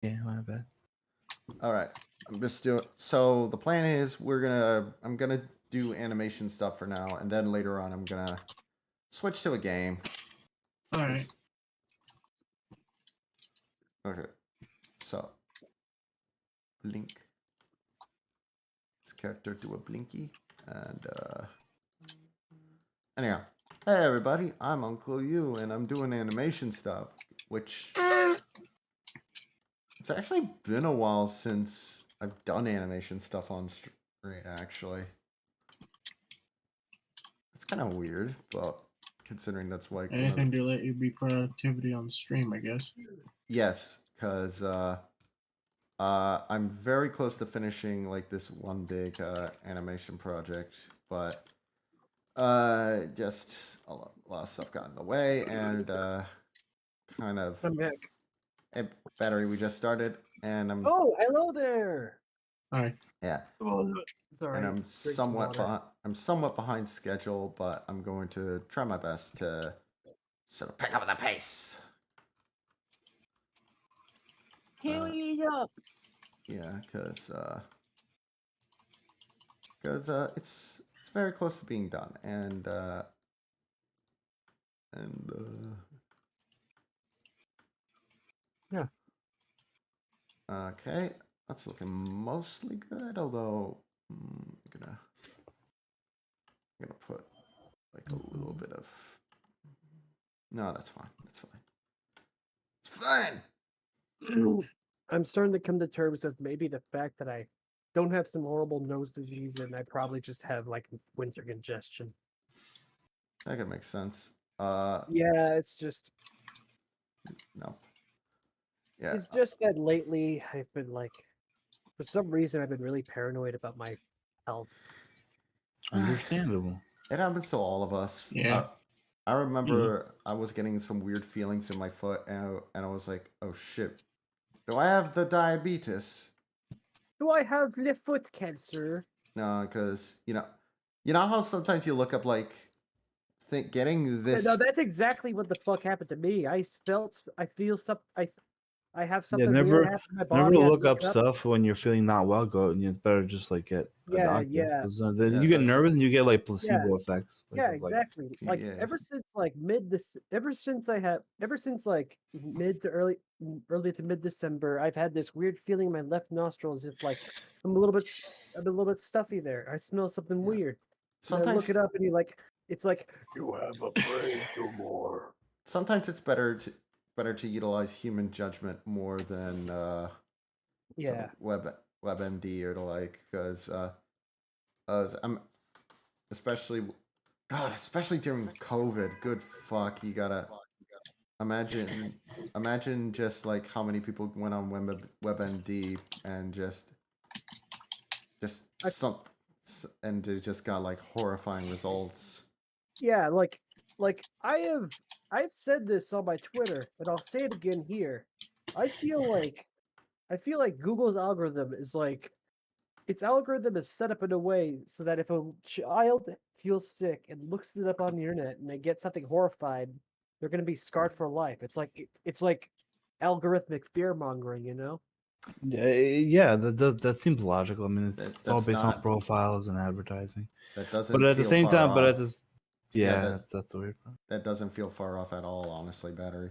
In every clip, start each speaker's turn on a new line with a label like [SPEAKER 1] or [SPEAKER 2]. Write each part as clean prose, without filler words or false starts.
[SPEAKER 1] Yeah, my bad.
[SPEAKER 2] All right. I'm just doing. So the plan is I'm gonna do animation stuff for now, and then later on I'm gonna switch to a game.
[SPEAKER 3] All right.
[SPEAKER 2] Okay. So blink. This character do a blinky, and anyhow. Hey everybody, I'm Uncle You, and I'm doing animation stuff, which it's actually been a while since I've done animation stuff on screen. Actually, it's kind of weird, but considering that's like
[SPEAKER 3] Anything to let you be productivity on stream, I guess.
[SPEAKER 2] yes, because I'm very close to finishing like this one big animation project, but just a lot of stuff got in the way, and kind of
[SPEAKER 4] I'm back.
[SPEAKER 2] a battery we just started, and I'm
[SPEAKER 4] Oh, hello there.
[SPEAKER 3] All right.
[SPEAKER 2] yeah.
[SPEAKER 4] Oh, sorry.
[SPEAKER 2] And I'm
[SPEAKER 4] Drink some
[SPEAKER 2] somewhat
[SPEAKER 4] water.
[SPEAKER 2] somewhat behind schedule, but I'm going to try my best to sort of pick up the pace.
[SPEAKER 4] Here we go.
[SPEAKER 2] Yeah, because it's very close to being done, and
[SPEAKER 4] yeah.
[SPEAKER 2] Okay, that's looking mostly good. Although I'm gonna put like a little bit of. No, that's fine. That's fine. It's fine.
[SPEAKER 4] I'm starting to come to terms with maybe the fact that I don't have some horrible nose disease and I probably just have like winter congestion.
[SPEAKER 2] That could make sense.
[SPEAKER 4] Yeah, it's just
[SPEAKER 2] No. Yeah.
[SPEAKER 4] it's just that lately I've been like, for some reason I've been really paranoid about my health.
[SPEAKER 1] Understandable.
[SPEAKER 2] It happens to all of us.
[SPEAKER 3] Yeah.
[SPEAKER 2] I remember I was getting some weird feelings in my foot, and I was like, "Oh shit, do I have the diabetes?"
[SPEAKER 4] Do I have the foot cancer?
[SPEAKER 2] No, because you know how sometimes you look up like, getting this.
[SPEAKER 4] No, that's exactly what the fuck happened to me. I feel I have something
[SPEAKER 1] Yeah,
[SPEAKER 4] weird happen to my
[SPEAKER 1] never
[SPEAKER 4] body. I
[SPEAKER 1] look up stuff when you're feeling not well. Go and you better just like get a
[SPEAKER 4] Yeah,
[SPEAKER 1] doctor.
[SPEAKER 4] yeah.
[SPEAKER 1] 'Cause,
[SPEAKER 2] Yeah,
[SPEAKER 1] you get
[SPEAKER 2] that's-
[SPEAKER 1] nervous and you get like placebo effects. Like,
[SPEAKER 4] Yeah,
[SPEAKER 1] of, like,
[SPEAKER 4] exactly. Like
[SPEAKER 2] Yeah.
[SPEAKER 4] ever since like ever since like mid to mid December, I've had this weird feeling in my left nostril as if like I'm a little bit stuffy there. I smell something weird. And I
[SPEAKER 2] Sometimes
[SPEAKER 4] look it up and it's like you have a brain tumor.
[SPEAKER 2] sometimes it's better to utilize human judgment more than
[SPEAKER 4] Yeah.
[SPEAKER 2] WebMD or the like, because I'm especially during COVID. Good fuck, you gotta imagine just like how many people went on WebMD and just and they just got like horrifying results.
[SPEAKER 4] Yeah, like I've said this on my Twitter, and I'll say it again here. I feel like Google's algorithm is like its algorithm is set up in a way so that if a child feels sick and looks it up on the internet and they get something horrified, they're gonna be scarred for life. It's like algorithmic fear mongering, you know?
[SPEAKER 1] Yeah, that seems logical. I mean, it's all
[SPEAKER 2] That's
[SPEAKER 1] based on
[SPEAKER 2] not-
[SPEAKER 1] profiles and advertising.
[SPEAKER 2] That doesn't.
[SPEAKER 1] But at the
[SPEAKER 2] feel
[SPEAKER 1] same
[SPEAKER 2] far
[SPEAKER 1] time, but
[SPEAKER 2] off.
[SPEAKER 1] at this,
[SPEAKER 2] Yeah,
[SPEAKER 1] yeah, that's the weird part.
[SPEAKER 2] That doesn't feel far off at all, honestly, Battery.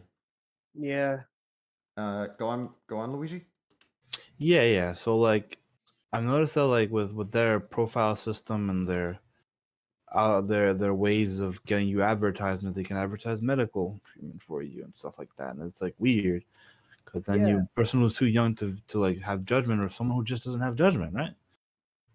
[SPEAKER 4] Yeah.
[SPEAKER 2] Go on, Luigi.
[SPEAKER 1] Yeah. So like, I've noticed that like with their profile system and their ways of getting you advertisements, they can advertise medical treatment for you and stuff like that, and it's like weird because then
[SPEAKER 4] Yeah.
[SPEAKER 1] you person who's too young to like have judgment, or someone who just doesn't have judgment, right?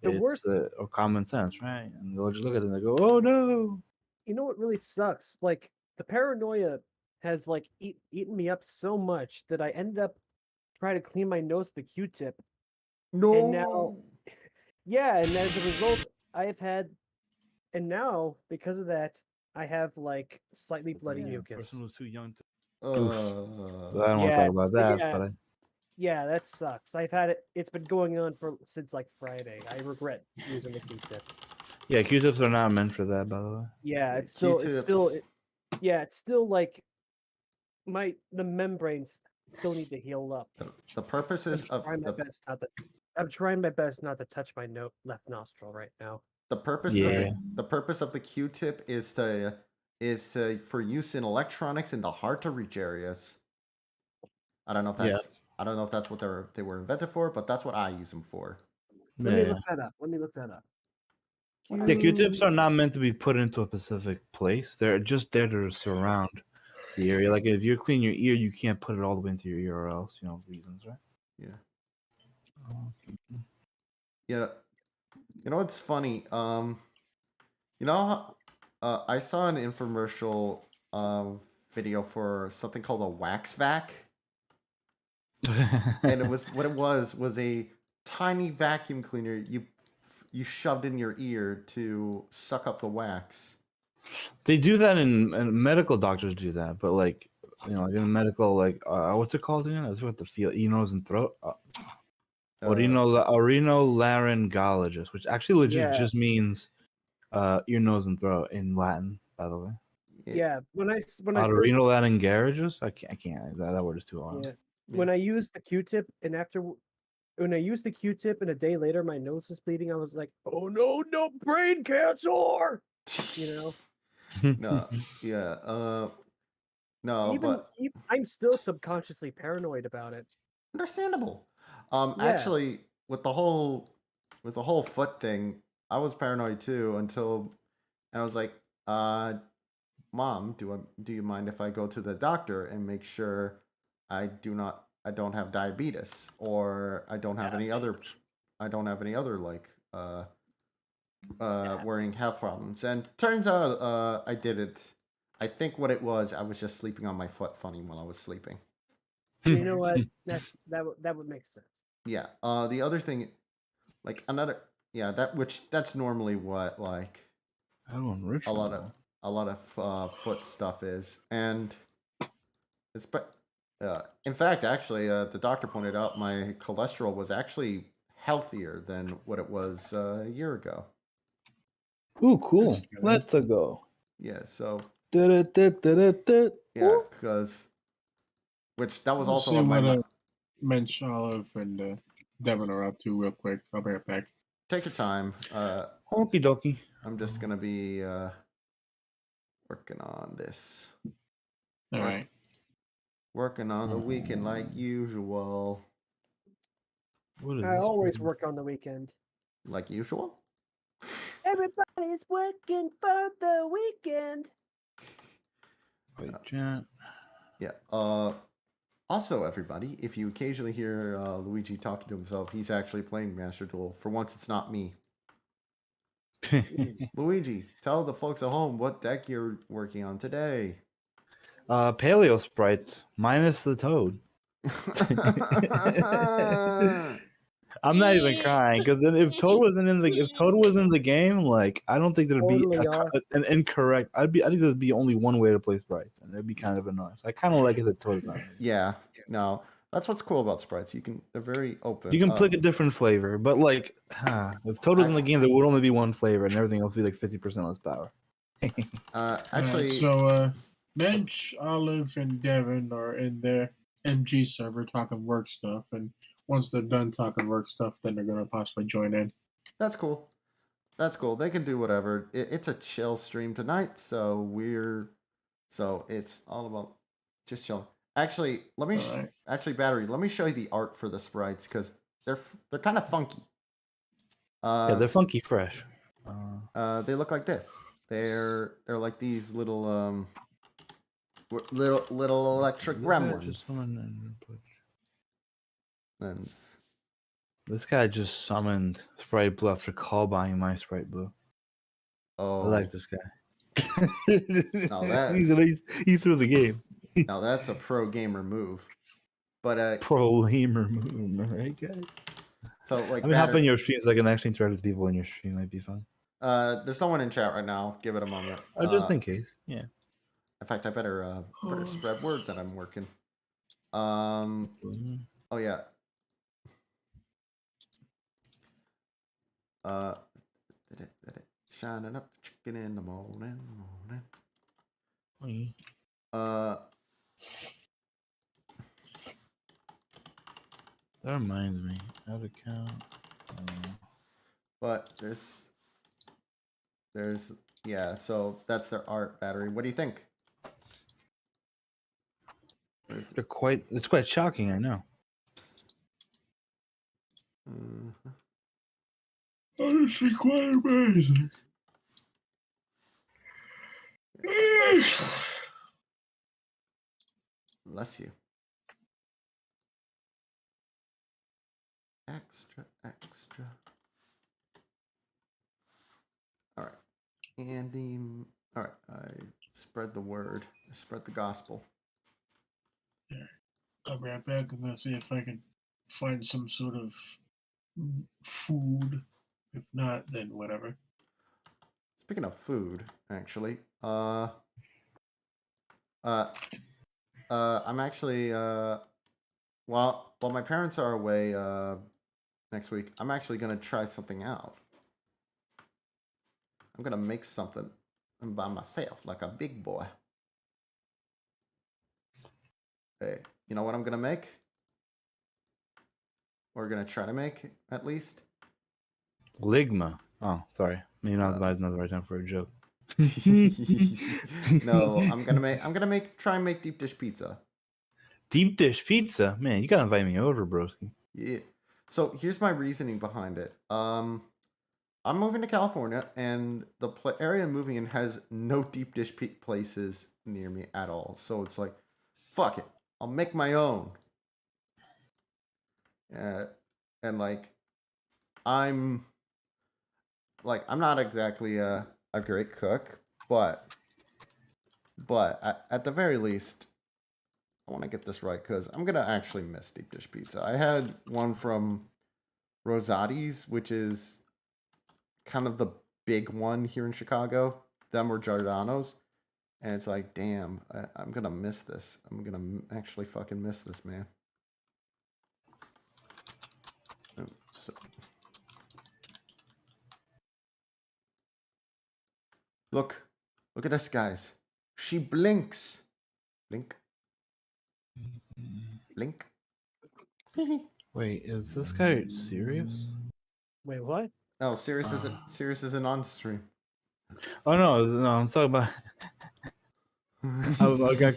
[SPEAKER 4] The
[SPEAKER 1] It's
[SPEAKER 4] worst-
[SPEAKER 1] or common sense, right? And they'll just look at it and they go, "Oh no."
[SPEAKER 4] You know what really sucks? Like the paranoia has like eaten me up so much that I ended up trying to clean my nose with a Q-tip.
[SPEAKER 2] No.
[SPEAKER 4] And now, yeah, and as a result, and now because of that, I have like slightly bloody mucus.
[SPEAKER 1] Person who's too young to.
[SPEAKER 2] Uh,
[SPEAKER 1] I don't want to
[SPEAKER 4] Yeah,
[SPEAKER 1] talk about that,
[SPEAKER 4] yeah.
[SPEAKER 1] but
[SPEAKER 4] Yeah, that sucks. I've had it. It's been going on since like Friday. I regret using the Q-tip.
[SPEAKER 1] yeah, Q-tips are not meant for that, by the way.
[SPEAKER 4] Yeah,
[SPEAKER 2] Q-tips.
[SPEAKER 4] it's still like the membranes still need to heal up.
[SPEAKER 2] The purposes of
[SPEAKER 4] I'm trying my best not to. I'm trying my best not to touch my left nostril right now.
[SPEAKER 2] the purpose
[SPEAKER 1] Yeah.
[SPEAKER 2] the purpose of the Q-tip is for use in electronics in the hard to reach areas. I don't know if
[SPEAKER 1] Yeah.
[SPEAKER 2] that's what they were invented for, but that's what I use them for.
[SPEAKER 4] Let me
[SPEAKER 1] Yeah.
[SPEAKER 4] look that up. Let me look that up.
[SPEAKER 1] Yeah, Q-tips are not meant to be put into a specific place. They're just there to surround the area. Like if you're cleaning your ear, you can't put it all the way into your ear, or else reasons, right?
[SPEAKER 2] Yeah.
[SPEAKER 1] Oh,
[SPEAKER 2] Yeah. You know what's funny? You know, I saw an infomercial video for something called a wax vac, and it was what it was a tiny vacuum cleaner you shoved in your ear to suck up the wax.
[SPEAKER 1] They do that and medical doctors do that, but like like in medical, like what's it called again? That's what the feel nose and throat. Orinolaryngologist, which actually legit
[SPEAKER 4] Yeah.
[SPEAKER 1] just means ear, nose, and throat in Latin, by the way.
[SPEAKER 4] Yeah, when I first
[SPEAKER 1] Otorhinolaryngologist? I can't. That word is too long.
[SPEAKER 4] yeah. When I used the Q-tip and when I used the Q-tip and a day later my nose is bleeding, I was like, "Oh no, no brain cancer!" You know.
[SPEAKER 2] No, yeah, no, but
[SPEAKER 4] I'm still subconsciously paranoid about it.
[SPEAKER 2] understandable.
[SPEAKER 4] Yeah.
[SPEAKER 2] Actually, with the whole foot thing, I was paranoid too and I was like, Mom, do you mind if I go to the doctor and make sure I don't have diabetes or I don't have any other like worrying health problems? And turns out I didn't. I think what it was, I was just sleeping on my foot funny while I was sleeping.
[SPEAKER 4] You know what? That would make sense.
[SPEAKER 2] Yeah. The other thing, like that's normally what like
[SPEAKER 1] I don't know,
[SPEAKER 2] a lot of foot stuff is, and it's in fact actually the doctor pointed out my cholesterol was actually healthier than what it was a year ago.
[SPEAKER 1] Ooh, cool.
[SPEAKER 3] That's good.
[SPEAKER 1] Let's go.
[SPEAKER 2] Yeah. So
[SPEAKER 1] Da-da-da-da-da-da.
[SPEAKER 2] yeah, because which that was
[SPEAKER 3] We'll
[SPEAKER 2] also
[SPEAKER 3] see
[SPEAKER 2] on my
[SPEAKER 3] what Mensch, Olive, and Devin are up to real quick. I'll be right back.
[SPEAKER 2] take your time.
[SPEAKER 1] Okie dokie.
[SPEAKER 2] I'm just gonna be working on this.
[SPEAKER 3] All
[SPEAKER 2] Work-
[SPEAKER 3] right.
[SPEAKER 2] Working on the weekend like usual.
[SPEAKER 1] What is
[SPEAKER 4] I
[SPEAKER 1] this?
[SPEAKER 4] always work on the weekend.
[SPEAKER 2] Like usual?
[SPEAKER 4] Everybody's working for the weekend.
[SPEAKER 1] Wait, chat.
[SPEAKER 2] Yeah. Also, everybody, if you occasionally hear Luigi talking to himself, he's actually playing Master Duel. For once, it's not me. Luigi, tell the folks at home what deck you're working on today.
[SPEAKER 1] Paleo sprites minus the toad. I'm not even crying because then if Toad wasn't in the game, like I don't think there'd be
[SPEAKER 4] Totally are.
[SPEAKER 1] an incorrect. I think there'd be only one way to play sprites, and it'd be kind of annoying. So I kind of like it that Toad's not in it.
[SPEAKER 2] Yeah. No, that's what's cool about sprites. They're very open.
[SPEAKER 1] You can pick a different flavor, but like if Toad was in the game, there would only be one flavor, and everything else would be like 50% less power.
[SPEAKER 2] Actually,
[SPEAKER 3] so Mensch, Olive, and Devin are in their MG server talking work stuff, and once they're done talking work stuff, then they're gonna possibly join in.
[SPEAKER 2] that's cool. That's cool. They can do whatever. It's a chill stream tonight, so it's all about just chilling. Actually,
[SPEAKER 3] Alright.
[SPEAKER 2] Battery, let me show you the art for the sprites because they're kind of funky.
[SPEAKER 1] Yeah, they're funky fresh.
[SPEAKER 2] They look like this. They're like these little little electric gremlins. Lens.
[SPEAKER 1] This guy just summoned Sprite Blue after call buying my Sprite Blue.
[SPEAKER 2] Oh,
[SPEAKER 1] I like this guy.
[SPEAKER 2] Now that's-
[SPEAKER 1] he threw the game.
[SPEAKER 2] now that's a pro gamer move. But
[SPEAKER 1] Pro lamer move, right, guys?
[SPEAKER 2] so like
[SPEAKER 1] I mean, hop in your stream so I can actually interact with people in your stream. Might be fun.
[SPEAKER 2] there's someone in chat right now. Give it a moment.
[SPEAKER 1] Just in case, yeah.
[SPEAKER 2] In fact, I better spread word that I'm working. Oh yeah. Shining up the chicken in the morning.
[SPEAKER 1] That reminds me. Out of count.
[SPEAKER 2] But there's yeah. So that's their art battery. What do you think?
[SPEAKER 1] It's quite shocking, I know.
[SPEAKER 2] Mhm.
[SPEAKER 3] Honestly, quite amazing.
[SPEAKER 2] Bless you. Extra. All right. Andy. All right. I spread the word. I spread the gospel.
[SPEAKER 3] I'll be right back. I'm gonna see if I can find some sort of food. If not, then whatever.
[SPEAKER 2] Speaking of food, actually, I'm actually while my parents are away next week, I'm actually gonna try something out. I'm gonna make something by myself, like a big boy. Hey, you know what I'm gonna make? Or gonna try to make, at least.
[SPEAKER 1] Ligma. Oh, sorry. Maybe not the right time for a joke.
[SPEAKER 2] No, I'm gonna try and make deep dish pizza.
[SPEAKER 1] Deep dish pizza, man. You gotta invite me over, broski.
[SPEAKER 2] Yeah. So here's my reasoning behind it. I'm moving to California, and the area I'm moving in has no deep dish places near me at all. So it's like, fuck it, I'll make my own. And like, I'm not exactly a great cook, but at the very least, I want to get this right because I'm gonna actually miss deep dish pizza. I had one from Rosati's, which is kind of the big one here in Chicago. Them or Giordano's. And it's like, damn, I'm going to miss this. I'm going to actually fucking miss this, man. So. Look at this, guys. She blinks. Blink. Blink.
[SPEAKER 1] Wait, is this guy serious?
[SPEAKER 4] Wait, what?
[SPEAKER 2] No, Sirius isn't on stream.
[SPEAKER 1] Oh no, I'm talking about. I got,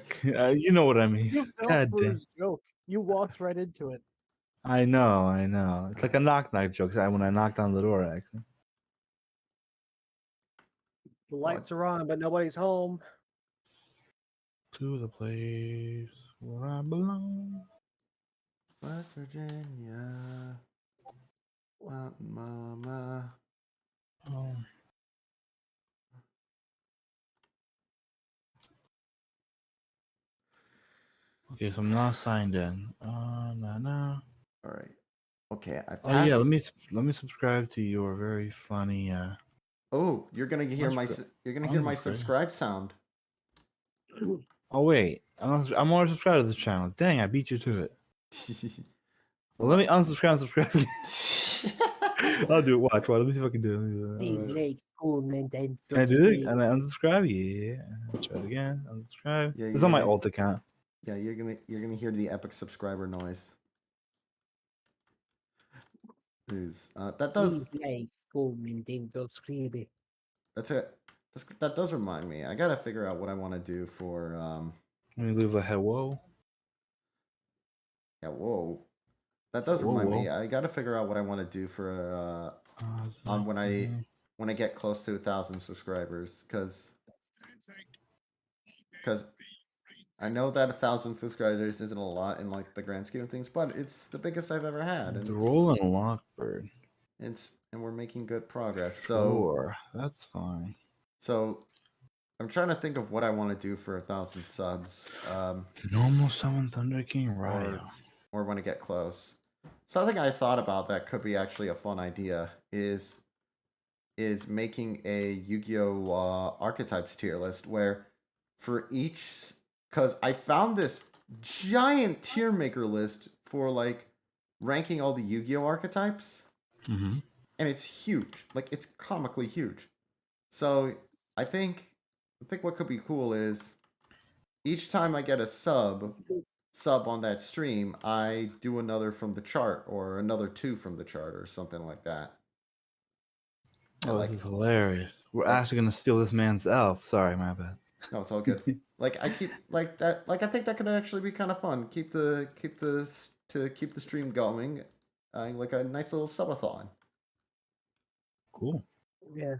[SPEAKER 1] you know what I mean.
[SPEAKER 4] You fell
[SPEAKER 1] God
[SPEAKER 4] for
[SPEAKER 1] damn.
[SPEAKER 4] his joke. You walked right into it.
[SPEAKER 1] I know. It's like a knock joke. When I knocked on the door, actually.
[SPEAKER 4] The lights are on, but nobody's home.
[SPEAKER 1] To the place where I belong.
[SPEAKER 2] West Virginia. Mountain Mama.
[SPEAKER 1] Oh. Okay, so I'm not signed in. Nah.
[SPEAKER 2] All right. Okay, I passed.
[SPEAKER 1] Oh yeah, let me subscribe to your very funny.
[SPEAKER 2] Oh, you're gonna hear my subscribe sound.
[SPEAKER 1] Oh wait, I'm already subscribed to this channel. Dang, I beat you to it. Well, let me unsubscribe and subscribe. I'll do it. Watch. Let me see if I can do it. Can I do it? And I unsubscribe? Yeah. I'll try it again. Unsubscribe.
[SPEAKER 2] Yeah,
[SPEAKER 1] It's on my alt account.
[SPEAKER 2] Yeah, you're gonna hear the epic subscriber noise. That does. That's it. That does remind me. I gotta figure out what I want to do for.
[SPEAKER 1] Let me leave a hello.
[SPEAKER 2] Yeah. Whoa. That does remind me. I gotta figure out what I want to do for when I get close to 1,000 subscribers, because I know that 1,000 subscribers isn't a lot in like the grand scheme of things, but it's the biggest I've ever had.
[SPEAKER 1] It's Roland Lockbird.
[SPEAKER 2] And we're making good progress.
[SPEAKER 1] Sure, that's fine.
[SPEAKER 2] So I'm trying to think of what I want to do for 1,000 subs.
[SPEAKER 1] Normal Summon Thunder King Ryo.
[SPEAKER 2] Or when I get close. Something I thought about that could be actually a fun idea is making a Yu-Gi-Oh! Archetypes tier list where for each, because I found this giant tier maker list for like ranking all the Yu-Gi-Oh! Archetypes.
[SPEAKER 1] Mm-hmm.
[SPEAKER 2] And it's huge. Like, it's comically huge. So I think what could be cool is each time I get a sub, sub on that stream, I do another from the chart or another 2 from the chart or something like that. And
[SPEAKER 1] Oh,
[SPEAKER 2] like,
[SPEAKER 1] this is hilarious. We're
[SPEAKER 2] like-
[SPEAKER 1] actually gonna steal this man's elf. Sorry, my bad.
[SPEAKER 2] no, it's all good. Like I keep like that. Like I think that could actually be kind of fun. Keep the stream going. Like a nice little subathon.
[SPEAKER 1] Cool.
[SPEAKER 4] Yeah.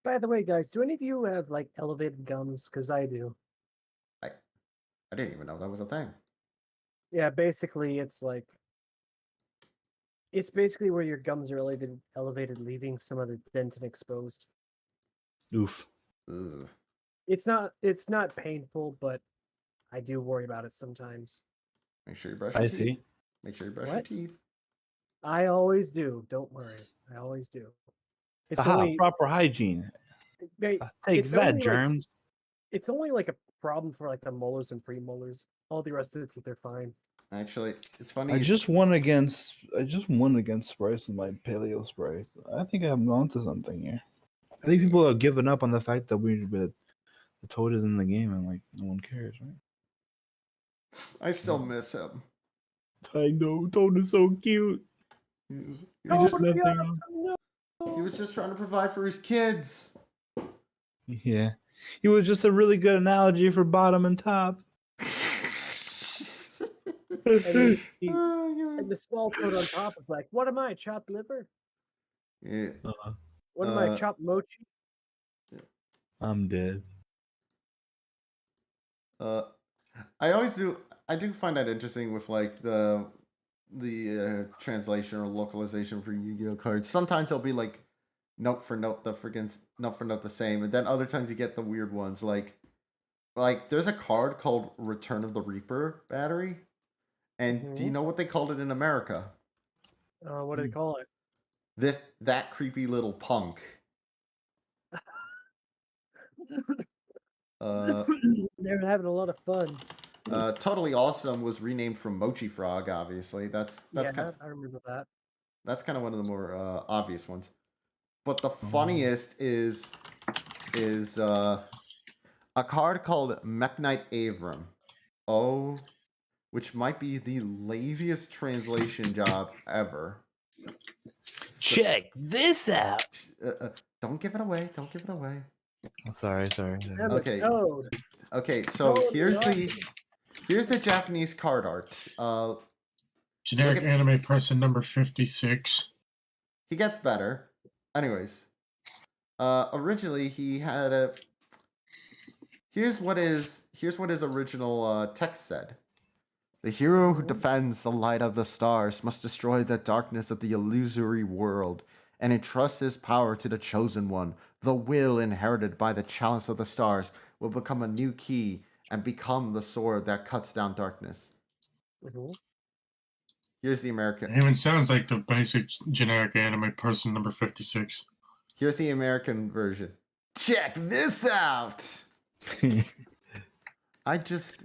[SPEAKER 4] By the way, guys, do any of you have like elevated gums? Because I do.
[SPEAKER 2] I didn't even know that was a thing.
[SPEAKER 4] Yeah, basically, it's basically where your gums are elevated, leaving some of the dentin exposed.
[SPEAKER 1] Oof.
[SPEAKER 2] Ugh.
[SPEAKER 4] It's not painful, but I do worry about it sometimes.
[SPEAKER 2] Make sure you brush your
[SPEAKER 1] I
[SPEAKER 2] teeth.
[SPEAKER 1] see.
[SPEAKER 2] Make sure you brush
[SPEAKER 4] What?
[SPEAKER 2] your teeth.
[SPEAKER 4] I always do. Don't worry. I always do. It's
[SPEAKER 1] Aha,
[SPEAKER 4] only
[SPEAKER 1] proper hygiene.
[SPEAKER 4] Wait,
[SPEAKER 1] Take
[SPEAKER 4] it's
[SPEAKER 1] that,
[SPEAKER 4] only, like-
[SPEAKER 1] germs.
[SPEAKER 4] it's only like a problem for like the molars and premolars. All the rest of the teeth are fine.
[SPEAKER 2] Actually, it's funny.
[SPEAKER 1] I
[SPEAKER 2] you
[SPEAKER 1] just won against Sprice with my paleo spray. I think I'm onto something here. I think people are giving up on the fact that the toad is in the game and like no one cares, right?
[SPEAKER 2] I still miss him.
[SPEAKER 1] I know, Toad is so cute.
[SPEAKER 2] He
[SPEAKER 1] He's just nothing.
[SPEAKER 2] was just trying to provide for his kids.
[SPEAKER 1] Yeah, he was just a really good analogy for bottom and top.
[SPEAKER 4] And
[SPEAKER 2] Oh,
[SPEAKER 4] And the small toad on top is like, what am I, chopped liver?
[SPEAKER 2] yeah.
[SPEAKER 4] What am I,
[SPEAKER 2] Uh,
[SPEAKER 4] chopped mochi?
[SPEAKER 1] I'm dead.
[SPEAKER 2] I do find that interesting with like the translation or localization for Yu-Gi-Oh cards. Sometimes it'll be like note for note the same, and then other times you get the weird ones like there's a card called Return of the Reaper Battery, and do you know what they called it in America?
[SPEAKER 4] What do they call it?
[SPEAKER 2] That creepy little punk.
[SPEAKER 4] They're having a lot of fun.
[SPEAKER 2] Totally Awesome was renamed from Mochi Frog. Obviously, that's kind
[SPEAKER 4] I remember that.
[SPEAKER 2] that's kind of one of the more obvious ones. But the funniest is a card called Mekhnite Avram. Oh, which might be the laziest translation job ever.
[SPEAKER 1] Check this out.
[SPEAKER 2] Don't give it away. Don't give it away.
[SPEAKER 1] Sorry.
[SPEAKER 4] And
[SPEAKER 2] Okay.
[SPEAKER 4] the toad.
[SPEAKER 2] Okay, so
[SPEAKER 4] Totally
[SPEAKER 2] here's the Japanese card art.
[SPEAKER 3] Generic
[SPEAKER 2] Look at-
[SPEAKER 3] anime person number 56.
[SPEAKER 2] He gets better. Anyways, originally he had a. Here's what his original text said. The hero who defends the light of the stars must destroy the darkness of the illusory world and entrust his power to the chosen one. The will inherited by the chalice of the stars will become a new key and become the sword that cuts down darkness.
[SPEAKER 4] Mhm.
[SPEAKER 2] Here's the
[SPEAKER 3] It
[SPEAKER 2] American.
[SPEAKER 3] even sounds like the basic generic anime person number 56.
[SPEAKER 2] Here's the American version. Check this out. I just.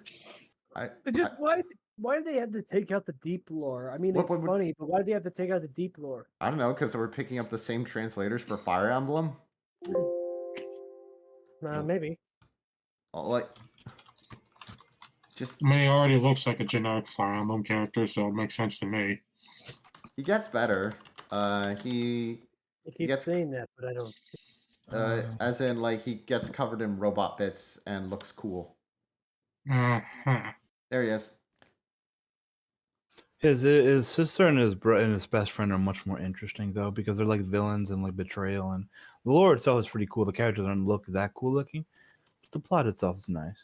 [SPEAKER 4] Why do they have to take out the deep lore? I mean,
[SPEAKER 2] What
[SPEAKER 4] it's
[SPEAKER 2] would-
[SPEAKER 4] funny, but why do they have to take out the deep lore?
[SPEAKER 2] I don't know, because we're picking up the same translators for Fire Emblem.
[SPEAKER 4] Maybe.
[SPEAKER 2] Like, just
[SPEAKER 3] I mean, he already looks like a generic Fire Emblem character, so it makes sense to me.
[SPEAKER 2] he gets better. He
[SPEAKER 4] I keep
[SPEAKER 2] gets-
[SPEAKER 4] saying that, but I don't.
[SPEAKER 2] as in like he gets covered in robot bits and looks cool.
[SPEAKER 3] Uh-huh.
[SPEAKER 2] There he is.
[SPEAKER 1] His sister and his best friend are much more interesting though because they're like villains and like betrayal, and the lore itself is pretty cool. The characters don't look that cool looking, but the plot itself is nice.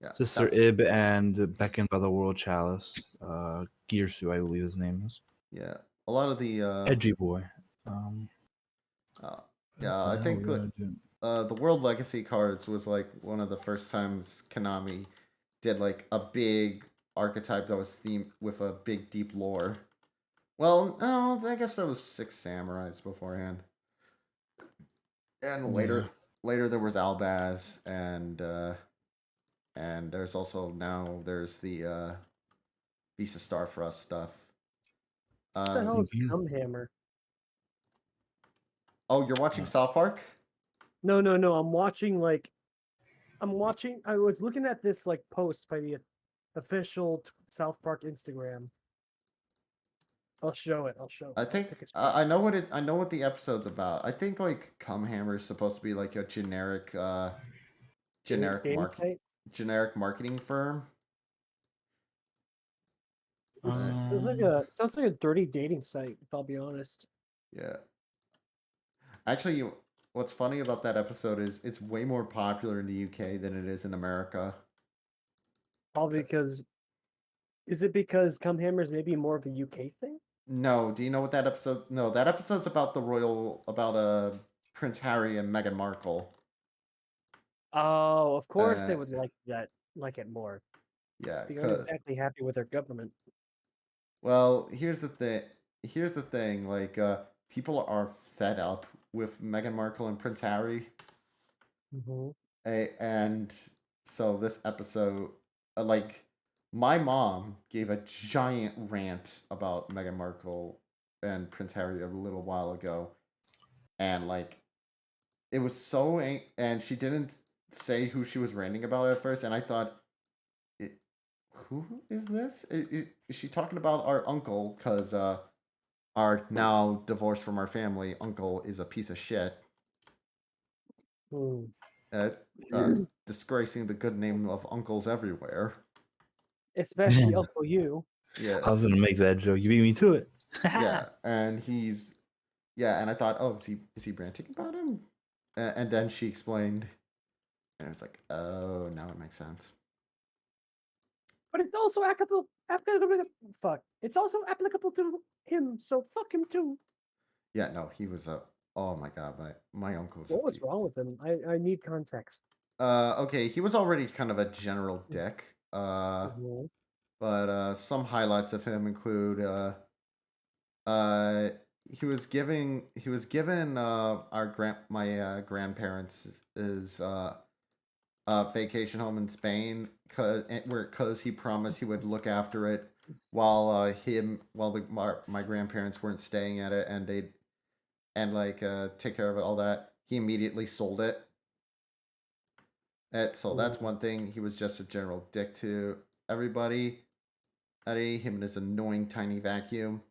[SPEAKER 2] Yeah.
[SPEAKER 1] Sister Ib and beckoned by the World Chalice. Girsu, I believe his name is.
[SPEAKER 2] Yeah. A lot of the
[SPEAKER 1] Edgy boy.
[SPEAKER 2] yeah, I think the World Legacy cards was like one of the first times Konami did like a big archetype that was themed with a big deep lore. Well, no, I guess that was Six Samurais beforehand. And later there was Albaz and there's also now there's the Beast of Starfrost stuff.
[SPEAKER 4] What the hell is
[SPEAKER 1] Mhm.
[SPEAKER 4] Gumhammer?
[SPEAKER 2] Oh, you're watching South Park?
[SPEAKER 4] No. I'm watching. I was looking at this like post by the official South Park Instagram. I'll show it. I'll show.
[SPEAKER 2] I
[SPEAKER 4] I'll
[SPEAKER 2] think
[SPEAKER 4] take a
[SPEAKER 2] I know what I know what the episode's about. I think like Cumhammer is supposed to be like a generic
[SPEAKER 4] dating site.
[SPEAKER 2] generic marketing firm.
[SPEAKER 4] Sounds like a dirty dating site. If I'll be honest.
[SPEAKER 2] Yeah. Actually, what's funny about that episode is it's way more popular in the UK than it is in America.
[SPEAKER 4] Probably because. Is it because Come Hammer is maybe more of a UK thing?
[SPEAKER 2] No, do you know what that episode? No, that episode's about Prince Harry and Meghan Markle.
[SPEAKER 4] Oh, of course they
[SPEAKER 2] Uh,
[SPEAKER 4] would like it more.
[SPEAKER 2] Yeah,
[SPEAKER 4] They aren't exactly happy with their government.
[SPEAKER 2] well, here's the thing. Here's the thing. Like, people are fed up with Meghan Markle and Prince Harry,
[SPEAKER 4] Mm-hmm.
[SPEAKER 2] and so this episode, like, my mom gave a giant rant about Meghan Markle and Prince Harry a little while ago, and like, it was so, and she didn't say who she was ranting about at first, and I thought, who is this? Is she talking about our uncle? Because our now divorced from our family uncle is a piece of shit
[SPEAKER 4] Hmm.
[SPEAKER 2] at disgracing the good name of uncles everywhere.
[SPEAKER 4] Especially Uncle You.
[SPEAKER 1] I
[SPEAKER 2] Yeah,
[SPEAKER 1] was gonna make that joke. You beat me to it.
[SPEAKER 2] yeah, and and I thought, oh, is he ranting about him? And then she explained, and I was like, oh, now it makes sense.
[SPEAKER 4] But it's also applicable. Fuck. It's also applicable to him. So fuck him too.
[SPEAKER 2] Yeah, no, he was a. Oh my god, my uncle's.
[SPEAKER 4] What was wrong with him? I need context.
[SPEAKER 2] Okay, he was already kind of a general dick.
[SPEAKER 4] Mhm.
[SPEAKER 2] But some highlights of him include uh he was given my grandparents his vacation home in Spain cuz he promised he would look after it while my grandparents weren't staying at it, and they'd take care of it, all that. He immediately sold it. So that's one thing. He was just a general dick to everybody. Eddie, him and his annoying tiny vacuum.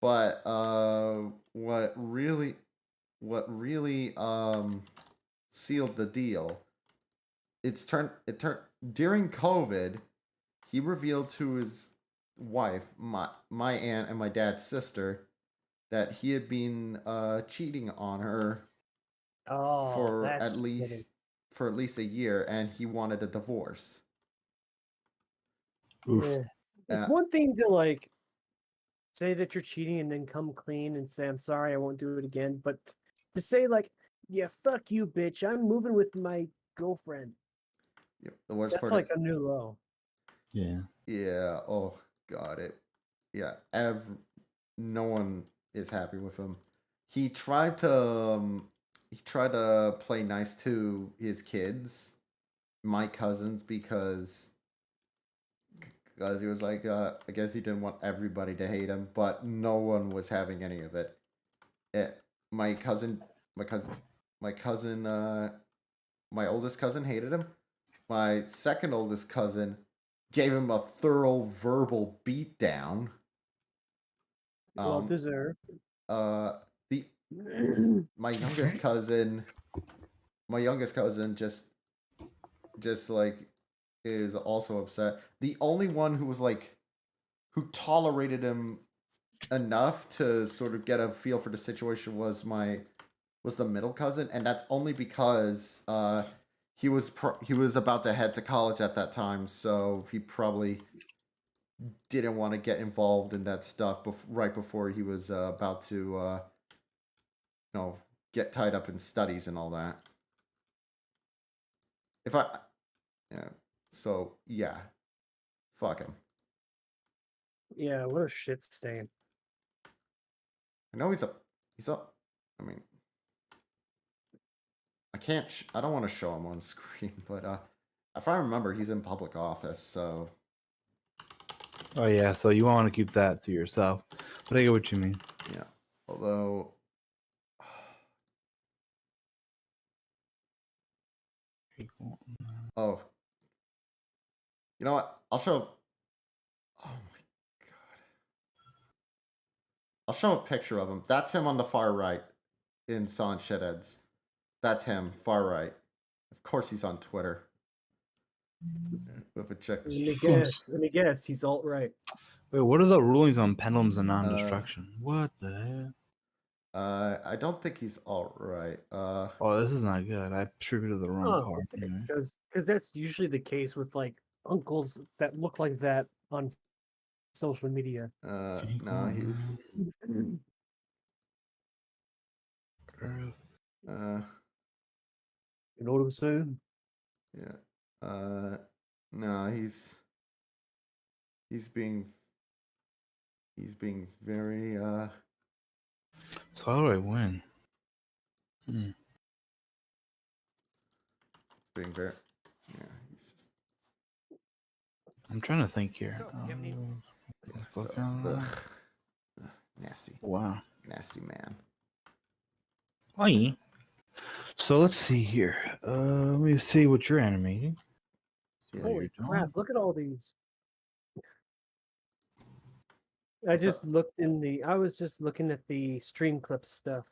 [SPEAKER 2] But what really sealed the deal, it turned during COVID, he revealed to his wife, my aunt and my dad's sister, that he had been cheating on her
[SPEAKER 4] Oh,
[SPEAKER 2] for
[SPEAKER 4] that's
[SPEAKER 2] at least a year, and he wanted a divorce.
[SPEAKER 1] Oof.
[SPEAKER 4] yeah. It's
[SPEAKER 2] Uh,
[SPEAKER 4] one thing to like say that you're cheating and then come clean and say I'm sorry, I won't do it again. But to say like, yeah, fuck you, bitch, I'm moving with my girlfriend.
[SPEAKER 2] the worst
[SPEAKER 4] That's
[SPEAKER 2] part,
[SPEAKER 4] like a new low.
[SPEAKER 1] Yeah.
[SPEAKER 2] yeah. Oh God, yeah. No one is happy with him. He tried to play nice to his kids, my cousins, because he was like, I guess he didn't want everybody to hate him, but no one was having any of it. My cousin, my cousin, my cousin, my oldest cousin hated him. My second oldest cousin gave him a thorough verbal beatdown.
[SPEAKER 4] Well deserved.
[SPEAKER 2] The my youngest cousin, just like is also upset. The only one who was like who tolerated him enough to sort of get a feel for the situation was the middle cousin, and that's only because he was about to head to college at that time, so he probably didn't want to get involved in that stuff right before he was about to get tied up in studies and all that. Yeah, so yeah, fuck him.
[SPEAKER 4] Yeah, what a shit stain.
[SPEAKER 2] I know he's a. I mean, I don't want to show him on screen, but if I remember, he's in public office, so.
[SPEAKER 1] Oh yeah. So you want to keep that to yourself, but I get what you mean.
[SPEAKER 2] Yeah, although. Oh, You know what? I'll show. Oh my god! I'll show a picture of him. That's him on the far right in Silent Shitheads. That's him, far right. Of course, he's on Twitter with a chick.
[SPEAKER 4] Let me
[SPEAKER 3] course.
[SPEAKER 4] guess. Let me guess. He's alt right.
[SPEAKER 1] Wait, what are the rulings on pendulums and non-destruction? What the hell?
[SPEAKER 2] I don't think he's alt right.
[SPEAKER 1] Oh, this is not good. I attributed the wrong part. Anyway.
[SPEAKER 4] Because that's usually the case with like uncles that look like that on social media.
[SPEAKER 2] No, he's
[SPEAKER 1] Earth.
[SPEAKER 4] You know what I'm saying?
[SPEAKER 2] yeah. No, he's being very
[SPEAKER 1] So how do I win?
[SPEAKER 2] being very he's just
[SPEAKER 1] I'm trying to think here.
[SPEAKER 5] So, you have any-
[SPEAKER 2] nasty
[SPEAKER 1] Wow.
[SPEAKER 2] nasty man.
[SPEAKER 1] Hi. So let's see here. Let me see what you're animating.
[SPEAKER 2] Yeah.
[SPEAKER 1] What
[SPEAKER 4] Holy
[SPEAKER 1] you're
[SPEAKER 4] crap!
[SPEAKER 1] doing.
[SPEAKER 4] Look at all these. I
[SPEAKER 2] What's
[SPEAKER 4] just looked in the. I was just looking at the stream clip stuff.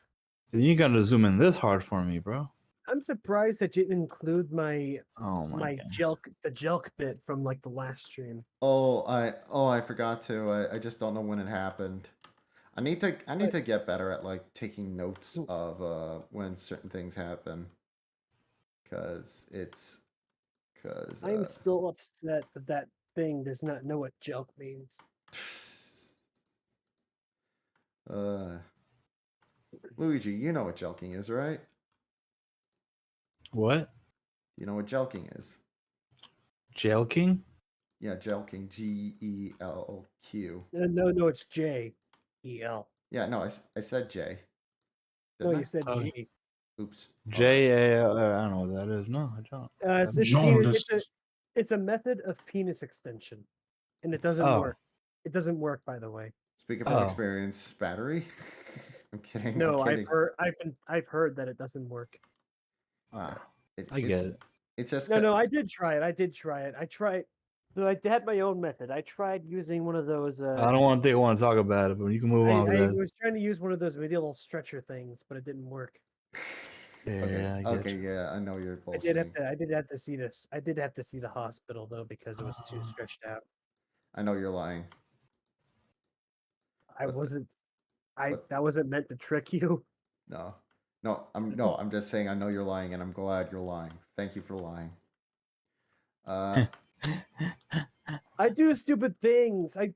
[SPEAKER 1] You gotta zoom in this hard for me, bro.
[SPEAKER 4] I'm surprised that you didn't include my
[SPEAKER 1] Oh my god.
[SPEAKER 4] the jelk bit from like the last stream.
[SPEAKER 2] I forgot to. I just don't know when it happened. I need to get better at like taking notes of when certain things happen. Cause
[SPEAKER 4] I'm still upset that thing does not know what jelk means.
[SPEAKER 2] Luigi, you know what jelking is, right?
[SPEAKER 1] What?
[SPEAKER 2] You know what jelking is?
[SPEAKER 1] Jail King?
[SPEAKER 2] Yeah, jelking. GELQ.
[SPEAKER 4] No, it's JEL.
[SPEAKER 2] Yeah, no, I said J.
[SPEAKER 4] No,
[SPEAKER 2] Didn't I?
[SPEAKER 4] you said
[SPEAKER 1] Oh.
[SPEAKER 4] G.
[SPEAKER 2] Oops.
[SPEAKER 1] JAL. I don't know what that is. No, I don't.
[SPEAKER 4] It's a method of penis extension, and it doesn't
[SPEAKER 1] Oh.
[SPEAKER 4] work. It doesn't work, by the way.
[SPEAKER 2] Speaking from
[SPEAKER 1] Oh.
[SPEAKER 2] experience, battery. I'm kidding.
[SPEAKER 4] No,
[SPEAKER 2] I'm kidding.
[SPEAKER 4] I've heard that it doesn't work.
[SPEAKER 1] Wow.
[SPEAKER 2] It-
[SPEAKER 1] I
[SPEAKER 2] it's-
[SPEAKER 1] get it.
[SPEAKER 2] It's just
[SPEAKER 4] No, I did try it. I tried. So I had my own method. I tried using one of those.
[SPEAKER 1] I don't want to talk about it, but you can move on with
[SPEAKER 4] I
[SPEAKER 1] that.
[SPEAKER 4] was trying to use one of those little stretcher things, but it didn't work.
[SPEAKER 1] Yeah, I get
[SPEAKER 2] Okay.
[SPEAKER 1] you.
[SPEAKER 2] Yeah, I know you're
[SPEAKER 4] I
[SPEAKER 2] bullshitting.
[SPEAKER 4] did have to see this. I did have to see the hospital though because it was too stretched out.
[SPEAKER 2] I know you're lying.
[SPEAKER 4] I
[SPEAKER 2] But-
[SPEAKER 4] wasn't.
[SPEAKER 2] but-
[SPEAKER 4] That wasn't meant to trick you.
[SPEAKER 2] No. I'm just saying I know you're lying, and I'm glad you're lying. Thank you for lying.
[SPEAKER 4] I do stupid things. I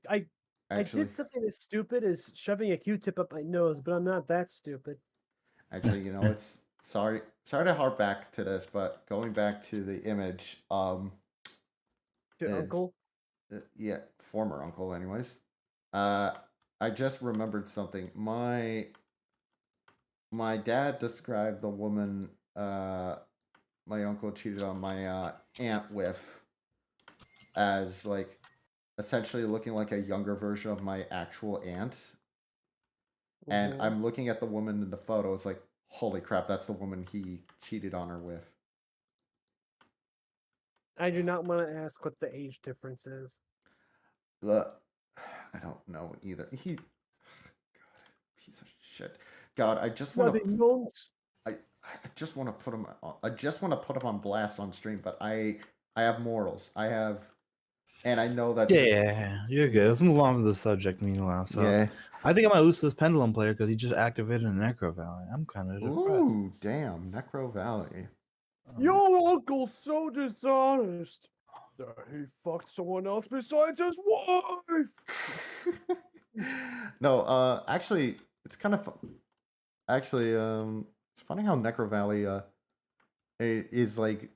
[SPEAKER 2] Actually,
[SPEAKER 4] did something as stupid as shoving a Q-tip up my nose, but I'm not that stupid.
[SPEAKER 2] you know, it's sorry to harp back to this, but going back to the image,
[SPEAKER 4] To
[SPEAKER 2] Yeah.
[SPEAKER 4] Uncle.
[SPEAKER 2] yeah, former uncle, anyways. I just remembered something. My dad described the woman my uncle cheated on my aunt with as like essentially looking like a younger version of my actual aunt. And
[SPEAKER 4] Mhm.
[SPEAKER 2] I'm looking at the woman in the photo. It's like, holy crap, that's the woman he cheated on her with.
[SPEAKER 4] I do not want to ask what the age difference is.
[SPEAKER 2] Look, I don't know either. God, piece of shit. God, I just want
[SPEAKER 4] Bloody
[SPEAKER 2] to.
[SPEAKER 4] nonce.
[SPEAKER 2] I just want to put him. I just want to put him on blast on stream. But I have morals. And I know that's
[SPEAKER 1] Yeah, you're good. Let's move on to the subject. Meanwhile, so
[SPEAKER 2] yeah.
[SPEAKER 1] I think I might lose this pendulum player because he just activated a Necro Valley. I'm kind of depressed.
[SPEAKER 2] Ooh, damn, Necro Valley.
[SPEAKER 4] Your uncle's so dishonest that he fucked someone else besides his wife.
[SPEAKER 2] No, actually, it's kind of actually it's funny how Necro Valley is like.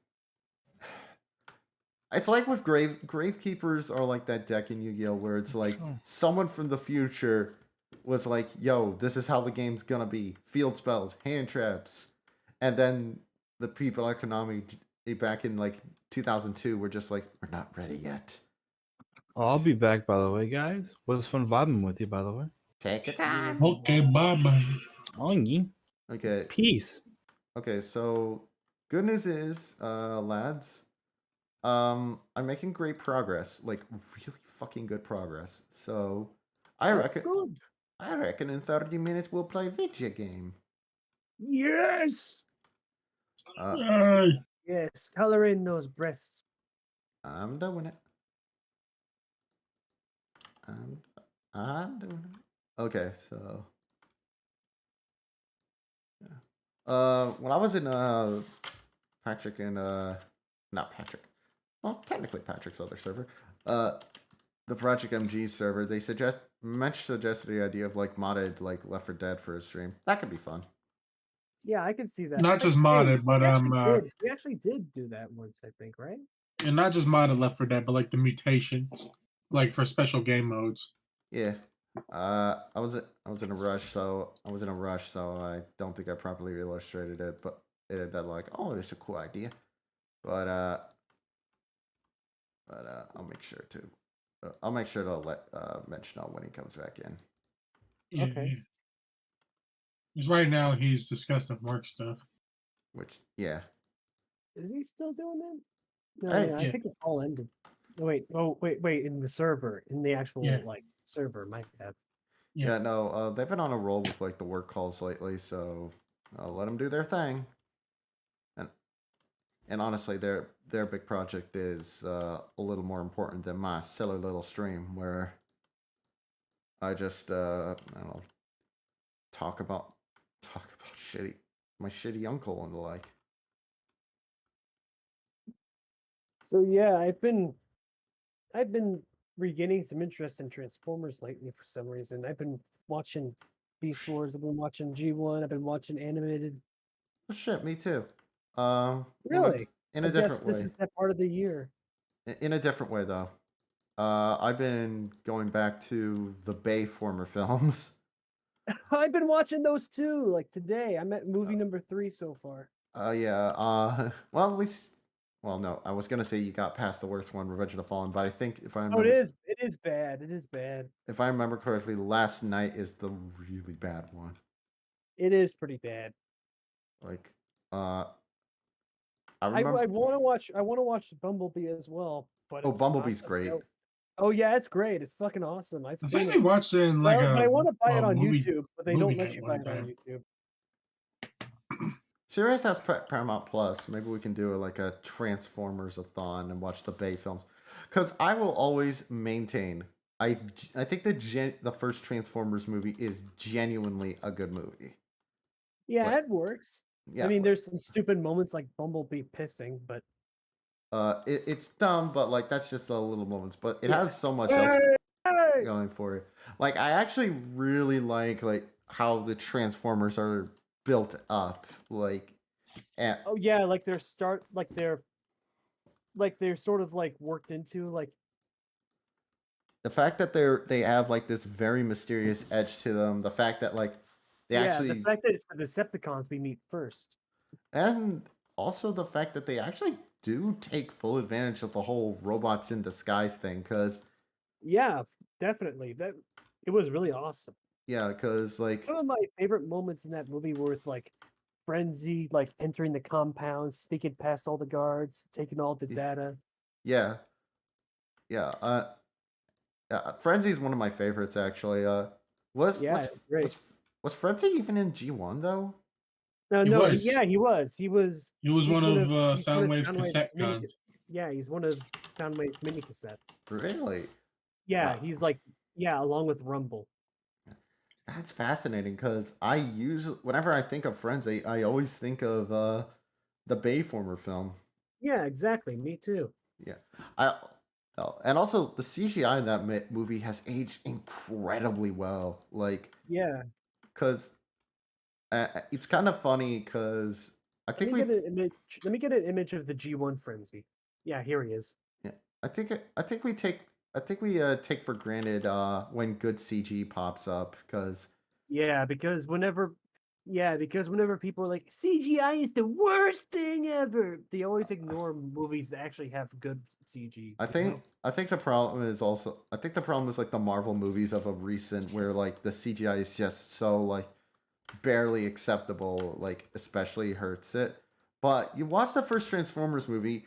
[SPEAKER 2] It's like with Gravekeepers are like that deck in Yu-Gi-Oh where it's like someone from the future was like, "Yo, this is how the game's gonna be: field spells, hand traps," and then the people at Konami back in like 2002 were just like, "We're not ready yet."
[SPEAKER 1] Oh, I'll be back, by the way, guys. It was fun vibing with you, by the way.
[SPEAKER 2] Take your time.
[SPEAKER 3] Okay, bye bye.
[SPEAKER 1] Oh, yeah.
[SPEAKER 2] Okay.
[SPEAKER 1] Peace.
[SPEAKER 2] Okay, so good news is, lads, I'm making great progress, like really fucking good progress. So, I
[SPEAKER 4] That's
[SPEAKER 2] reckon,
[SPEAKER 4] good.
[SPEAKER 2] I reckon in 30 minutes we'll play video game.
[SPEAKER 4] Yes.
[SPEAKER 2] Uh,
[SPEAKER 3] Yay.
[SPEAKER 4] Yes. Color in those breasts.
[SPEAKER 2] I'm doing it. I'm, I'm doing it. Okay, so. When I was in Patrick and not Patrick. Well, technically Patrick's other server. The Project MG server, they suggested the idea of like modded like Left 4 Dead for a stream. That could be fun.
[SPEAKER 4] Yeah, I can see that.
[SPEAKER 3] Not just
[SPEAKER 4] Hey,
[SPEAKER 3] modded, but
[SPEAKER 4] we actually did do that once, I think, right?
[SPEAKER 3] and not just modded Left 4 Dead, but like the mutations, like for special game modes.
[SPEAKER 2] Yeah. I was in a rush, so I don't think I properly illustrated it, but it that like, oh, it's a cool idea. But I'll make sure to let mention it when he comes back in.
[SPEAKER 3] Yeah,
[SPEAKER 4] Okay.
[SPEAKER 3] yeah. Because right now he's discussing work stuff.
[SPEAKER 2] Which yeah.
[SPEAKER 4] Is he still doing that? No,
[SPEAKER 2] Hey.
[SPEAKER 4] yeah, I
[SPEAKER 3] Yeah.
[SPEAKER 4] think it's all ended. No, wait. Oh, wait. In the server, in the actual
[SPEAKER 3] Yeah.
[SPEAKER 4] like server, might have.
[SPEAKER 3] Yeah.
[SPEAKER 2] Yeah, no, they've been on a roll with like the work calls lately, so I'll let them do their thing. And honestly, their big project is a little more important than my silly little stream where I just I don't know, talk about my shitty uncle and the like.
[SPEAKER 4] So yeah, I've been regaining some interest in Transformers lately for some reason. I've been watching Beast Wars. I've been watching G1. I've been watching animated.
[SPEAKER 2] Oh, shit, me too.
[SPEAKER 4] Really?
[SPEAKER 2] In a
[SPEAKER 4] I guess
[SPEAKER 2] different
[SPEAKER 4] this
[SPEAKER 2] way.
[SPEAKER 4] is that part of the year.
[SPEAKER 2] In a different way though. I've been going back to the Bayformer films.
[SPEAKER 4] I've been watching those too. Like today, I'm at movie number 3 so far.
[SPEAKER 2] Yeah. Well, at least. Well, no, I was gonna say you got past the worst one, Revenge of the Fallen, but I think if I
[SPEAKER 4] Oh,
[SPEAKER 2] remember,
[SPEAKER 4] it is bad. It is bad.
[SPEAKER 2] if I remember correctly, Last Night is the really bad one.
[SPEAKER 4] It is pretty bad.
[SPEAKER 2] Like, I remember.
[SPEAKER 4] I want to watch. I want to watch Bumblebee as well. But
[SPEAKER 2] Oh,
[SPEAKER 4] it's
[SPEAKER 2] Bumblebee's
[SPEAKER 4] not
[SPEAKER 2] great.
[SPEAKER 4] available. Oh yeah, it's great. It's fucking awesome. I've
[SPEAKER 3] I
[SPEAKER 4] seen
[SPEAKER 3] think
[SPEAKER 4] it.
[SPEAKER 3] we watched it in like
[SPEAKER 4] But I want to buy it on
[SPEAKER 3] movie,
[SPEAKER 4] YouTube, but they
[SPEAKER 3] movie
[SPEAKER 4] don't let
[SPEAKER 3] night
[SPEAKER 4] you buy
[SPEAKER 3] one
[SPEAKER 4] it on
[SPEAKER 3] time.
[SPEAKER 4] YouTube.
[SPEAKER 2] Sirius has Paramount Plus. Maybe we can do like a Transformers-a-thon and watch the Bay films. Because I will always maintain, I think the first Transformers movie is genuinely a good movie.
[SPEAKER 4] Yeah,
[SPEAKER 2] Like,
[SPEAKER 4] it works.
[SPEAKER 2] yeah,
[SPEAKER 4] I mean, there's some stupid moments like Bumblebee pissing, but
[SPEAKER 2] it's dumb, but like that's just a little moments. But it
[SPEAKER 4] Yeah.
[SPEAKER 2] has so much else
[SPEAKER 4] Hey!
[SPEAKER 2] going for it. Like I actually really like how the Transformers are built up. Like, and
[SPEAKER 4] Oh yeah, like they're sort of like worked into like
[SPEAKER 2] the fact that they have like this very mysterious edge to them. The fact that like they
[SPEAKER 4] the
[SPEAKER 2] actually,
[SPEAKER 4] fact that it's the Decepticons we meet first.
[SPEAKER 2] and also the fact that they actually do take full advantage of the whole robots in disguise thing. Because
[SPEAKER 4] Yeah, definitely. It was really awesome.
[SPEAKER 2] yeah, because like
[SPEAKER 4] Some of my favorite moments in that movie were with like Frenzy, like entering the compound, sneaking past all the guards, taking all the data.
[SPEAKER 2] yeah, yeah. Frenzy's one of my favorites actually. Was
[SPEAKER 4] Yeah,
[SPEAKER 2] was
[SPEAKER 4] it's great.
[SPEAKER 2] was Frenzy even in G1 though?
[SPEAKER 4] No,
[SPEAKER 3] He
[SPEAKER 4] no,
[SPEAKER 3] was.
[SPEAKER 4] yeah, he was. He was.
[SPEAKER 3] He was
[SPEAKER 4] he's
[SPEAKER 3] one of
[SPEAKER 4] he's one of
[SPEAKER 3] Soundwave's cassette
[SPEAKER 4] mini.
[SPEAKER 3] cons.
[SPEAKER 4] Yeah, he's one of Soundwave's mini cassettes.
[SPEAKER 2] Really?
[SPEAKER 4] Yeah,
[SPEAKER 2] Wow.
[SPEAKER 4] he's like along with Rumble.
[SPEAKER 2] That's fascinating because whenever I think of Frenzy, I always think of the Bayformer film.
[SPEAKER 4] Yeah, exactly. Me too.
[SPEAKER 2] Yeah, and also the CGI in that movie has aged incredibly well. Like,
[SPEAKER 4] Yeah.
[SPEAKER 2] cause it's kind of funny because I
[SPEAKER 4] Let
[SPEAKER 2] think
[SPEAKER 4] me get an image. Let me get an image of the G1 Frenzy. Yeah, here he is.
[SPEAKER 2] yeah, I think we take for granted when good CG pops up because
[SPEAKER 4] Yeah, because whenever people are like CGI is the worst thing ever, they always ignore movies that actually have good CG.
[SPEAKER 2] I think the problem is like the Marvel movies of a recent where like the CGI is just so like barely acceptable, like especially hurts it. But you watch the first Transformers movie,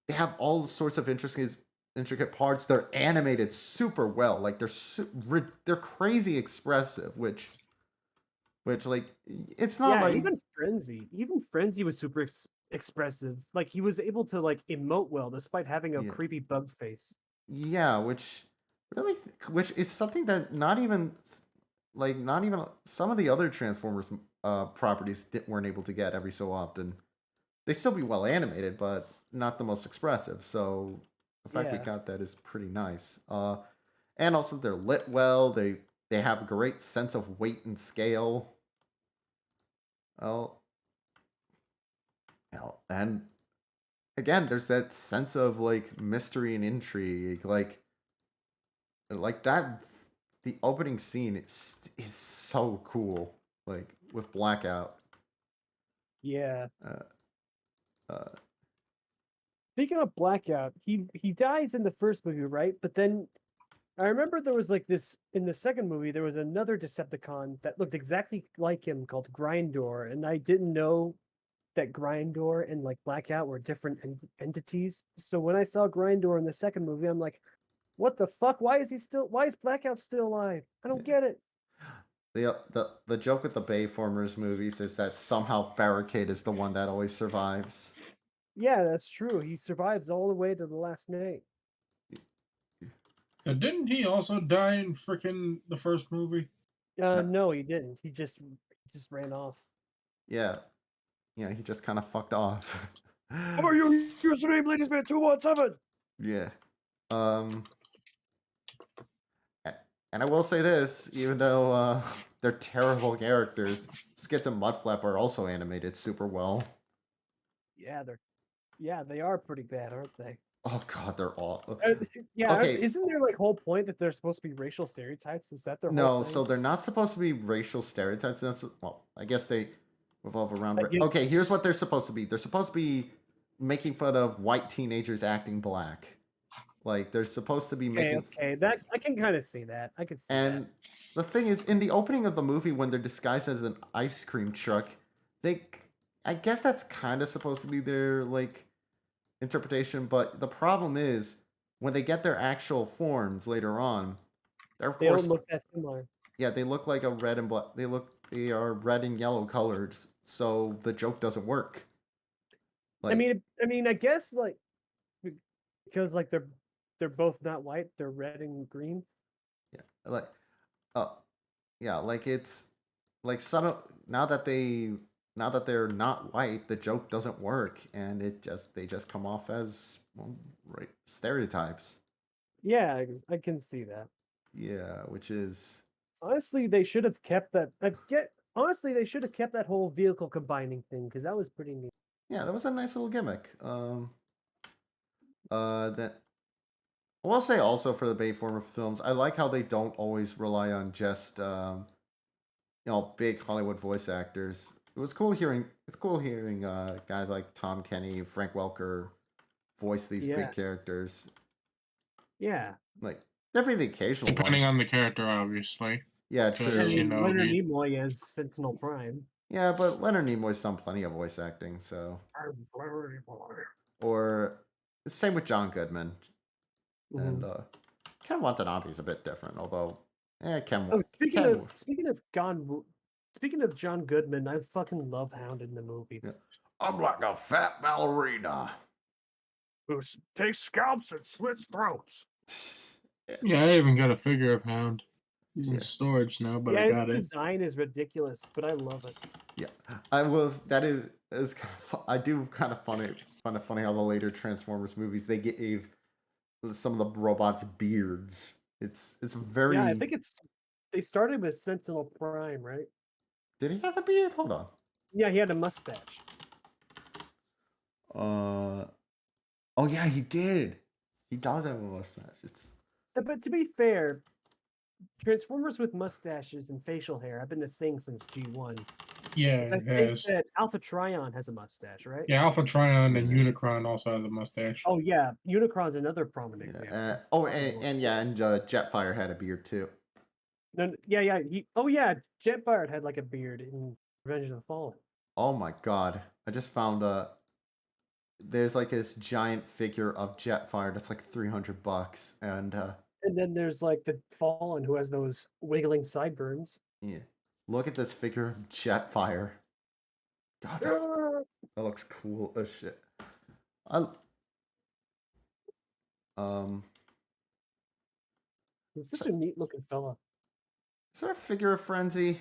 [SPEAKER 2] they have all sorts of intricate parts. They're animated super well. Like they're crazy expressive, which like it's not
[SPEAKER 4] Yeah,
[SPEAKER 2] like
[SPEAKER 4] even Frenzy was super expressive. Like he was able to like emote well despite having a
[SPEAKER 2] yeah.
[SPEAKER 4] creepy bug face.
[SPEAKER 2] Yeah, really, which is something that not even some of the other Transformers properties weren't able to get every so often. They still be well animated, but not the most expressive. So the fact we
[SPEAKER 4] Yeah.
[SPEAKER 2] got that is pretty nice. And also they're lit well. They have a great sense of weight and scale. Well, and again, there's that sense of like mystery and intrigue, like that. The opening scene is so cool, like with Blackout.
[SPEAKER 4] Yeah.
[SPEAKER 2] Uh, uh,
[SPEAKER 4] Speaking of Blackout, he dies in the first movie, right? But then I remember there was like this in the second movie. There was another Decepticon that looked exactly like him called Grindor, and I didn't know that Grindor and like Blackout were different entities. So when I saw Grindor in the second movie, I'm like, what the fuck? Why is he still? Why is Blackout still alive? I don't get it.
[SPEAKER 2] the joke with the Bayformers movies is that somehow Barricade is the one that always survives.
[SPEAKER 4] Yeah, that's true. He survives all the way to the last night.
[SPEAKER 3] Didn't he also die in freaking the first movie?
[SPEAKER 4] No, he didn't. He just ran off.
[SPEAKER 2] Yeah, yeah, he just kind of fucked off.
[SPEAKER 4] How are you? Username, ladies man 217.
[SPEAKER 2] Yeah. And I will say this, even though they're terrible characters, Skits and Mudflap are also animated super well.
[SPEAKER 4] Yeah, they are pretty bad, aren't they?
[SPEAKER 2] Oh god, they're all
[SPEAKER 4] Yeah,
[SPEAKER 2] okay.
[SPEAKER 4] isn't there like whole point that they're supposed to be racial stereotypes? Is that their
[SPEAKER 2] No,
[SPEAKER 4] whole thing?
[SPEAKER 2] so they're not supposed to be racial stereotypes. That's well, I guess they revolve around.
[SPEAKER 4] Like,
[SPEAKER 2] Okay, here's what they're supposed to be. They're supposed to be making fun of white teenagers acting black. Like they're supposed to be making.
[SPEAKER 4] Okay, that I can kind of see that. I could see
[SPEAKER 2] And
[SPEAKER 4] that.
[SPEAKER 2] the thing is, in the opening of the movie, when they're disguised as an ice cream truck, they, I guess that's kind of supposed to be their like interpretation. But the problem is, when they get their actual forms later on, they're of
[SPEAKER 4] They don't
[SPEAKER 2] course,
[SPEAKER 4] look that similar.
[SPEAKER 2] yeah, they look like a red and black. They are red and yellow colored, so the joke doesn't work.
[SPEAKER 4] I
[SPEAKER 2] Like,
[SPEAKER 4] mean, I guess like because like they're both not white, they're red and green.
[SPEAKER 2] yeah, like, uh, yeah, like it's like subtle. Now that they're not white, the joke doesn't work, and they just come off as well, right, stereotypes.
[SPEAKER 4] Yeah, I can see that.
[SPEAKER 2] Yeah, which is
[SPEAKER 4] Honestly, they should have kept that. Honestly, they should have kept that whole vehicle combining thing because that was pretty neat.
[SPEAKER 2] yeah, that was a nice little gimmick. That I will say also for the Bayformer films, I like how they don't always rely on just big Hollywood voice actors. It's cool hearing guys like Tom Kenny, Frank Welker voice these
[SPEAKER 4] Yeah,
[SPEAKER 2] big characters.
[SPEAKER 4] yeah.
[SPEAKER 2] Like there'd be the occasional
[SPEAKER 3] Depending
[SPEAKER 2] one.
[SPEAKER 3] on the character, obviously.
[SPEAKER 2] Yeah,
[SPEAKER 3] Because,
[SPEAKER 4] I
[SPEAKER 2] true.
[SPEAKER 3] you
[SPEAKER 4] mean,
[SPEAKER 3] know,
[SPEAKER 4] Leonard
[SPEAKER 3] you-
[SPEAKER 4] Nimoy as Sentinel Prime.
[SPEAKER 2] Yeah, but Leonard Nimoy's done plenty of voice acting, so or same with John Goodman and
[SPEAKER 4] Mhm.
[SPEAKER 2] Ken Watanabe's a bit different, although Ken
[SPEAKER 4] Oh,
[SPEAKER 2] Ken
[SPEAKER 4] speaking of John Goodman, I fucking love Hound in the movies.
[SPEAKER 2] I'm like a fat ballerina.
[SPEAKER 4] Who takes scalps and slits throats.
[SPEAKER 3] yeah, I even got a figure of Hound. He's
[SPEAKER 2] Yeah.
[SPEAKER 3] in storage now, but
[SPEAKER 4] Yeah,
[SPEAKER 3] I
[SPEAKER 4] his
[SPEAKER 3] got it.
[SPEAKER 4] design is ridiculous, but I love it.
[SPEAKER 2] Yeah, that is kind of I do kind of find it funny how the later Transformers movies they gave some of the robots beards. It's very.
[SPEAKER 4] Yeah, I think they started with Sentinel Prime, right?
[SPEAKER 2] Did he have a beard? Hold on.
[SPEAKER 4] Yeah, he had a mustache.
[SPEAKER 2] Oh yeah, he did. He does have a mustache. It's
[SPEAKER 4] But to be fair, Transformers with mustaches and facial hair have been a thing since G1.
[SPEAKER 3] Yeah,
[SPEAKER 4] 'Cause I
[SPEAKER 3] it
[SPEAKER 4] think
[SPEAKER 3] has.
[SPEAKER 4] that Alpha Trion has a mustache, right?
[SPEAKER 3] Yeah, Alpha Trion and
[SPEAKER 2] Yeah.
[SPEAKER 3] Unicron also has a mustache.
[SPEAKER 4] Oh yeah, Unicron's another prominent example.
[SPEAKER 2] and Jetfire had a beard too.
[SPEAKER 4] No, yeah, Jetfire had like a beard in Revenge of the Fallen.
[SPEAKER 2] Oh my god! I just found there's like this giant figure of Jetfire that's like $300, and
[SPEAKER 4] And then there's like the Fallen who has those wiggling sideburns.
[SPEAKER 2] yeah, look at this figure of Jetfire. God, that looks cool as shit. I
[SPEAKER 4] He's such a neat looking fella.
[SPEAKER 2] is there a figure of Frenzy?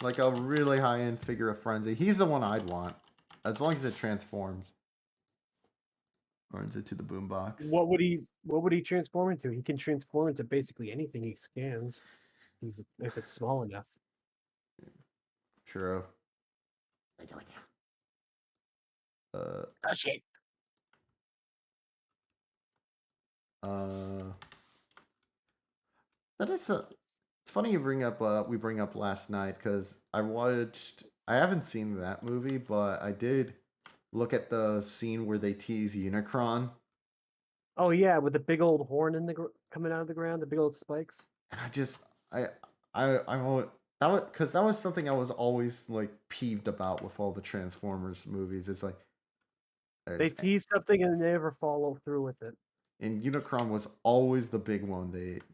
[SPEAKER 2] Like a really high end figure of Frenzy. He's the one I'd want. As long as it transforms. Runs into the boombox.
[SPEAKER 4] What would he transform into? He can transform into basically anything he scans. If it's small enough.
[SPEAKER 2] True.
[SPEAKER 4] Oh shit.
[SPEAKER 2] That is a. It's funny you bring up. We bring up Last Night because I watched. I haven't seen that movie, but I did look at the scene where they tease Unicron,
[SPEAKER 4] Oh yeah, with the big old horn in the coming out of the ground, the big old spikes.
[SPEAKER 2] and I just that was because that was something I was always like peeved about with all the Transformers movies. It's like
[SPEAKER 4] They
[SPEAKER 2] there's
[SPEAKER 4] tease something and they never follow through with it.
[SPEAKER 2] and Unicron was always the big one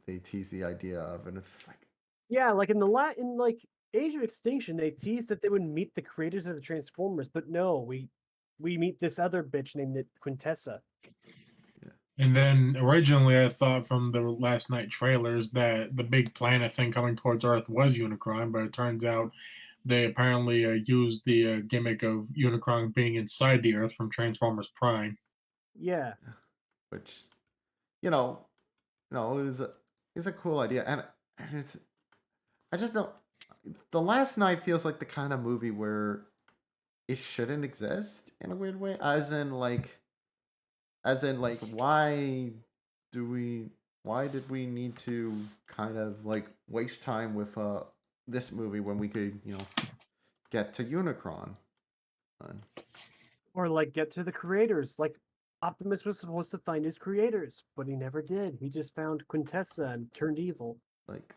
[SPEAKER 2] they tease the idea of, and it's just like
[SPEAKER 4] Yeah, like in like Age of Extinction, they teased that they would meet the creators of the Transformers, but no, we meet this other bitch named Quintessa.
[SPEAKER 3] And then originally, I thought from the Last Night trailers that the big planet thing coming towards Earth was Unicron, but it turns out they apparently used the gimmick of Unicron being inside the Earth from Transformers Prime.
[SPEAKER 4] Yeah,
[SPEAKER 2] which is a cool idea, and it's I just don't. The Last Night feels like the kind of movie where it shouldn't exist in a weird way, as in like why did we need to kind of like waste time with this movie when we could get to Unicron.
[SPEAKER 4] or like get to the creators. Like Optimus was supposed to find his creators, but he never did. He just found Quintessa and turned evil.
[SPEAKER 2] Like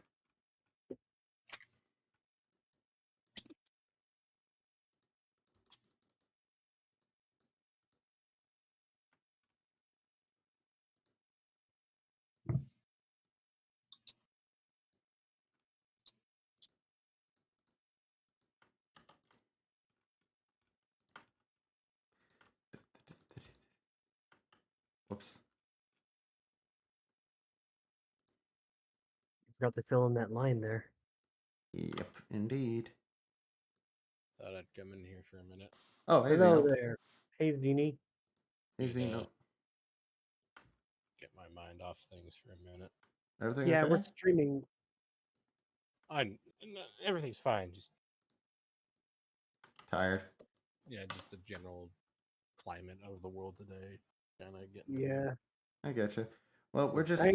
[SPEAKER 2] whoops.
[SPEAKER 4] Forgot to fill in that line there.
[SPEAKER 2] Yep, indeed.
[SPEAKER 5] Thought I'd come in here for a minute.
[SPEAKER 2] Oh, hey
[SPEAKER 4] Hello
[SPEAKER 2] Zeno.
[SPEAKER 4] there. Hey Zini.
[SPEAKER 2] Hey
[SPEAKER 5] Need to
[SPEAKER 2] Zeno.
[SPEAKER 5] Get my mind off things for a minute.
[SPEAKER 2] Everything
[SPEAKER 4] Yeah,
[SPEAKER 2] okay?
[SPEAKER 4] we're streaming.
[SPEAKER 5] Everything's fine. Just
[SPEAKER 2] Tired.
[SPEAKER 5] just the general climate of the world today. Kind of getting.
[SPEAKER 4] Yeah.
[SPEAKER 2] I get you. Well, we're just.
[SPEAKER 4] I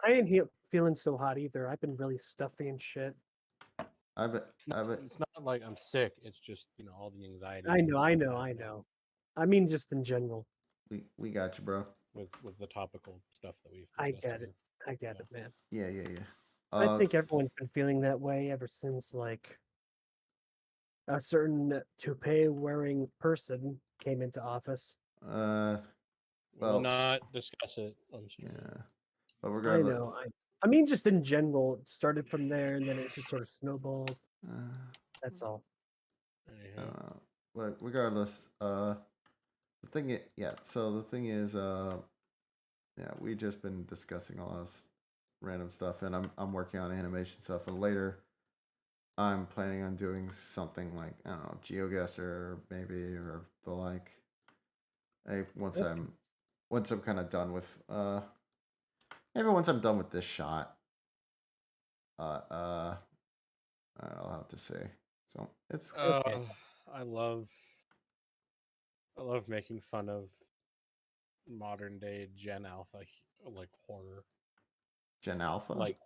[SPEAKER 4] ain't feeling so hot either. I've been really stuffy and shit.
[SPEAKER 2] I bet.
[SPEAKER 5] It's not like I'm sick. It's just all the anxiety.
[SPEAKER 4] I know. I mean, just in general.
[SPEAKER 2] We got you, bro.
[SPEAKER 5] With the topical stuff that we've.
[SPEAKER 4] I
[SPEAKER 5] discussed
[SPEAKER 4] get
[SPEAKER 5] here.
[SPEAKER 4] it. I get it, man.
[SPEAKER 2] Yeah.
[SPEAKER 4] I think everyone's been feeling that way ever since like a certain toupee wearing person came into office.
[SPEAKER 5] We'll
[SPEAKER 2] well,
[SPEAKER 5] not discuss it on stream.
[SPEAKER 2] Yeah, but
[SPEAKER 4] I
[SPEAKER 2] regardless.
[SPEAKER 4] know. I mean, just in general, it started from there, and then it just sort of snowballed. That's all.
[SPEAKER 5] Anyhow.
[SPEAKER 2] But regardless, the thing is, we just been discussing all this random stuff, and I'm working on animation stuff, and later, I'm planning on doing something like I don't know, GeoGuessr maybe or the like. Once I'm kind of done with maybe once I'm done with this shot. I'll have to say. So it's
[SPEAKER 5] I love making fun of modern day Gen Alpha like horror.
[SPEAKER 2] Gen Alpha.
[SPEAKER 5] Like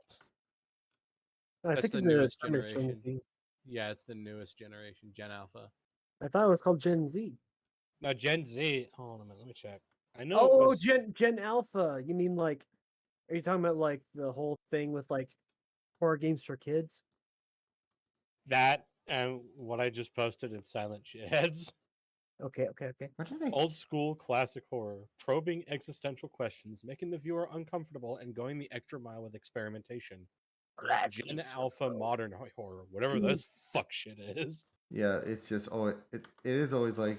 [SPEAKER 4] I
[SPEAKER 5] that's
[SPEAKER 4] think
[SPEAKER 5] the newest
[SPEAKER 4] term is Gen
[SPEAKER 5] generation.
[SPEAKER 4] Z.
[SPEAKER 5] Yeah, it's the newest generation, Gen Alpha.
[SPEAKER 4] I thought it was called Gen Z.
[SPEAKER 5] Now Gen Z. Hold on a minute, let me check. I know.
[SPEAKER 4] Oh,
[SPEAKER 5] it was,
[SPEAKER 4] Gen Alpha. You mean like? Are you talking about like the whole thing with like horror games for kids?
[SPEAKER 5] that and what I just posted in Silent Shitheads.
[SPEAKER 4] Okay.
[SPEAKER 2] Where did they?
[SPEAKER 5] Old school classic horror, probing existential questions, making the viewer uncomfortable, and going the extra mile with experimentation. Gen Alpha modern horror, whatever this fuck shit is.
[SPEAKER 2] Yeah, it's just always it is always like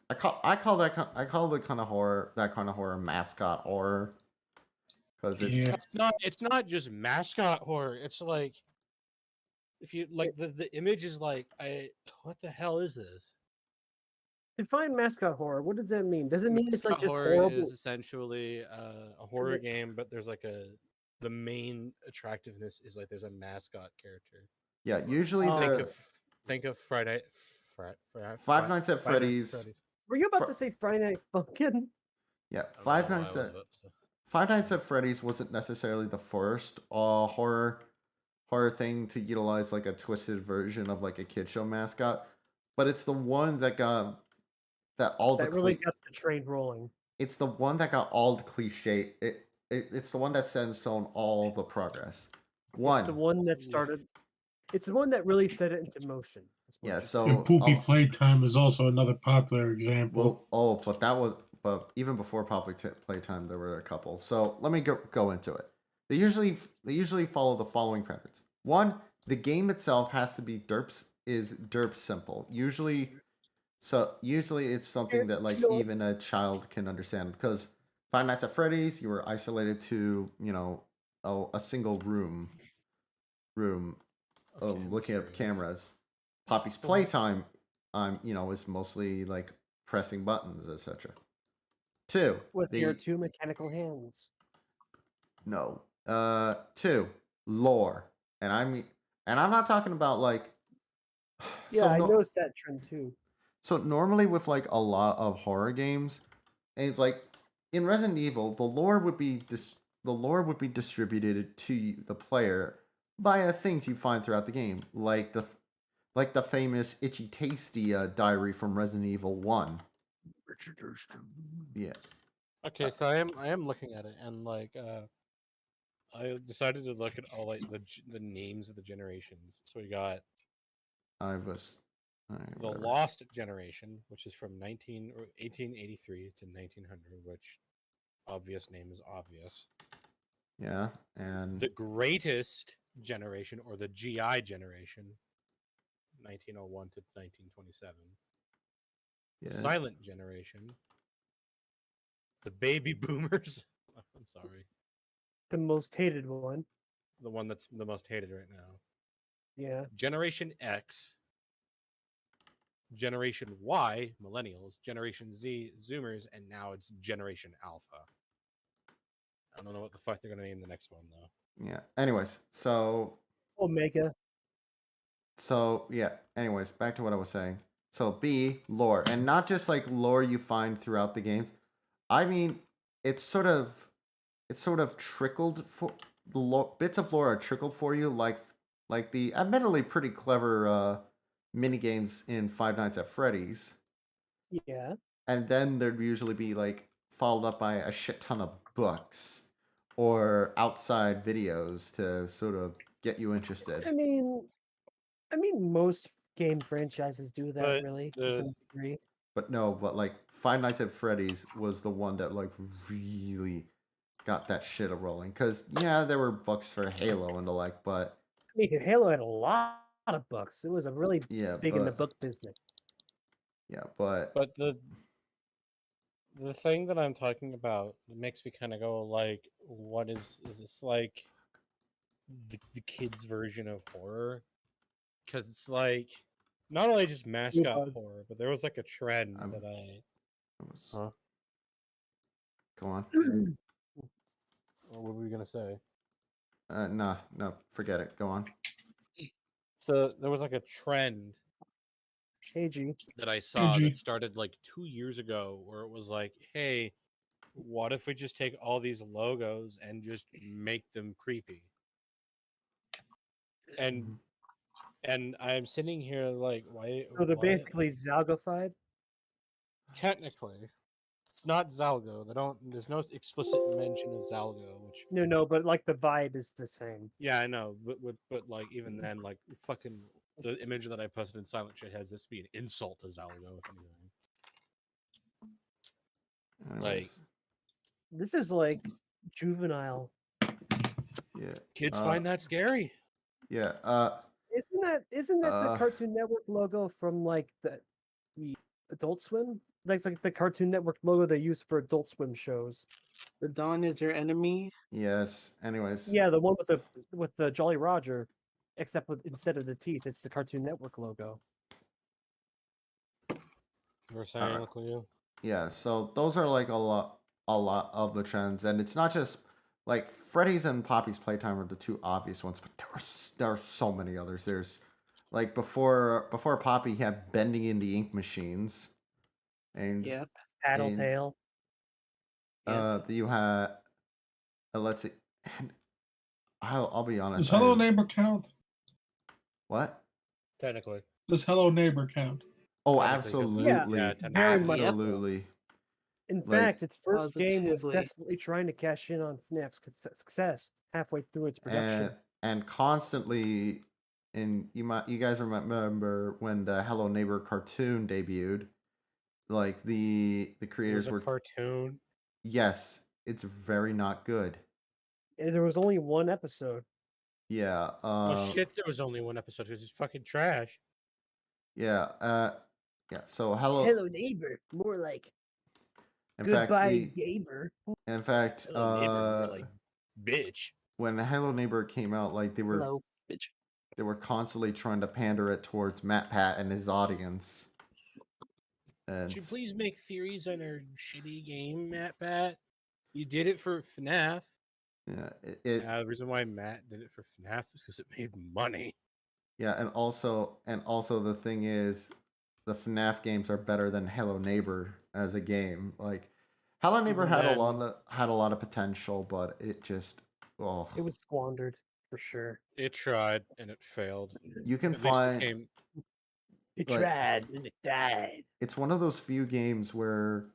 [SPEAKER 2] I call the kind of horror mascot horror because it's
[SPEAKER 3] Yeah.
[SPEAKER 5] It's not just mascot horror. It's like if you like the image is like what the hell is this?
[SPEAKER 4] Define mascot horror. What does that mean? Does it mean it's like
[SPEAKER 5] Mascot
[SPEAKER 4] just
[SPEAKER 5] horror
[SPEAKER 4] horrible?
[SPEAKER 5] is essentially a horror
[SPEAKER 4] it-
[SPEAKER 5] game, but there's like the main attractiveness is like there's a mascot character.
[SPEAKER 2] yeah. Usually
[SPEAKER 5] Think of Friday,
[SPEAKER 2] Five Nights at Freddy's.
[SPEAKER 4] Were you about
[SPEAKER 2] Fr-
[SPEAKER 4] to say Friday Night Funkin'?
[SPEAKER 2] Yeah,
[SPEAKER 5] I
[SPEAKER 2] Five
[SPEAKER 5] don't know
[SPEAKER 2] Nights
[SPEAKER 5] why I was
[SPEAKER 2] at
[SPEAKER 5] about to say.
[SPEAKER 2] Five Nights at Freddy's wasn't necessarily the first horror thing to utilize like a twisted version of like a kid show mascot, but it's the one that got all the
[SPEAKER 4] That really got the train rolling.
[SPEAKER 2] it's the one that got all the cliche. It's the one that set in stone all the progress.
[SPEAKER 4] It's the one that started. It's the one that really set it into motion. That's what
[SPEAKER 2] Yeah,
[SPEAKER 4] it is.
[SPEAKER 2] so
[SPEAKER 3] And Poopy Playtime is also another popular example.
[SPEAKER 2] but even before Playtime, there were a couple. So let me go into it. They usually follow the following patterns. One, the game itself has to be derp simple. Usually it's something that like even a child can understand because Five Nights at Freddy's, you were isolated to a single room.
[SPEAKER 5] Okay, I'm
[SPEAKER 2] Looking at
[SPEAKER 5] curious.
[SPEAKER 2] cameras. Poppy's Playtime, is mostly like pressing buttons, etc. Two,
[SPEAKER 4] With your two mechanical hands.
[SPEAKER 2] no, two, lore, and I'm not talking about like.
[SPEAKER 4] Yeah, I noticed that trend too.
[SPEAKER 2] So normally with like a lot of horror games, and it's like in Resident Evil, the lore would be distributed to the player via things you find throughout the game, like the famous Itchy Tasty diary from Resident Evil 1. Yeah.
[SPEAKER 5] Okay, so I am looking at it, and like I decided to look at all like the names of the generations. So we got the
[SPEAKER 2] whatever.
[SPEAKER 5] Lost Generation, which is from 1883 to 1900, which obvious name is obvious.
[SPEAKER 2] Yeah, and
[SPEAKER 5] The Greatest Generation, or the GI Generation, 1901 to 1927.
[SPEAKER 2] yeah,
[SPEAKER 5] Silent Generation. The Baby Boomers. I'm sorry.
[SPEAKER 4] The most hated one.
[SPEAKER 5] The one that's the most hated right now.
[SPEAKER 4] Yeah.
[SPEAKER 5] Generation X. Generation Y, Millennials. Generation Z, Zoomers. And now it's Generation Alpha. I don't know what the fuck they're going to name the next one, though.
[SPEAKER 2] yeah. Anyways,
[SPEAKER 4] Omega.
[SPEAKER 2] Anyways, back to what I was saying. So B, lore, and not just like lore you find throughout the games. I mean, it's sort of trickled for bits of lore are trickled for you, like the admittedly pretty clever mini games in Five Nights at Freddy's,
[SPEAKER 4] Yeah.
[SPEAKER 2] and then there'd usually be like followed up by a shit ton of books or outside videos to sort of get you interested.
[SPEAKER 4] I mean, most game franchises do that
[SPEAKER 5] But
[SPEAKER 4] really to some degree.
[SPEAKER 2] But like Five Nights at Freddy's was the one that like really got that shit rolling. Cause yeah, there were books for Halo and the like, but
[SPEAKER 4] I mean, Halo had a lot of books. It was a really
[SPEAKER 2] yeah,
[SPEAKER 4] big in the book business.
[SPEAKER 2] Yeah, but
[SPEAKER 5] the thing that I'm talking about makes me kind of go like, what is this like the kids' version of horror? Because it's like not only just mascot horror, but there was like a trend that I. Huh?
[SPEAKER 2] Go on.
[SPEAKER 5] What were we gonna say?
[SPEAKER 2] No, forget it. Go on.
[SPEAKER 5] So there was like a trend
[SPEAKER 4] Hey, G.
[SPEAKER 5] that I saw that started like 2 years ago, where it was like, hey, what if we just take all these logos and just make them creepy? And I'm sitting here like, why?
[SPEAKER 4] So they're
[SPEAKER 5] what?
[SPEAKER 4] basically Zalgified.
[SPEAKER 5] Technically, it's not Zalgo. They don't. There's no explicit mention of Zalgo. Which
[SPEAKER 4] No, but like the vibe is the same.
[SPEAKER 5] yeah, I know. But like even then, like fucking the image that I posted in Silent Shitheads, this would be an insult to Zalgo, if anything.
[SPEAKER 2] Anyways,
[SPEAKER 4] This is like juvenile.
[SPEAKER 2] yeah,
[SPEAKER 5] Kids
[SPEAKER 2] uh,
[SPEAKER 5] find that scary.
[SPEAKER 2] yeah.
[SPEAKER 4] Isn't that the Cartoon Network logo from like the Adult Swim? That's like the Cartoon Network logo they use for Adult Swim shows.
[SPEAKER 6] The dawn is your enemy.
[SPEAKER 2] Yes. Anyways,
[SPEAKER 4] Yeah, the one with the Jolly Roger, except with instead of the teeth, it's the Cartoon Network logo.
[SPEAKER 5] You were saying,
[SPEAKER 2] Alright.
[SPEAKER 5] Uncle you?
[SPEAKER 2] yeah. So those are like a lot of the trends, and it's not just like Freddy's and Poppy's Playtime are the two obvious ones, but there are so many others. There's like before Poppy, he had bending in the ink machines, and
[SPEAKER 6] Yep.
[SPEAKER 4] Tattletale.
[SPEAKER 2] you had let's see, and I'll be honest.
[SPEAKER 3] Does Hello
[SPEAKER 2] I-
[SPEAKER 3] Neighbor count?
[SPEAKER 2] What?
[SPEAKER 5] Technically.
[SPEAKER 3] Does Hello Neighbor count?
[SPEAKER 2] Oh,
[SPEAKER 5] Technically, 'cause-
[SPEAKER 2] absolutely,
[SPEAKER 5] yeah, technically.
[SPEAKER 4] Very much so.
[SPEAKER 2] absolutely.
[SPEAKER 4] In
[SPEAKER 2] Like-
[SPEAKER 4] fact, its first game was
[SPEAKER 6] Positively.
[SPEAKER 4] desperately trying to cash in on FNAF's success halfway through its production.
[SPEAKER 2] And constantly, and you guys remember when the Hello Neighbor cartoon debuted, like the
[SPEAKER 5] It was
[SPEAKER 2] creators
[SPEAKER 5] a
[SPEAKER 2] were
[SPEAKER 5] cartoon.
[SPEAKER 2] yes, it's very not good.
[SPEAKER 4] And there was only one episode.
[SPEAKER 2] Yeah.
[SPEAKER 5] Oh shit! There was only one episode because it's fucking trash.
[SPEAKER 2] Yeah. Yeah. So hello.
[SPEAKER 4] Hello neighbor, more like
[SPEAKER 2] In fact,
[SPEAKER 4] goodbye neighbor.
[SPEAKER 2] in fact,
[SPEAKER 5] Hello, neighbor, more like bitch.
[SPEAKER 2] when Hello Neighbor came out, like they were
[SPEAKER 6] Hello, bitch.
[SPEAKER 2] they were constantly trying to pander it towards Matt Pat and his audience. And
[SPEAKER 5] Could you please make theories on our shitty game, Matt Pat? You did it for FNAF.
[SPEAKER 2] yeah,
[SPEAKER 5] The reason why Matt did it for FNAF is because it made money.
[SPEAKER 2] yeah, and also the thing is, the FNAF games are better than Hello Neighbor as a game. Like Hello Neighbor had
[SPEAKER 5] then-
[SPEAKER 2] a lot of potential, but it just
[SPEAKER 4] It was squandered for sure.
[SPEAKER 5] It tried and it failed.
[SPEAKER 2] you can
[SPEAKER 5] At least it
[SPEAKER 2] find
[SPEAKER 5] came.
[SPEAKER 4] It
[SPEAKER 2] Like-
[SPEAKER 4] tried and it died.
[SPEAKER 2] it's one of those few games where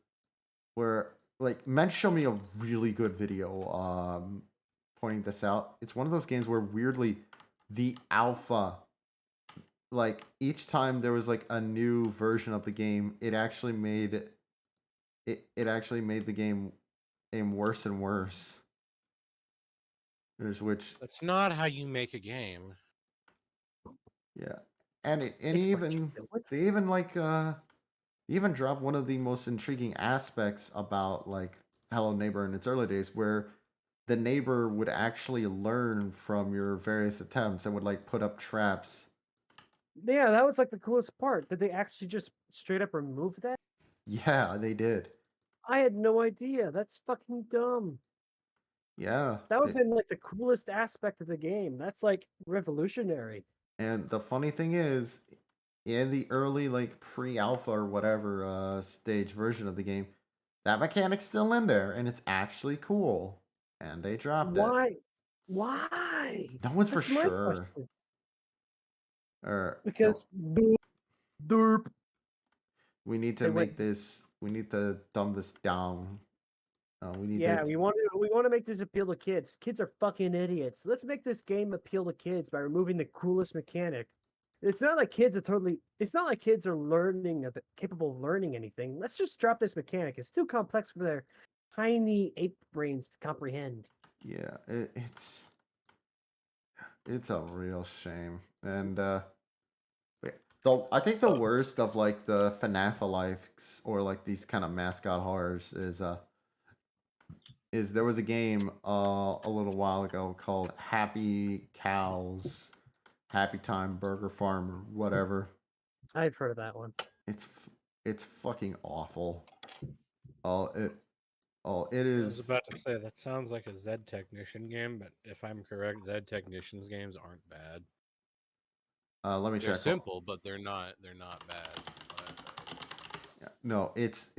[SPEAKER 2] like men show me a really good video pointing this out. It's one of those games where weirdly the alpha, like each time there was like a new version of the game, it actually made the game worse and worse. There's which
[SPEAKER 5] That's not how you make a game.
[SPEAKER 2] yeah. And
[SPEAKER 4] It's what you
[SPEAKER 2] even
[SPEAKER 4] do with
[SPEAKER 2] they even like even dropped one of the most intriguing aspects about like Hello Neighbor in its early days, where the neighbor would actually learn from your various attempts and would like put up traps.
[SPEAKER 4] Yeah, that was like the coolest part. Did they actually just straight up remove that?
[SPEAKER 2] Yeah, they did.
[SPEAKER 4] I had no idea. That's fucking dumb.
[SPEAKER 2] Yeah.
[SPEAKER 4] That would
[SPEAKER 2] it-
[SPEAKER 4] have been like the coolest aspect of the game. That's like revolutionary.
[SPEAKER 2] and the funny thing is, in the early like pre-alpha or whatever stage version of the game, that mechanic's still in there and it's actually cool. And they dropped it.
[SPEAKER 4] Why? Why?
[SPEAKER 2] No one's for
[SPEAKER 4] That's my
[SPEAKER 2] sure.
[SPEAKER 4] question.
[SPEAKER 2] Or no,
[SPEAKER 4] Because derp.
[SPEAKER 2] we need to
[SPEAKER 4] they went-
[SPEAKER 2] make this. We need to dumb this down. We need
[SPEAKER 4] Yeah,
[SPEAKER 2] to.
[SPEAKER 4] we want to make this appeal to kids. Kids are fucking idiots. Let's make this game appeal to kids by removing the coolest mechanic. It's not like kids are learning capable of learning anything. Let's just drop this mechanic. It's too complex for their tiny ape brains to comprehend.
[SPEAKER 2] Yeah, it's a real shame. And though I think the worst of like the FNAF likes or like these kind of mascot horrors is there was a game a little while ago called Happy Cows, Happy Time Burger Farm or whatever.
[SPEAKER 4] I've heard of that one.
[SPEAKER 2] It's fucking awful. It
[SPEAKER 5] I
[SPEAKER 2] is.
[SPEAKER 5] was about to say that sounds like a Zed Technician game, but if I'm correct, Zed Technicians games aren't bad.
[SPEAKER 2] Let me
[SPEAKER 5] They're
[SPEAKER 2] check.
[SPEAKER 5] simple, but they're not bad. But
[SPEAKER 2] Yeah, no, it's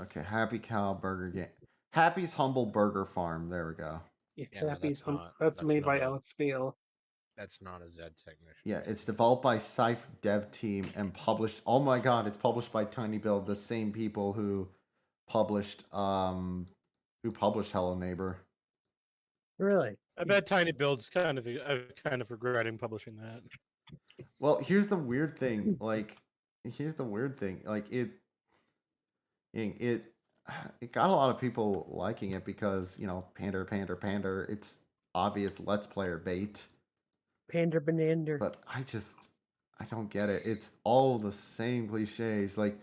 [SPEAKER 2] okay, Happy Cow Burger Game. Happy's Humble Burger Farm. There we go.
[SPEAKER 6] Yeah,
[SPEAKER 5] no,
[SPEAKER 6] Happy's
[SPEAKER 5] that's not-
[SPEAKER 6] that's
[SPEAKER 5] that's
[SPEAKER 6] made by
[SPEAKER 5] not-
[SPEAKER 6] Alex Beal.
[SPEAKER 5] that's not a Zed Technician.
[SPEAKER 2] Yeah,
[SPEAKER 5] game.
[SPEAKER 2] it's developed by Scythe Dev Team and published. Oh my god, it's published by Tiny Build, the same people who published Hello Neighbor.
[SPEAKER 4] Really?
[SPEAKER 5] I bet Tiny Build's kind of regretting publishing that.
[SPEAKER 2] Well, here's the weird thing. Like, here's the weird thing. Like it it got a lot of people liking it because pander, pander, pander. It's obvious Let's Player bait.
[SPEAKER 4] Pander Banander.
[SPEAKER 2] But I don't get it. It's all the same cliches. Like,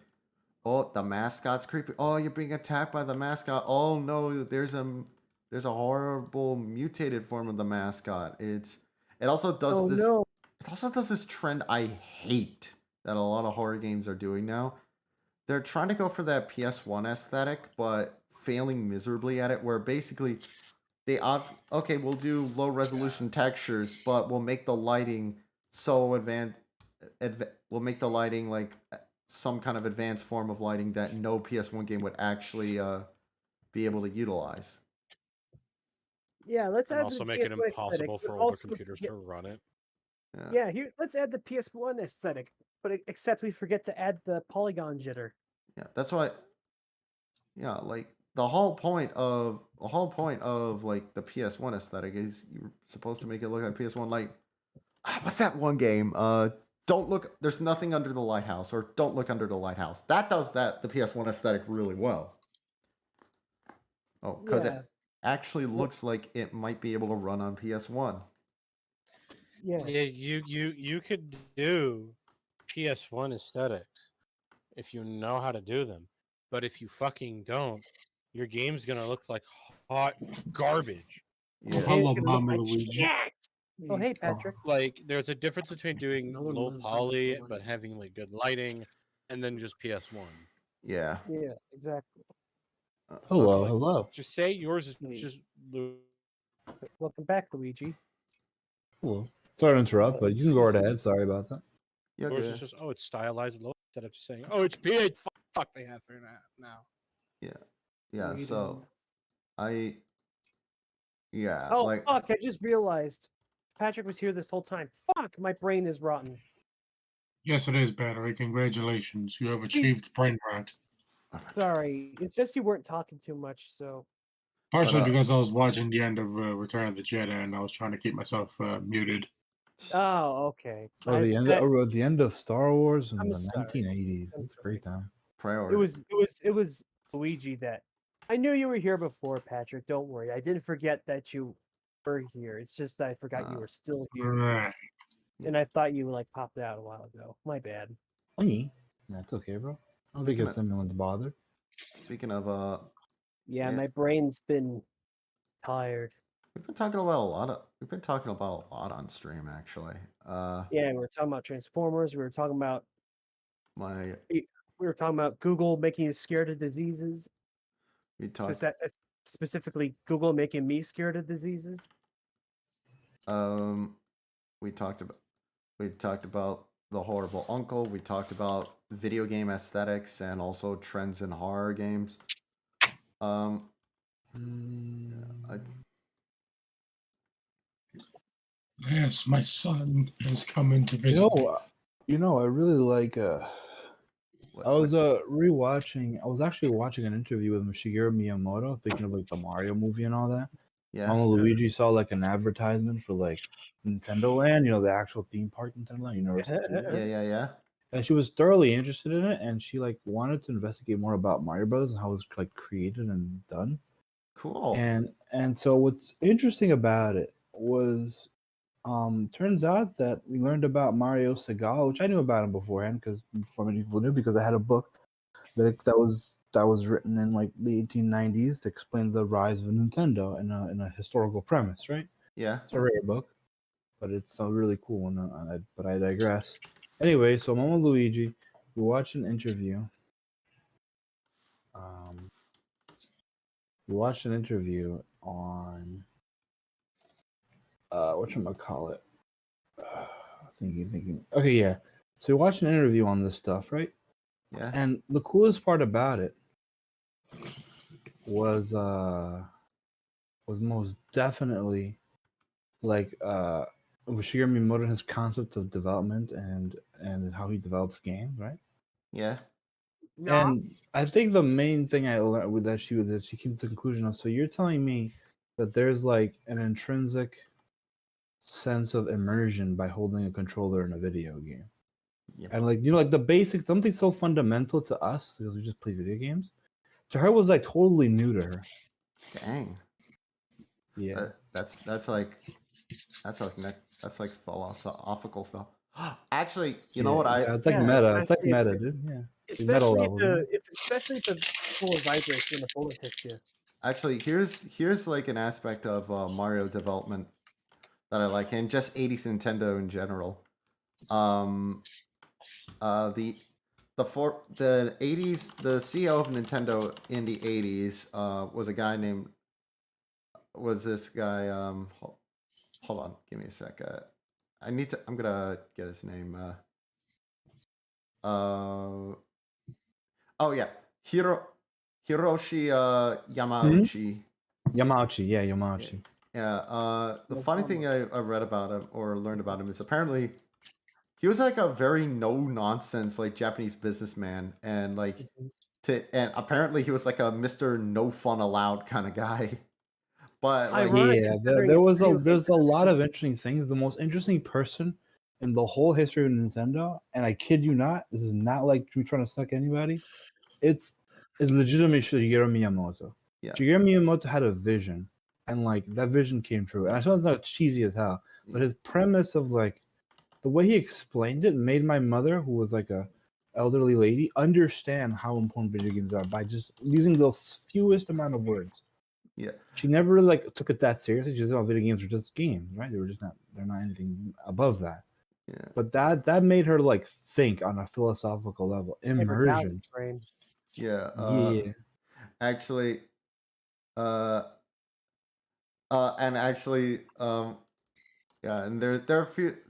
[SPEAKER 2] oh, the mascot's creepy. Oh, you're being attacked by the mascot. Oh no, there's a horrible mutated form of the mascot. It also does
[SPEAKER 4] Oh
[SPEAKER 2] this.
[SPEAKER 4] no.
[SPEAKER 2] It also does this trend I hate that a lot of horror games are doing now. They're trying to go for that PS1 aesthetic, but failing miserably at it. Where basically okay, we'll do low resolution textures, but we'll make the lighting so we'll make the lighting like some kind of advanced form of lighting that no PS1 game would actually be able to utilize.
[SPEAKER 4] Yeah, let's
[SPEAKER 5] And
[SPEAKER 4] add
[SPEAKER 5] also
[SPEAKER 4] the
[SPEAKER 5] make it
[SPEAKER 4] PS1
[SPEAKER 5] impossible
[SPEAKER 4] aesthetic, but
[SPEAKER 5] for older
[SPEAKER 4] also
[SPEAKER 5] computers
[SPEAKER 4] forget-
[SPEAKER 5] to run it.
[SPEAKER 4] Yeah, here let's add the PS1 aesthetic, but except we forget to add the polygon jitter.
[SPEAKER 2] Yeah, that's why. Yeah, like the whole point of like the PS1 aesthetic is you're supposed to make it look like PS1. Like, what's that one game? Don't look. There's nothing under the lighthouse, or don't look under the lighthouse. That does the PS1 aesthetic really well. Oh, because
[SPEAKER 4] Yeah.
[SPEAKER 2] it actually looks like it might be able to run on PS1.
[SPEAKER 4] Yeah.
[SPEAKER 5] Yeah, you could do PS1 aesthetics if you know how to do them. But if you fucking don't, your game's gonna look like hot garbage.
[SPEAKER 2] Yeah.
[SPEAKER 3] I
[SPEAKER 4] It's
[SPEAKER 3] love
[SPEAKER 4] gonna look
[SPEAKER 3] Mama
[SPEAKER 4] like
[SPEAKER 3] Luigi.
[SPEAKER 4] shit. Oh hey Patrick.
[SPEAKER 5] Like there's a difference between doing
[SPEAKER 6] Another
[SPEAKER 5] low
[SPEAKER 6] one.
[SPEAKER 5] poly but having like good lighting and then just PS1.
[SPEAKER 2] Yeah.
[SPEAKER 4] Yeah, exactly.
[SPEAKER 1] Hello,
[SPEAKER 5] Like,
[SPEAKER 1] hello.
[SPEAKER 5] Just say yours is
[SPEAKER 6] Hey.
[SPEAKER 5] just
[SPEAKER 4] Welcome back, Luigi.
[SPEAKER 1] Hello. Sorry to interrupt, but you can go right ahead. Sorry about that.
[SPEAKER 2] Yeah.
[SPEAKER 5] yours is just it's stylized low instead of just saying it's P8. Fuck they have for now.
[SPEAKER 2] Yeah. So, yeah,
[SPEAKER 4] Oh
[SPEAKER 2] like
[SPEAKER 4] fuck! I just realized Patrick was here this whole time. Fuck! My brain is rotten.
[SPEAKER 3] Yes, it is, Battery. Congratulations. You have achieved brain rot.
[SPEAKER 4] Sorry, it's just you weren't talking too much. So
[SPEAKER 3] Partially
[SPEAKER 2] But,
[SPEAKER 3] because I was watching the end of Return of the Jedi and I was trying to keep myself muted.
[SPEAKER 4] oh okay.
[SPEAKER 1] Oh, the end. The end of Star Wars in
[SPEAKER 4] I'm
[SPEAKER 1] the
[SPEAKER 4] sorry.
[SPEAKER 1] 1980s.
[SPEAKER 4] I'm
[SPEAKER 1] That's a great time.
[SPEAKER 2] priority.
[SPEAKER 4] It was Luigi that I knew you were here before, Patrick. Don't worry. I didn't forget that you were here. It's just that I forgot you were still here,
[SPEAKER 3] Right.
[SPEAKER 4] and I thought you like popped out a while ago. My bad.
[SPEAKER 1] Funny. That's okay, bro. I don't think
[SPEAKER 2] Speaking
[SPEAKER 1] it's anyone's bother.
[SPEAKER 2] Speaking of
[SPEAKER 4] Yeah,
[SPEAKER 2] Yeah.
[SPEAKER 4] my brain's been tired.
[SPEAKER 2] we've been talking about a lot on stream actually.
[SPEAKER 4] Yeah, we were talking about Transformers. We were talking about
[SPEAKER 2] My
[SPEAKER 4] Google making you scared of diseases.
[SPEAKER 2] we talked
[SPEAKER 4] Specifically, Google making me scared of diseases.
[SPEAKER 2] we talked about the horrible uncle. We talked about video game aesthetics and also trends in horror games. I,
[SPEAKER 3] Yes, my son is coming to visit.
[SPEAKER 1] I really like.
[SPEAKER 2] what-
[SPEAKER 1] I was
[SPEAKER 2] what-
[SPEAKER 1] rewatching. I was actually watching an interview with Shigeru Miyamoto, thinking of like the Mario movie and all that.
[SPEAKER 2] yeah.
[SPEAKER 1] Mama Luigi saw like an advertisement for like Nintendo Land, the actual theme park Nintendo Land, Universal Studios.
[SPEAKER 2] Yeah.
[SPEAKER 1] And she was thoroughly interested in it, and she like wanted to investigate more about Mario Brothers and how it was like created and done.
[SPEAKER 2] Cool.
[SPEAKER 1] And so what's interesting about it was, turns out that we learned about Mario Segal, which I knew about him beforehand before many people knew, because I had a book that was written in like the 1890s to explain the rise of Nintendo in a historical premise, right?
[SPEAKER 2] Yeah.
[SPEAKER 1] It's a rare book, but it's a really cool one. But I digress. Anyway, so Momo Luigi, we watched an interview. We watched an interview on whatchamacallit. Thinking. Okay, yeah. So we watched an interview on this stuff, right?
[SPEAKER 2] Yeah.
[SPEAKER 1] And the coolest part about it was most definitely like Shigeru Miyamoto and his concept of development and how he develops games, right?
[SPEAKER 2] Yeah.
[SPEAKER 1] And I think the main thing I learned with that she came to the conclusion of, so you're telling me that there's like an intrinsic sense of immersion by holding a controller in a video game.
[SPEAKER 2] Yeah.
[SPEAKER 1] And like like the basic something so fundamental to us because we just play video games. To her was like totally new to her.
[SPEAKER 2] Dang.
[SPEAKER 1] Yeah.
[SPEAKER 2] That's like philosophical stuff. Actually, you know what
[SPEAKER 1] Yeah, it's like
[SPEAKER 4] Yeah,
[SPEAKER 1] meta. It's like
[SPEAKER 4] especially
[SPEAKER 1] meta,
[SPEAKER 4] if-
[SPEAKER 1] dude. Yeah. Like meta
[SPEAKER 4] Especially
[SPEAKER 1] level. you know?
[SPEAKER 4] especially if it's full of vibrates when a bullet hits you.
[SPEAKER 2] Actually, here's like an aspect of Mario development that I like, and just 80s Nintendo in general. The 80s, the CEO of Nintendo in the 80s was a guy named this guy. Hold on, give me a sec. I'm gonna get his name. Oh yeah, Hiroshi Yamauchi.
[SPEAKER 1] Yamauchi, yeah, Yamauchi.
[SPEAKER 2] Yeah. The
[SPEAKER 4] No
[SPEAKER 2] funny
[SPEAKER 4] problem.
[SPEAKER 2] thing I read about him or learned about him is apparently he was like a very no nonsense like Japanese businessman, and like and apparently he was like a Mr. No Fun Allowed kind of guy. But like
[SPEAKER 4] Ironic
[SPEAKER 1] Yeah,
[SPEAKER 4] considering
[SPEAKER 1] there
[SPEAKER 4] it's
[SPEAKER 1] was
[SPEAKER 4] video
[SPEAKER 1] there's a
[SPEAKER 4] games.
[SPEAKER 1] lot of interesting things. The most interesting person in the whole history of Nintendo, and I kid you not, this is not like we trying to suck anybody. It's legitimately Shigeru Miyamoto.
[SPEAKER 2] Yeah.
[SPEAKER 1] Shigeru Miyamoto had a vision, and like that vision came true. And I know it's not cheesy as hell, but his premise of like the way he explained it made my mother, who was like a elderly lady, understand how important video games are by just using the fewest amount of words.
[SPEAKER 2] Yeah.
[SPEAKER 1] She never really like took it that seriously. She just thought video games were just games, right? They're not anything above that.
[SPEAKER 2] Yeah.
[SPEAKER 1] But that made her like think on a philosophical level.
[SPEAKER 4] Favorite Galaxy
[SPEAKER 1] Immersion.
[SPEAKER 4] brain.
[SPEAKER 2] Yeah.
[SPEAKER 1] Yeah.
[SPEAKER 2] Actually, and actually, yeah, and there are a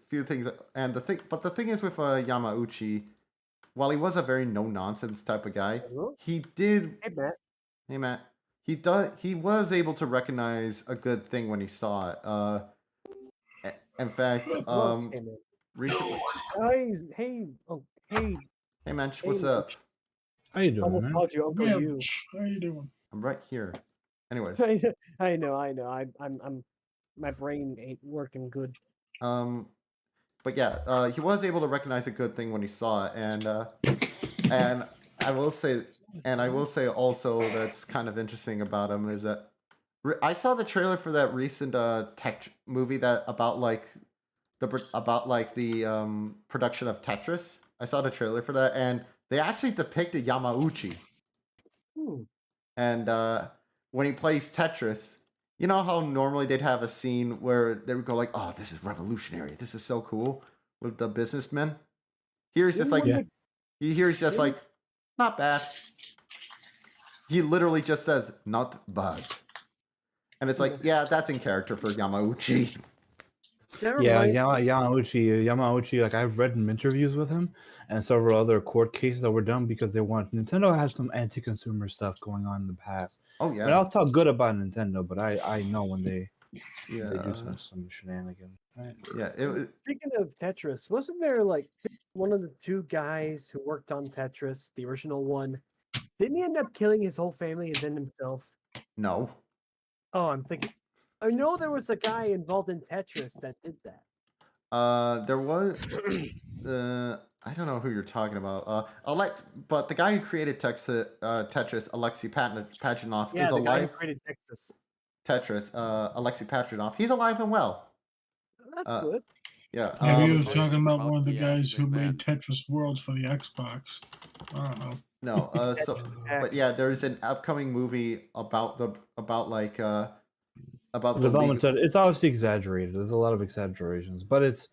[SPEAKER 2] few things, and the thing is with Yamauchi, while he was a very no nonsense type of guy,
[SPEAKER 4] Hello?
[SPEAKER 2] he did.
[SPEAKER 4] Hey, Matt.
[SPEAKER 2] Hey Matt, he was able to recognize a good thing when he saw it. In fact,
[SPEAKER 4] Hello, hey, man.
[SPEAKER 2] recently,
[SPEAKER 4] Hey, hey,
[SPEAKER 2] hey Mensch,
[SPEAKER 4] hey,
[SPEAKER 2] what's up?
[SPEAKER 4] Mitch.
[SPEAKER 1] How you doing,
[SPEAKER 4] Almost
[SPEAKER 1] man?
[SPEAKER 4] called you Uncle
[SPEAKER 3] Yeah,
[SPEAKER 4] You.
[SPEAKER 3] how you doing?
[SPEAKER 2] I'm right here. Anyways,
[SPEAKER 4] I know. I'm. My brain ain't working good.
[SPEAKER 2] but yeah, he was able to recognize a good thing when he saw it, and I will say also that's kind of interesting about him is that I saw the trailer for that recent tech movie that about like the production of Tetris. I saw the trailer for that, and they actually depicted Yamauchi,
[SPEAKER 4] Hmm.
[SPEAKER 2] and when he plays Tetris. You know how normally they'd have a scene where they would go like, "Oh, this is revolutionary. This is so cool," with the businessmen. Here's just like
[SPEAKER 1] Yeah.
[SPEAKER 2] here's just
[SPEAKER 4] Really?
[SPEAKER 2] like, not bad. He literally just says, "Not bad," and it's like, yeah, that's in character for Yamauchi.
[SPEAKER 4] Never
[SPEAKER 1] Yeah,
[SPEAKER 4] mind.
[SPEAKER 1] Yamauchi. Like I've read interviews with him and several other court cases that were done because they want Nintendo had some anti-consumer stuff going on in the past.
[SPEAKER 2] Oh
[SPEAKER 1] And
[SPEAKER 2] yeah,
[SPEAKER 1] I'll talk good about Nintendo, but I know when they
[SPEAKER 2] yeah,
[SPEAKER 1] do some shenanigans. Right?
[SPEAKER 2] yeah. It was
[SPEAKER 4] Speaking of Tetris, wasn't there like one of the two guys who worked on Tetris, the original one? Didn't he end up killing his whole family and then himself?
[SPEAKER 2] no.
[SPEAKER 4] Oh, I'm thinking. I know there was a guy involved in Tetris that did that.
[SPEAKER 2] There was. I don't know who you're talking about. But the guy who created Tetris, Alexei Pajitnov,
[SPEAKER 4] Yeah,
[SPEAKER 2] is
[SPEAKER 4] the guy who
[SPEAKER 2] alive.
[SPEAKER 4] created Texas.
[SPEAKER 2] Tetris, Alexei Pajitnov, he's alive and well.
[SPEAKER 4] That's
[SPEAKER 2] Uh,
[SPEAKER 4] good.
[SPEAKER 2] Yeah.
[SPEAKER 3] Yeah, he was
[SPEAKER 7] Sorry
[SPEAKER 3] talking about
[SPEAKER 7] about
[SPEAKER 3] one of the
[SPEAKER 7] the,
[SPEAKER 3] guys who
[SPEAKER 7] big man.
[SPEAKER 3] made Tetris Worlds for the Xbox. I don't know.
[SPEAKER 2] No. But yeah, there's an upcoming movie about the
[SPEAKER 1] Development. It's obviously exaggerated. There's a lot of exaggerations, but it's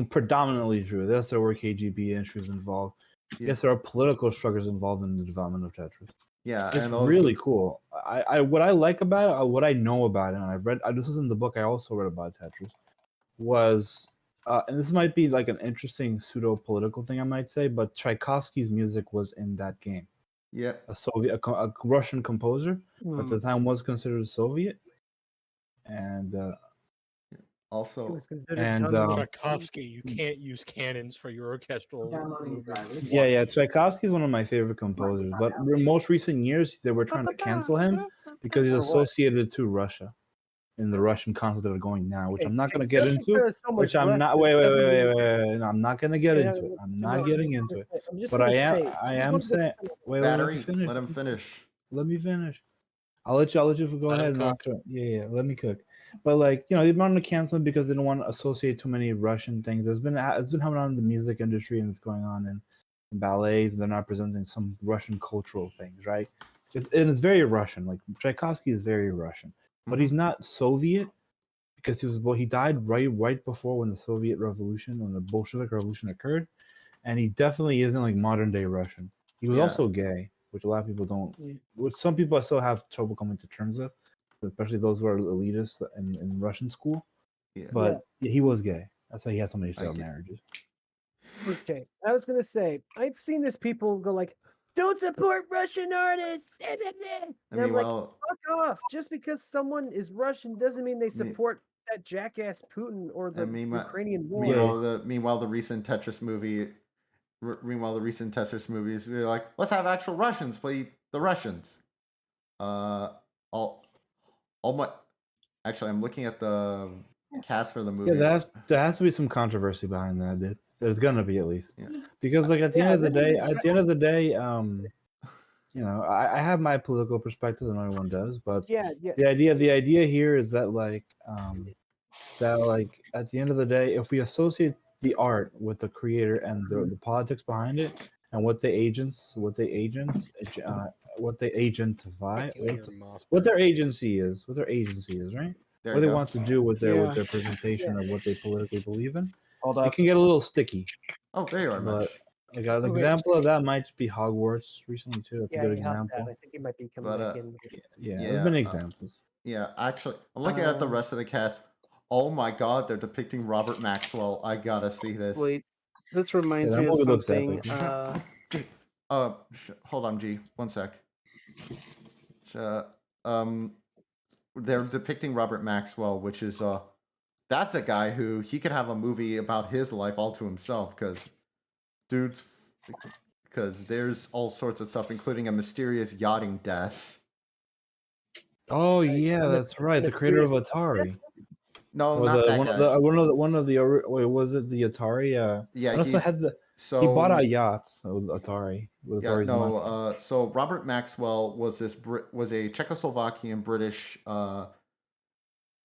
[SPEAKER 1] predominantly true. Yes, there were KGB issues involved.
[SPEAKER 2] Yeah.
[SPEAKER 1] Yes, there are political struggles involved in the development of Tetris.
[SPEAKER 2] Yeah,
[SPEAKER 1] It's
[SPEAKER 2] and also,
[SPEAKER 1] really cool. I what I like about it, what I know about it, and I've read. This was in the book I also read about Tetris. Was and this might be like an interesting pseudo political thing I might say, but Tchaikovsky's music was in that game.
[SPEAKER 2] yeah,
[SPEAKER 1] A Russian composer, but at
[SPEAKER 4] Hmm.
[SPEAKER 1] the time was considered a Soviet, and
[SPEAKER 4] It
[SPEAKER 2] also,
[SPEAKER 4] was considered
[SPEAKER 1] and,
[SPEAKER 4] done with-
[SPEAKER 5] Tchaikovsky, you can't use cannons for your orchestral movements.
[SPEAKER 1] yeah, Tchaikovsky's one of my favorite composers. But in most recent years, they were trying to cancel him because he's
[SPEAKER 4] For what?
[SPEAKER 1] associated to Russia. in the Russian conflict that are going now, which
[SPEAKER 4] Hey,
[SPEAKER 1] I'm not
[SPEAKER 4] hey,
[SPEAKER 1] going to get
[SPEAKER 4] just
[SPEAKER 1] into.
[SPEAKER 4] because someone's
[SPEAKER 1] Which I'm not.
[SPEAKER 4] Russian
[SPEAKER 1] Wait, wait,
[SPEAKER 4] doesn't
[SPEAKER 1] wait,
[SPEAKER 4] mean-
[SPEAKER 1] wait, wait. No, I'm not going to get
[SPEAKER 4] Yeah,
[SPEAKER 1] into it. I'm not
[SPEAKER 4] no,
[SPEAKER 1] getting into it.
[SPEAKER 4] I'm just
[SPEAKER 1] But
[SPEAKER 4] gonna
[SPEAKER 1] I am.
[SPEAKER 4] say,
[SPEAKER 1] I
[SPEAKER 4] you
[SPEAKER 1] am
[SPEAKER 4] wanna get
[SPEAKER 1] saying.
[SPEAKER 4] to-
[SPEAKER 1] Wait, let me
[SPEAKER 2] Battery,
[SPEAKER 1] finish.
[SPEAKER 2] let him finish.
[SPEAKER 1] Let me finish. I'll let you go
[SPEAKER 5] Let him
[SPEAKER 1] ahead and I'll
[SPEAKER 5] cook.
[SPEAKER 1] cook. Yeah, let me cook. But like, they wanted to cancel him because they didn't want to associate too many Russian things. It's been happening on in the music industry, and it's going on in ballets, and they're not presenting some Russian cultural things, right? It's very Russian. Like Tchaikovsky is very Russian, but he's not Soviet because he died right before when the Soviet Revolution, when the Bolshevik Revolution occurred, and he definitely isn't like modern day Russian. He was
[SPEAKER 2] Yeah.
[SPEAKER 1] also gay, which a lot of people don't. Which some people still have trouble coming to terms with, especially those who are elitists in Russian school.
[SPEAKER 2] Yeah.
[SPEAKER 1] But yeah, he was gay. That's why he had so many failed
[SPEAKER 2] get-
[SPEAKER 1] marriages.
[SPEAKER 4] Okay, I was gonna say I've seen this people go like, "Don't support Russian artists." And I'm like,
[SPEAKER 2] Meanwhile,
[SPEAKER 4] fuck off! Just because someone is Russian doesn't mean they support that jackass Putin or the Ukrainian war.
[SPEAKER 2] meanwhile, the recent Tetris movie. Meanwhile, the recent Tetris movies, they're like, let's have actual Russians play the Russians. All my. Actually, I'm looking at the cast for the movie.
[SPEAKER 1] Yeah, there has to be some controversy behind that, dude. There's gonna be at least.
[SPEAKER 2] Yeah.
[SPEAKER 1] Because like at the
[SPEAKER 4] Yeah,
[SPEAKER 1] end of the
[SPEAKER 4] this is
[SPEAKER 1] day,
[SPEAKER 4] the
[SPEAKER 1] I have my political perspective, and everyone does. But
[SPEAKER 4] Yeah.
[SPEAKER 1] the idea here is that that at the end of the day, if we associate the art with the creator and the politics behind it, and what they agentify, what their agency is, right?
[SPEAKER 2] There
[SPEAKER 1] What
[SPEAKER 2] you
[SPEAKER 1] they
[SPEAKER 2] go.
[SPEAKER 1] want to do with
[SPEAKER 6] Yeah.
[SPEAKER 1] their presentation of what they politically believe in.
[SPEAKER 6] Hold
[SPEAKER 1] It
[SPEAKER 6] up.
[SPEAKER 1] can get a little sticky.
[SPEAKER 2] Oh, there you are,
[SPEAKER 1] But
[SPEAKER 2] Mitch.
[SPEAKER 1] like an
[SPEAKER 4] Okay.
[SPEAKER 1] example of that might be Hogwarts recently too. That's a good
[SPEAKER 4] he helped
[SPEAKER 1] example.
[SPEAKER 4] out. I think he might be coming
[SPEAKER 2] But,
[SPEAKER 4] back in.
[SPEAKER 1] Yeah,
[SPEAKER 2] Yeah,
[SPEAKER 1] there's many examples.
[SPEAKER 2] Yeah, actually, I'm looking at the
[SPEAKER 6] Uh,
[SPEAKER 2] rest of the cast. Oh my god, they're depicting Robert Maxwell. I gotta see this.
[SPEAKER 6] Wait, this reminds
[SPEAKER 1] that
[SPEAKER 6] me of
[SPEAKER 1] movie looks
[SPEAKER 6] something.
[SPEAKER 1] epic.
[SPEAKER 2] Hold on, G. One sec. They're depicting Robert Maxwell, which is that's a guy who he could have a movie about his life all to himself, because there's all sorts of stuff, including a mysterious yachting death.
[SPEAKER 1] Oh yeah, that's right. The creator of Atari.
[SPEAKER 2] No,
[SPEAKER 1] Or
[SPEAKER 2] not
[SPEAKER 1] the
[SPEAKER 2] that
[SPEAKER 1] one
[SPEAKER 2] guy.
[SPEAKER 1] of the one of the wait, was it the Atari?
[SPEAKER 2] Yeah,
[SPEAKER 1] and also
[SPEAKER 2] he-
[SPEAKER 1] had
[SPEAKER 2] So
[SPEAKER 1] he bought out yachts with Atari. With
[SPEAKER 2] Yeah,
[SPEAKER 1] Atari's money.
[SPEAKER 2] no. So Robert Maxwell was was a Czechoslovakian British. Oh,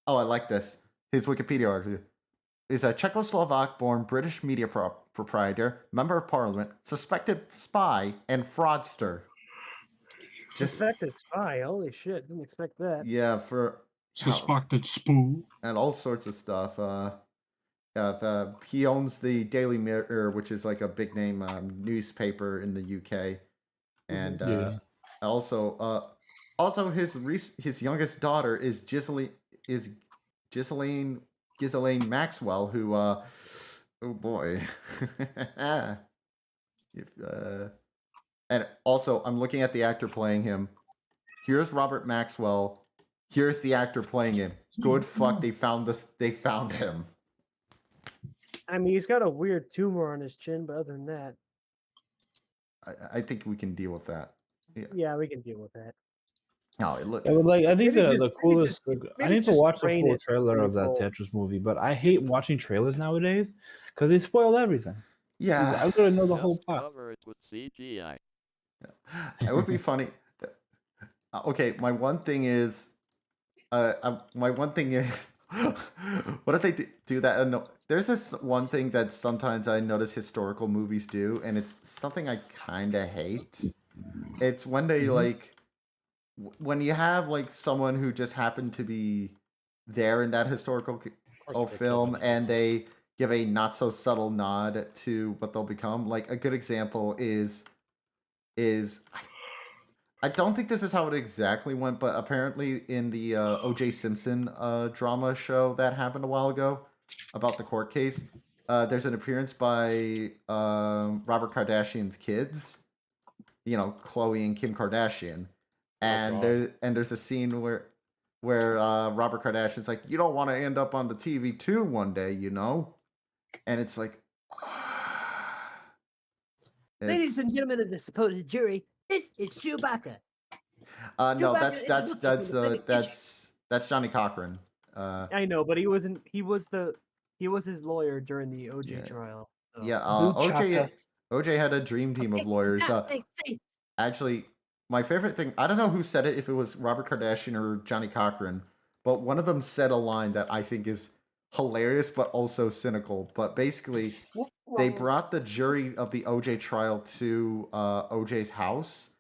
[SPEAKER 2] I like this. His Wikipedia article is a Czechoslovak-born British media proprietor, member of parliament, suspected spy, and fraudster.
[SPEAKER 4] Suspected spy. Holy shit! Didn't expect that.
[SPEAKER 2] Yeah, for
[SPEAKER 3] Suspected spoo.
[SPEAKER 2] and all sorts of stuff. He owns the Daily Mirror, which is like a big name newspaper in the UK, and
[SPEAKER 1] Yeah.
[SPEAKER 2] also his youngest daughter is Ghislaine Maxwell, who oh boy, and also I'm looking at the actor playing him. Here's Robert Maxwell. Here's the actor playing him. Good fuck, they found this. They found him.
[SPEAKER 4] I mean, he's got a weird tumor on his chin, but other than that,
[SPEAKER 2] I think we can deal with that.
[SPEAKER 4] yeah, we can deal with that.
[SPEAKER 2] No, it looks.
[SPEAKER 1] Yeah, but like I think
[SPEAKER 4] Maybe
[SPEAKER 1] the
[SPEAKER 4] just-
[SPEAKER 1] coolest. I
[SPEAKER 4] maybe
[SPEAKER 1] need to
[SPEAKER 4] just
[SPEAKER 1] watch the
[SPEAKER 4] train
[SPEAKER 1] full
[SPEAKER 4] it
[SPEAKER 1] trailer of that
[SPEAKER 4] before-
[SPEAKER 1] Tetris movie, but I hate watching trailers nowadays because they spoil everything. I
[SPEAKER 2] Yeah,
[SPEAKER 1] gotta know the whole
[SPEAKER 7] Just
[SPEAKER 1] plot.
[SPEAKER 7] cover it with CGI.
[SPEAKER 2] it would be funny. Okay, my one thing is, what if they do that? No, there's this one thing that sometimes I notice historical movies do, and it's something I kind of hate. It's when they when you have like someone who just happened to be there in that historical film, and they give a not so subtle nod to what they'll become. Like a good example is I don't think this is how it exactly went, but apparently in the O.J. Simpson drama show that happened a while ago about the court case, there's an appearance by Robert Kardashian's kids, Khloe and Kim Kardashian, and there's a scene where Robert Kardashian's like, you don't want to end up on the TV too one day, and it's like,
[SPEAKER 8] Ladies and gentlemen of the supposed jury, this is Chewbacca.
[SPEAKER 2] no,
[SPEAKER 8] Chewbacca is looking for the beneficiary.
[SPEAKER 2] that's Johnny Cochran.
[SPEAKER 4] I know, but he wasn't. He was his lawyer during the OJ
[SPEAKER 2] Yeah.
[SPEAKER 4] trial. So.
[SPEAKER 2] yeah,
[SPEAKER 6] Buchaka.
[SPEAKER 2] OJ had a dream team of
[SPEAKER 8] Okay,
[SPEAKER 2] lawyers.
[SPEAKER 8] that makes sense.
[SPEAKER 2] Actually, my favorite thing, I don't know who said it, if it was Robert Kardashian or Johnny Cochran, but one of them said a line that I think is hilarious but also cynical. But basically, they brought the jury of the OJ trial to OJ's house,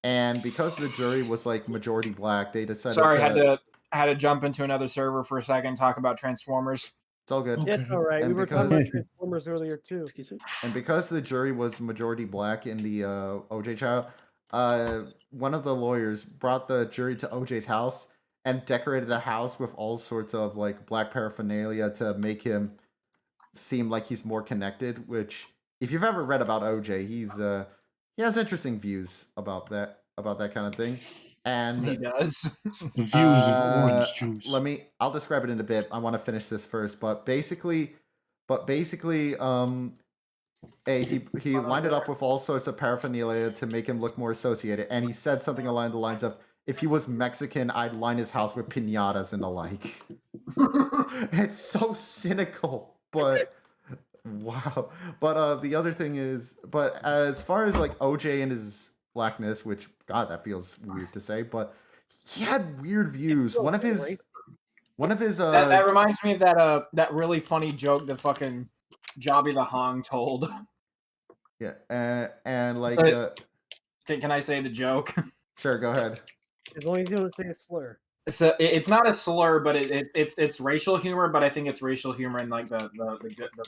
[SPEAKER 2] and because the jury was like majority black, they decided
[SPEAKER 7] Sorry,
[SPEAKER 2] to.
[SPEAKER 7] had to jump into another server for a second, talk about Transformers.
[SPEAKER 2] It's all good.
[SPEAKER 4] Yeah, it's all right.
[SPEAKER 2] And
[SPEAKER 4] We were talking
[SPEAKER 2] because-
[SPEAKER 4] about Transformers earlier too.
[SPEAKER 6] Excuse me.
[SPEAKER 2] And because the jury was majority black in the OJ trial, one of the lawyers brought the jury to OJ's house and decorated the house with all sorts of like black paraphernalia to make him seem like he's more connected. Which, if you've ever read about OJ, he has interesting views about that kind of thing. And
[SPEAKER 7] He does.
[SPEAKER 3] The views of orange juice.
[SPEAKER 2] I'll describe it in a bit. I want to finish this first, but basically, he lined it up with all sorts of paraphernalia to make him look more associated, and he said something along the lines of, "If he was Mexican, I'd line his house with piñatas and the like." It's so cynical, but wow. But the other thing is, but as far as like OJ and his blackness, which God, that feels weird to say, but he had weird views. One of his
[SPEAKER 7] That reminds me of that really funny joke that fucking Jobby the Hong told.
[SPEAKER 2] yeah, and like
[SPEAKER 7] Can I say the joke?
[SPEAKER 2] sure, go ahead.
[SPEAKER 4] As long as you don't say a slur.
[SPEAKER 7] So it's not a slur, but it's racial humor. But I think it's racial humor in like the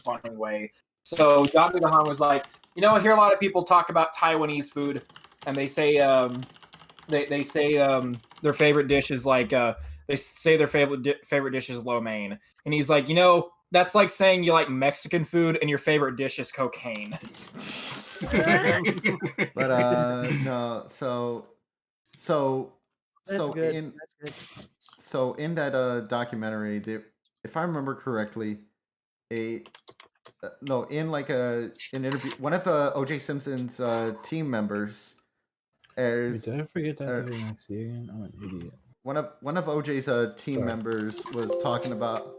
[SPEAKER 7] funny way. So Jobby the Hong was like, I hear a lot of people talk about Taiwanese food, and they say they say their favorite dish is like they say their favorite dish is lo mein, and he's like, that's like saying you like Mexican food and your favorite dish is cocaine.
[SPEAKER 2] But no, so
[SPEAKER 4] That's good.
[SPEAKER 2] in
[SPEAKER 4] That's good.
[SPEAKER 2] in that documentary, if I remember correctly, in like an interview, one of OJ Simpson's team members
[SPEAKER 1] Wait, did I forget that next year again? I'm an idiot.
[SPEAKER 2] one of OJ's team members was talking about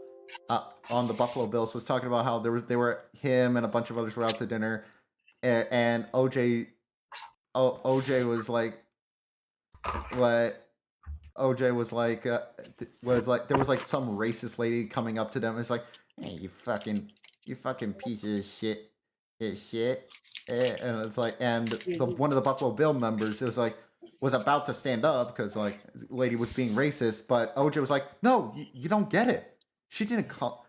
[SPEAKER 2] on the Buffalo Bills, was talking about how they were him and a bunch of others were out to dinner, and OJ was like, what OJ was like there was like some racist lady coming up to them. It's like, hey, you fucking pieces of shit, and it's like, and one of the Buffalo Bill members was about to stand up because like the lady was being racist, but OJ was like, no, you don't get it. She didn't call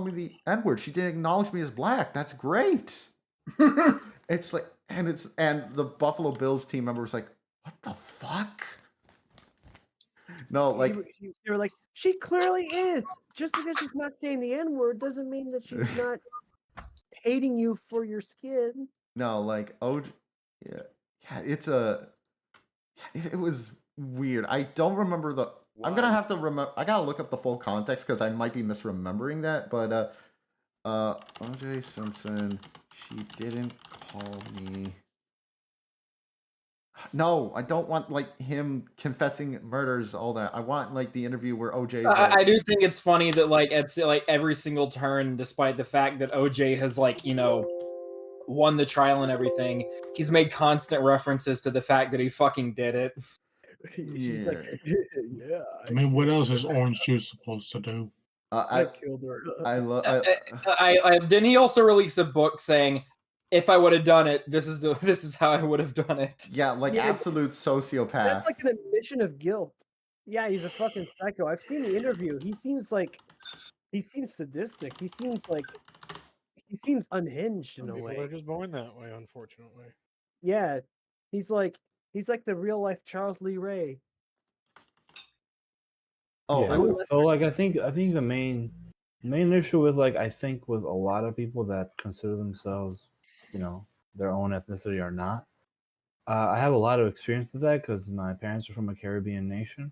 [SPEAKER 2] me the N-word. She didn't acknowledge me as black. That's great. It's like, and the Buffalo Bills team member was like, what the fuck? No, like
[SPEAKER 4] They were like, she clearly is. Just because she's not saying the N-word doesn't mean that she's not hating you for your skin.
[SPEAKER 2] no, like yeah, it was weird. I don't remember I'm gonna have to remember. I gotta look up the full context because I might be misremembering that. But OJ Simpson, she didn't call me. No, I don't want like him confessing murders, all that. I want like the interview where OJ's.
[SPEAKER 7] I do think it's funny that like at like every single turn, despite the fact that OJ has like won the trial and everything, he's made constant references to the fact that he fucking did it.
[SPEAKER 4] She's like, yeah,
[SPEAKER 3] I mean, what else is orange juice supposed to do?
[SPEAKER 4] I killed her.
[SPEAKER 7] Didn't he also release a book saying, if I would have done it, this is how I would have done it.
[SPEAKER 2] Yeah, like
[SPEAKER 4] Yeah,
[SPEAKER 2] absolute sociopath.
[SPEAKER 4] That's like an admission of guilt. Yeah, he's a fucking psycho. I've seen the interview. He seems sadistic. He seems unhinged in
[SPEAKER 5] Some
[SPEAKER 4] a
[SPEAKER 5] people
[SPEAKER 4] way.
[SPEAKER 5] are just born that way, unfortunately.
[SPEAKER 4] Yeah, he's like the real life Charles Lee Ray.
[SPEAKER 2] Oh,
[SPEAKER 1] Yeah, so like I think the main issue with like I think with a lot of people that consider themselves, their own ethnicity or not. I have a lot of experience with that because my parents are from a Caribbean nation,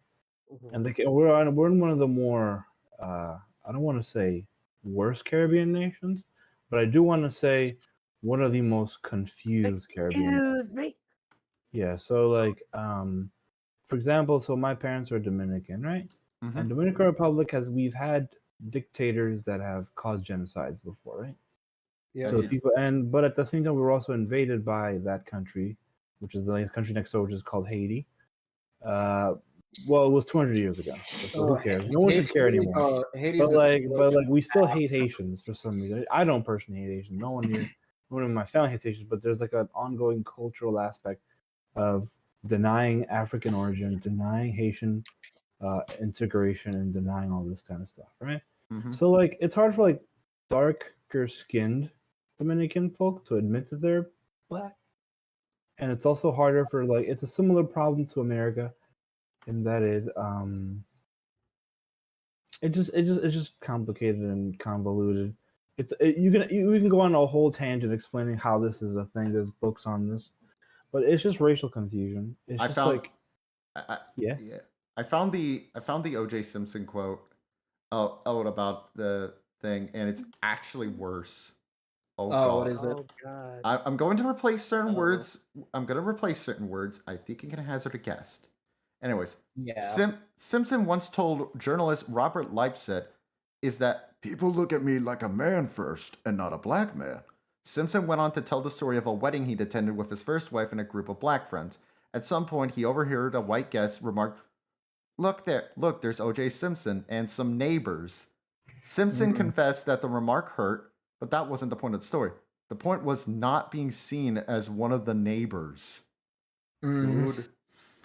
[SPEAKER 1] and we're in one of the more I don't want to say worse Caribbean nations, but I do want to say one of the most confused Caribbean.
[SPEAKER 8] Excuse me.
[SPEAKER 1] Yeah, so like for example, so my parents are Dominican, right?
[SPEAKER 2] Mhm.
[SPEAKER 1] And Dominican Republic we've had dictators that have caused genocides before, right?
[SPEAKER 7] Yeah.
[SPEAKER 1] So
[SPEAKER 2] you-
[SPEAKER 1] but at the same time, we were also invaded by that country, which is the country next door, which is called Haiti. Well, it was 200 years ago, so who cares? No one should care anymore.
[SPEAKER 7] Hades
[SPEAKER 1] But we still hate Haitians for some reason. I don't personally hate Haitians. No one in my family hates Haitians. But there's like an ongoing cultural aspect of denying African origin, denying Haitian integration, and denying all this kind of stuff, right?
[SPEAKER 2] Mhm.
[SPEAKER 1] So like, it's hard for like darker skinned Dominican folk to admit that they're black, and it's also harder for like, it's a similar problem to America in that it's just complicated and convoluted. You can go on a whole tangent explaining how this is a thing. There's books on this, but it's just racial confusion. It's
[SPEAKER 2] I
[SPEAKER 1] just
[SPEAKER 2] found
[SPEAKER 1] like
[SPEAKER 2] yeah. I found the O.J. Simpson quote out about the thing, and it's actually worse. Oh, God.
[SPEAKER 7] what is it?
[SPEAKER 4] Oh god.
[SPEAKER 2] I'm going to replace certain
[SPEAKER 7] Oh.
[SPEAKER 2] words. I'm going to replace certain words. I think you can hazard a guess. Anyways,
[SPEAKER 7] Yeah.
[SPEAKER 2] Simpson once told journalist Robert Leipzig, "Is that people look at me like a man first and not a black man." Simpson went on to tell the story of a wedding he'd attended with his first wife and a group of black friends. At some point, he overheard a white guest remark, look, there's O.J. Simpson and some neighbors." Simpson confessed that the remark hurt, but that wasn't the point of the story. The point was not being seen as one of the neighbors. Dude,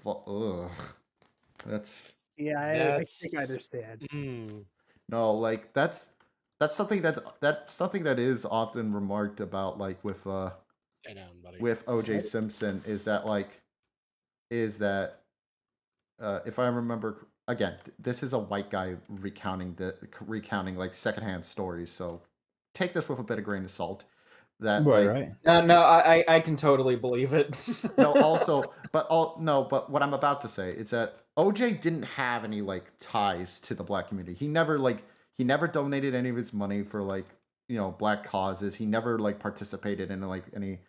[SPEAKER 2] ugh. That's
[SPEAKER 4] Yeah, I think I
[SPEAKER 5] That's-
[SPEAKER 4] understand.
[SPEAKER 5] Mm.
[SPEAKER 2] no, like that's something that is often remarked about, like with
[SPEAKER 5] Stay down, buddy.
[SPEAKER 2] with O.J. Simpson, is that if I remember again, this is a white guy recounting like secondhand stories, so take this with a bit of grain of salt. That
[SPEAKER 1] right.
[SPEAKER 7] No, I can totally believe it.
[SPEAKER 2] no, but what I'm about to say is that OJ didn't have any like ties to the black community. He never donated any of his money for like, black causes. He never like participated in like any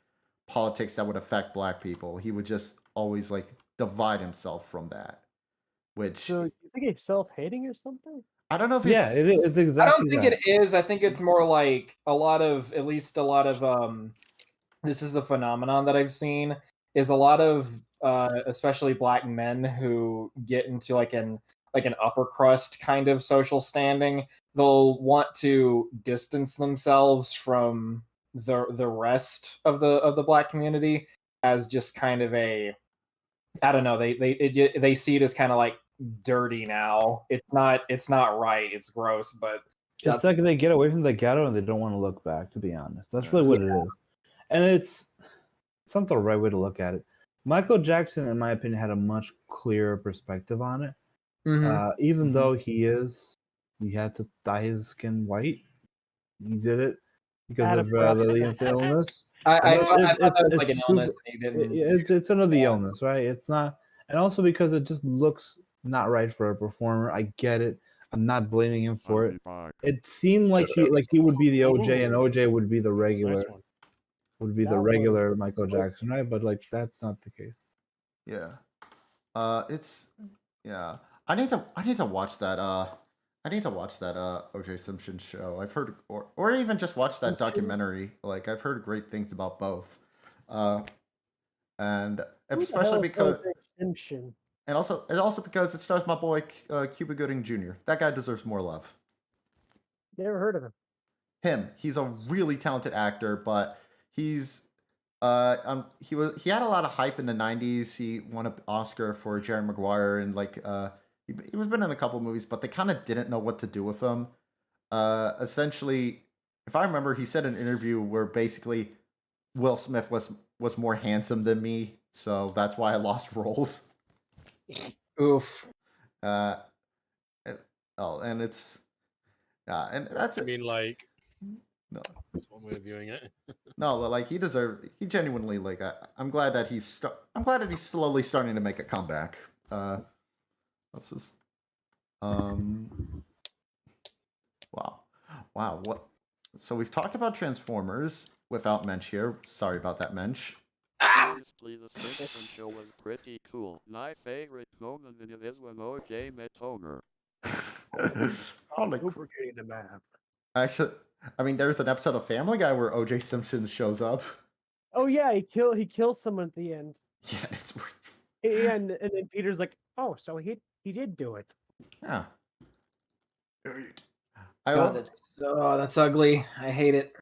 [SPEAKER 2] politics that would affect black people. He would just always like divide himself from that. Which
[SPEAKER 4] So you think he's self-hating or something?
[SPEAKER 2] I don't know if
[SPEAKER 1] Yeah, it's
[SPEAKER 7] I
[SPEAKER 1] exactly.
[SPEAKER 7] don't think it is. I think it's more like a lot of this is a phenomenon that I've seen, is a lot of especially black men who get into like an upper crust kind of social standing. They'll want to distance themselves from the rest of the black community as just kind of a, I don't know, they see it as kind of like dirty now. It's not right. It's gross, but
[SPEAKER 1] It's like they get away from the ghetto and they don't want to look back. To be honest, that's really what it is, and it's not the right way to look at it. Michael Jackson, in my opinion, had a much clearer perspective on it. Even though he had to dye his skin white, he did it because of the illness.
[SPEAKER 7] I
[SPEAKER 1] But
[SPEAKER 7] thought that was
[SPEAKER 1] it's
[SPEAKER 7] like an illness. And he didn't.
[SPEAKER 1] It's another illness, right? It's not, and also because it just looks not right for a performer. I get it. I'm not blaming him for it. It seemed like he would be the OJ, and OJ would be the regular,
[SPEAKER 5] Nice one.
[SPEAKER 1] regular Michael Jackson, right? But like that's not the case.
[SPEAKER 2] yeah, I need to watch that. I need to watch that O.J. Simpson show. I've heard, or even just watch that documentary. Like I've heard great things about both, and especially because,
[SPEAKER 4] Simpson.
[SPEAKER 2] and also because it stars my boy Cuba Gooding Jr. That guy deserves more love.
[SPEAKER 4] Never heard of him.
[SPEAKER 2] He's a really talented actor, but he's he had a lot of hype in the 90s. He won an Oscar for Jerry Maguire, and like he was been in a couple movies, but they kind of didn't know what to do with him. Essentially, if I remember, he said in an interview where basically Will Smith was more handsome than me, so that's why I lost roles.
[SPEAKER 7] Oof.
[SPEAKER 2] And it's and that's
[SPEAKER 5] I
[SPEAKER 2] it.
[SPEAKER 5] mean, like,
[SPEAKER 2] No.
[SPEAKER 5] that's one way of viewing it.
[SPEAKER 2] No, like he genuinely like. I'm glad that he's slowly starting to make a comeback. Let's just, wow, what? So we've talked about Transformers without Mensch here. Sorry about that, Mensch.
[SPEAKER 9] Honestly, the Simpsons show was pretty cool. My favorite moment in it is when OJ met Homer.
[SPEAKER 2] Holy cr-
[SPEAKER 4] Lubricating the map.
[SPEAKER 2] Actually, I mean, there's an episode of Family Guy where O.J. Simpson shows up.
[SPEAKER 4] Oh yeah, he kills someone at the end.
[SPEAKER 2] Yeah, it's pretty.
[SPEAKER 4] And then Peter's like, oh, so he did do it.
[SPEAKER 2] Yeah.
[SPEAKER 7] God, that's ugly. I hate it.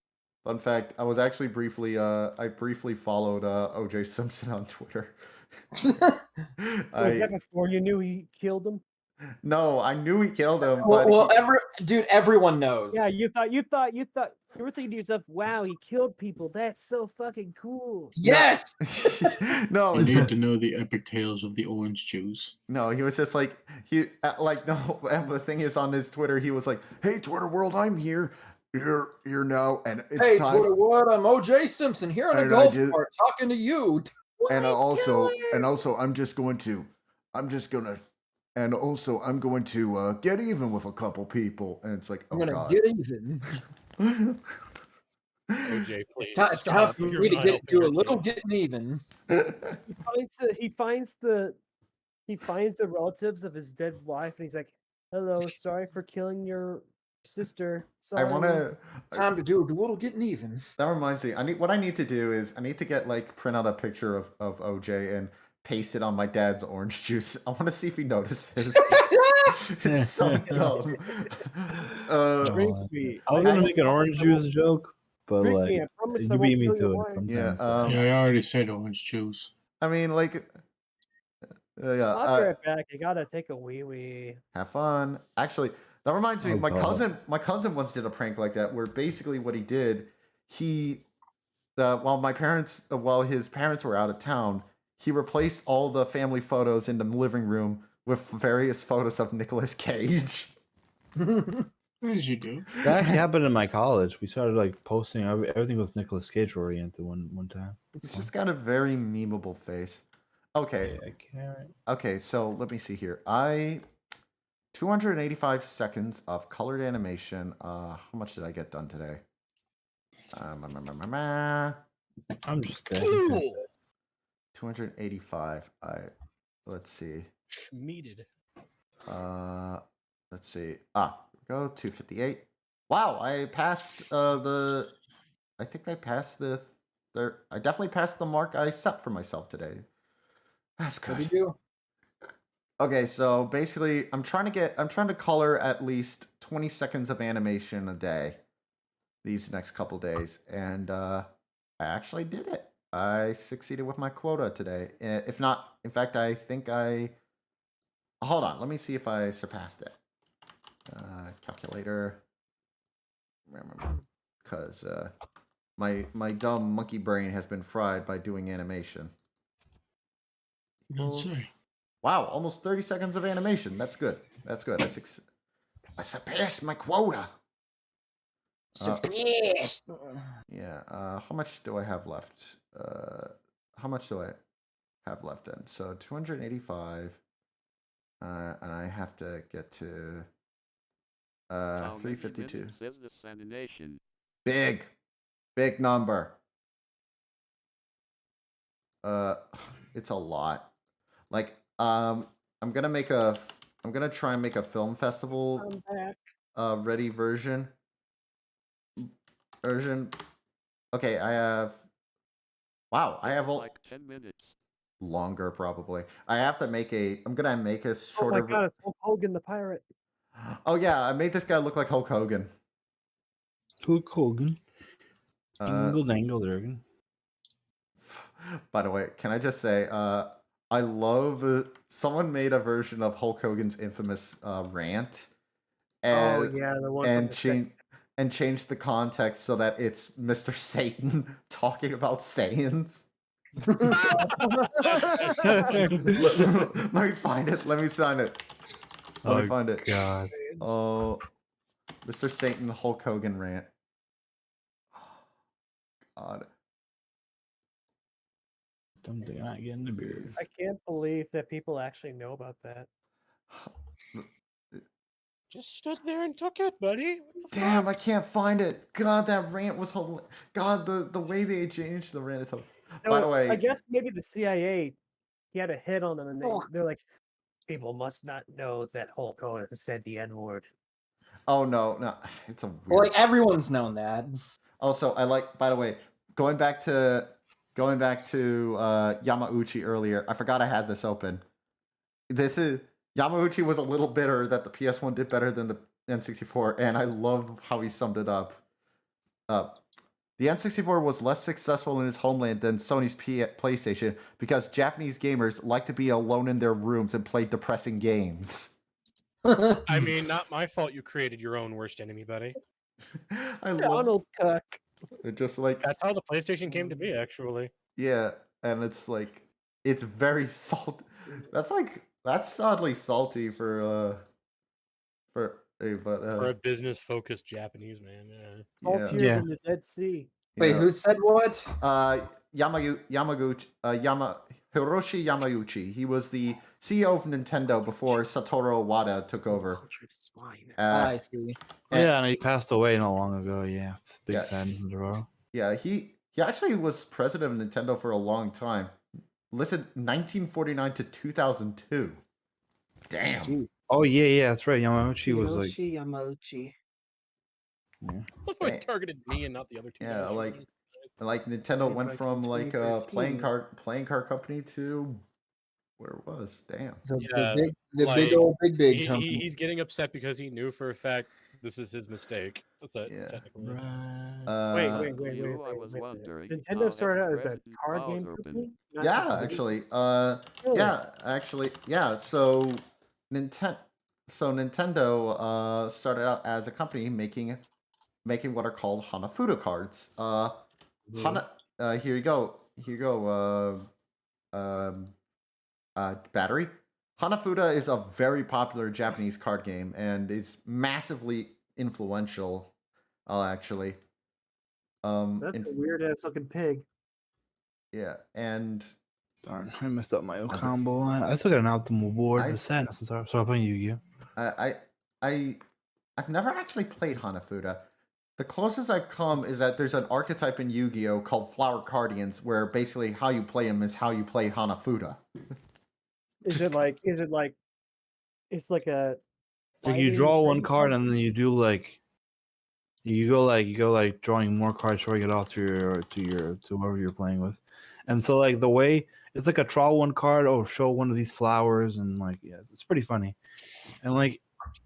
[SPEAKER 2] Fun fact: I was actually I briefly followed O.J. Simpson on Twitter.
[SPEAKER 4] Was that before you knew he killed him?
[SPEAKER 2] No, I knew he killed him,
[SPEAKER 7] Well,
[SPEAKER 2] but
[SPEAKER 7] well everyone knows.
[SPEAKER 4] Yeah, you were thinking to yourself, wow, he killed people. That's so fucking cool.
[SPEAKER 7] Yes.
[SPEAKER 2] no,
[SPEAKER 3] You
[SPEAKER 2] it's
[SPEAKER 3] need to know the epic tales of the orange juice.
[SPEAKER 2] no. He was just like no. And the thing is, on his Twitter, he was like, "Hey, Twitter world, I'm here now, and it's
[SPEAKER 7] Hey,
[SPEAKER 2] time."
[SPEAKER 7] Twitter, what? I'm O.J. Simpson here on a
[SPEAKER 2] And I
[SPEAKER 7] golf
[SPEAKER 2] did-
[SPEAKER 7] cart talking to you.
[SPEAKER 2] And also, I'm going to get even with a couple people, and it's like, oh
[SPEAKER 7] I'm gonna
[SPEAKER 2] god.
[SPEAKER 7] get even.
[SPEAKER 5] OJ, please.
[SPEAKER 7] It's time for
[SPEAKER 5] You're
[SPEAKER 7] me to
[SPEAKER 5] not
[SPEAKER 7] get
[SPEAKER 5] helping
[SPEAKER 7] to a
[SPEAKER 5] your
[SPEAKER 7] little
[SPEAKER 5] kid.
[SPEAKER 7] getting even.
[SPEAKER 4] He finds the relatives of his dead wife, and he's like, hello, sorry for killing your sister.
[SPEAKER 2] I
[SPEAKER 4] Sorry.
[SPEAKER 2] want to.
[SPEAKER 7] Time to do a little getting even.
[SPEAKER 2] That reminds me. What I need to do is I need to get print out a picture of OJ and paste it on my dad's orange juice. I want to see if he notices. It's so dumb.
[SPEAKER 4] Drink me.
[SPEAKER 1] I was gonna make an orange juice joke, but
[SPEAKER 4] Drink
[SPEAKER 1] like
[SPEAKER 4] me. I promise I
[SPEAKER 1] you
[SPEAKER 4] won't
[SPEAKER 1] beat me
[SPEAKER 4] kill
[SPEAKER 1] to
[SPEAKER 4] your
[SPEAKER 1] it
[SPEAKER 4] wife.
[SPEAKER 1] sometimes.
[SPEAKER 2] Yeah,
[SPEAKER 1] so.
[SPEAKER 3] Yeah, I already said orange juice.
[SPEAKER 2] I mean, yeah.
[SPEAKER 4] I'll be right back. I gotta take a wee wee.
[SPEAKER 2] Have fun. Actually, that reminds me.
[SPEAKER 1] Oh,
[SPEAKER 2] My
[SPEAKER 1] God.
[SPEAKER 2] cousin once did a prank like that, where basically what he did, while his parents were out of town, he replaced all the family photos in the living room with various photos of Nicolas Cage.
[SPEAKER 3] As you do.
[SPEAKER 1] That actually happened in my college. We started posting everything was Nicolas Cage oriented one time.
[SPEAKER 2] He's just got a very memeable face. Okay.
[SPEAKER 1] Yeah, I can't.
[SPEAKER 2] Okay, so let me see here. 285 seconds of colored animation. How much did I get done today?
[SPEAKER 1] I'm just
[SPEAKER 5] Cool.
[SPEAKER 2] 285. Let's see.
[SPEAKER 5] Schmeated.
[SPEAKER 2] Let's see. Go 258. Wow, I passed I think I passed I definitely passed the mark I set for myself today. That's
[SPEAKER 7] What do
[SPEAKER 2] good.
[SPEAKER 7] you do?
[SPEAKER 2] Okay, so basically I'm trying to color at least 20 seconds of animation a day these next couple days, and I actually did it. I succeeded with my quota today. If not, in fact, I think hold on, let me see if I surpassed it. Calculator. Because my dumb monkey brain has been fried by doing animation.
[SPEAKER 3] Don't say.
[SPEAKER 2] Wow, almost 30 seconds of animation. That's good. That's good. I surpassed my quota.
[SPEAKER 7] Surpassed.
[SPEAKER 2] Yeah. How much do I have left? How much do I have left then? So 285. And I have to get to 352.
[SPEAKER 9] Says this animation.
[SPEAKER 2] Big number. It's a lot. I'm gonna try and make a film festival
[SPEAKER 4] I'm back.
[SPEAKER 2] ready version. Okay, I have. Wow, I have
[SPEAKER 9] like 10 minutes.
[SPEAKER 2] longer probably. I have to make a. I'm gonna make a
[SPEAKER 4] Oh
[SPEAKER 2] shorter.
[SPEAKER 4] my god, it's Hulk Hogan the pirate.
[SPEAKER 2] Oh yeah, I made this guy look like Hulk Hogan.
[SPEAKER 1] Hulk Hogan.
[SPEAKER 2] Uh,
[SPEAKER 1] Dingle dangle durgan.
[SPEAKER 2] By the way, can I just say, I love someone made a version of Hulk Hogan's infamous rant, and
[SPEAKER 4] Oh yeah, the one from
[SPEAKER 2] and
[SPEAKER 4] the
[SPEAKER 2] changed the context so that it's Mr. Satan talking about Saiyans. Let me find it. Let me sign it. Let me find it.
[SPEAKER 1] God.
[SPEAKER 2] Oh, Mr. Satan Hulk Hogan rant. God.
[SPEAKER 1] Something not getting the beers.
[SPEAKER 4] I can't believe that people actually know about that.
[SPEAKER 5] Just stood there and took it, buddy. What the
[SPEAKER 2] Damn, I can't find it. God, that rant was God, the way they changed the rant is By the
[SPEAKER 4] So,
[SPEAKER 2] way,
[SPEAKER 4] I guess maybe the CIA he had a hit on them, and they're like, People must not know that Hulk Hogan said the N word.
[SPEAKER 2] Oh no, it's a weird.
[SPEAKER 7] Well, like everyone's known that.
[SPEAKER 2] Also, I like. By the way, going back to Yamauchi earlier. I forgot I had this open. This is Yamauchi was a little bitter that the PS1 did better than the N64, and I love how he summed it up. The N64 was less successful in his homeland than Sony's PlayStation because Japanese gamers like to be alone in their rooms and play depressing games.
[SPEAKER 5] I mean, not my fault you created your own worst enemy, buddy.
[SPEAKER 2] I love
[SPEAKER 4] Donald Cook.
[SPEAKER 2] it. Just like
[SPEAKER 5] That's how the PlayStation came to be, actually.
[SPEAKER 2] yeah, and it's like it's very salt. That's oddly salty for
[SPEAKER 5] For a business-focused Japanese man, yeah.
[SPEAKER 4] Saltier
[SPEAKER 1] Yeah.
[SPEAKER 4] than the Dead Sea.
[SPEAKER 7] Wait, who said what?
[SPEAKER 2] Hiroshi Yamauchi. He was the CEO of Nintendo before Satoru Iwata took over.
[SPEAKER 7] I see.
[SPEAKER 1] Yeah, and he passed away not long ago. Yeah, big
[SPEAKER 2] Yeah.
[SPEAKER 1] sadness in the row.
[SPEAKER 2] Yeah, he actually was president of Nintendo for a long time. Listed 1949 to 2002. Damn.
[SPEAKER 1] Oh yeah, that's right. Yamauchi was like,
[SPEAKER 6] Hiroshi Yamauchi.
[SPEAKER 5] Look what targeted me and not the other two.
[SPEAKER 2] Yeah,
[SPEAKER 5] guys.
[SPEAKER 2] like Nintendo
[SPEAKER 4] Yeah,
[SPEAKER 2] went
[SPEAKER 4] like
[SPEAKER 2] from like a
[SPEAKER 4] 2013.
[SPEAKER 2] playing card company to where it was. Damn.
[SPEAKER 5] Yeah,
[SPEAKER 7] Big old big
[SPEAKER 5] He-
[SPEAKER 7] company.
[SPEAKER 5] he's getting upset because he knew for a fact this is his mistake. That's it,
[SPEAKER 2] Yeah.
[SPEAKER 5] technically.
[SPEAKER 4] Wait.
[SPEAKER 9] I was wondering how
[SPEAKER 4] Nintendo
[SPEAKER 9] has
[SPEAKER 4] started out as a
[SPEAKER 9] President
[SPEAKER 4] card game
[SPEAKER 9] Bowser been?
[SPEAKER 4] company? Not just
[SPEAKER 2] Yeah,
[SPEAKER 4] a video-
[SPEAKER 2] actually.
[SPEAKER 4] Really?
[SPEAKER 2] Yeah, actually. Yeah, so Nintendo started out as a company making what are called Hanafuda cards. Here you go. Battery. Hanafuda is a very popular Japanese card game, and it's massively influential. Actually.
[SPEAKER 4] That's a weird ass looking pig.
[SPEAKER 2] Yeah, and
[SPEAKER 1] darn, I messed up my combo line. I still got an optimal board.
[SPEAKER 2] I
[SPEAKER 1] The
[SPEAKER 2] s-
[SPEAKER 1] sadness. So I'm playing Yu-Gi-Oh.
[SPEAKER 2] I've never actually played Hanafuda. The closest I've come is that there's an archetype in Yu-Gi-Oh called Flower Guardians, where basically how you play them is how you play Hanafuda.
[SPEAKER 4] Is it like it's like a
[SPEAKER 1] Like you
[SPEAKER 4] fighting
[SPEAKER 1] draw one
[SPEAKER 4] thing?
[SPEAKER 1] card and then you do like you go like drawing more cards, showing it off to whoever you're playing with. And so like the way it's like a draw one card, oh show one of these flowers, and like yeah, it's pretty funny. And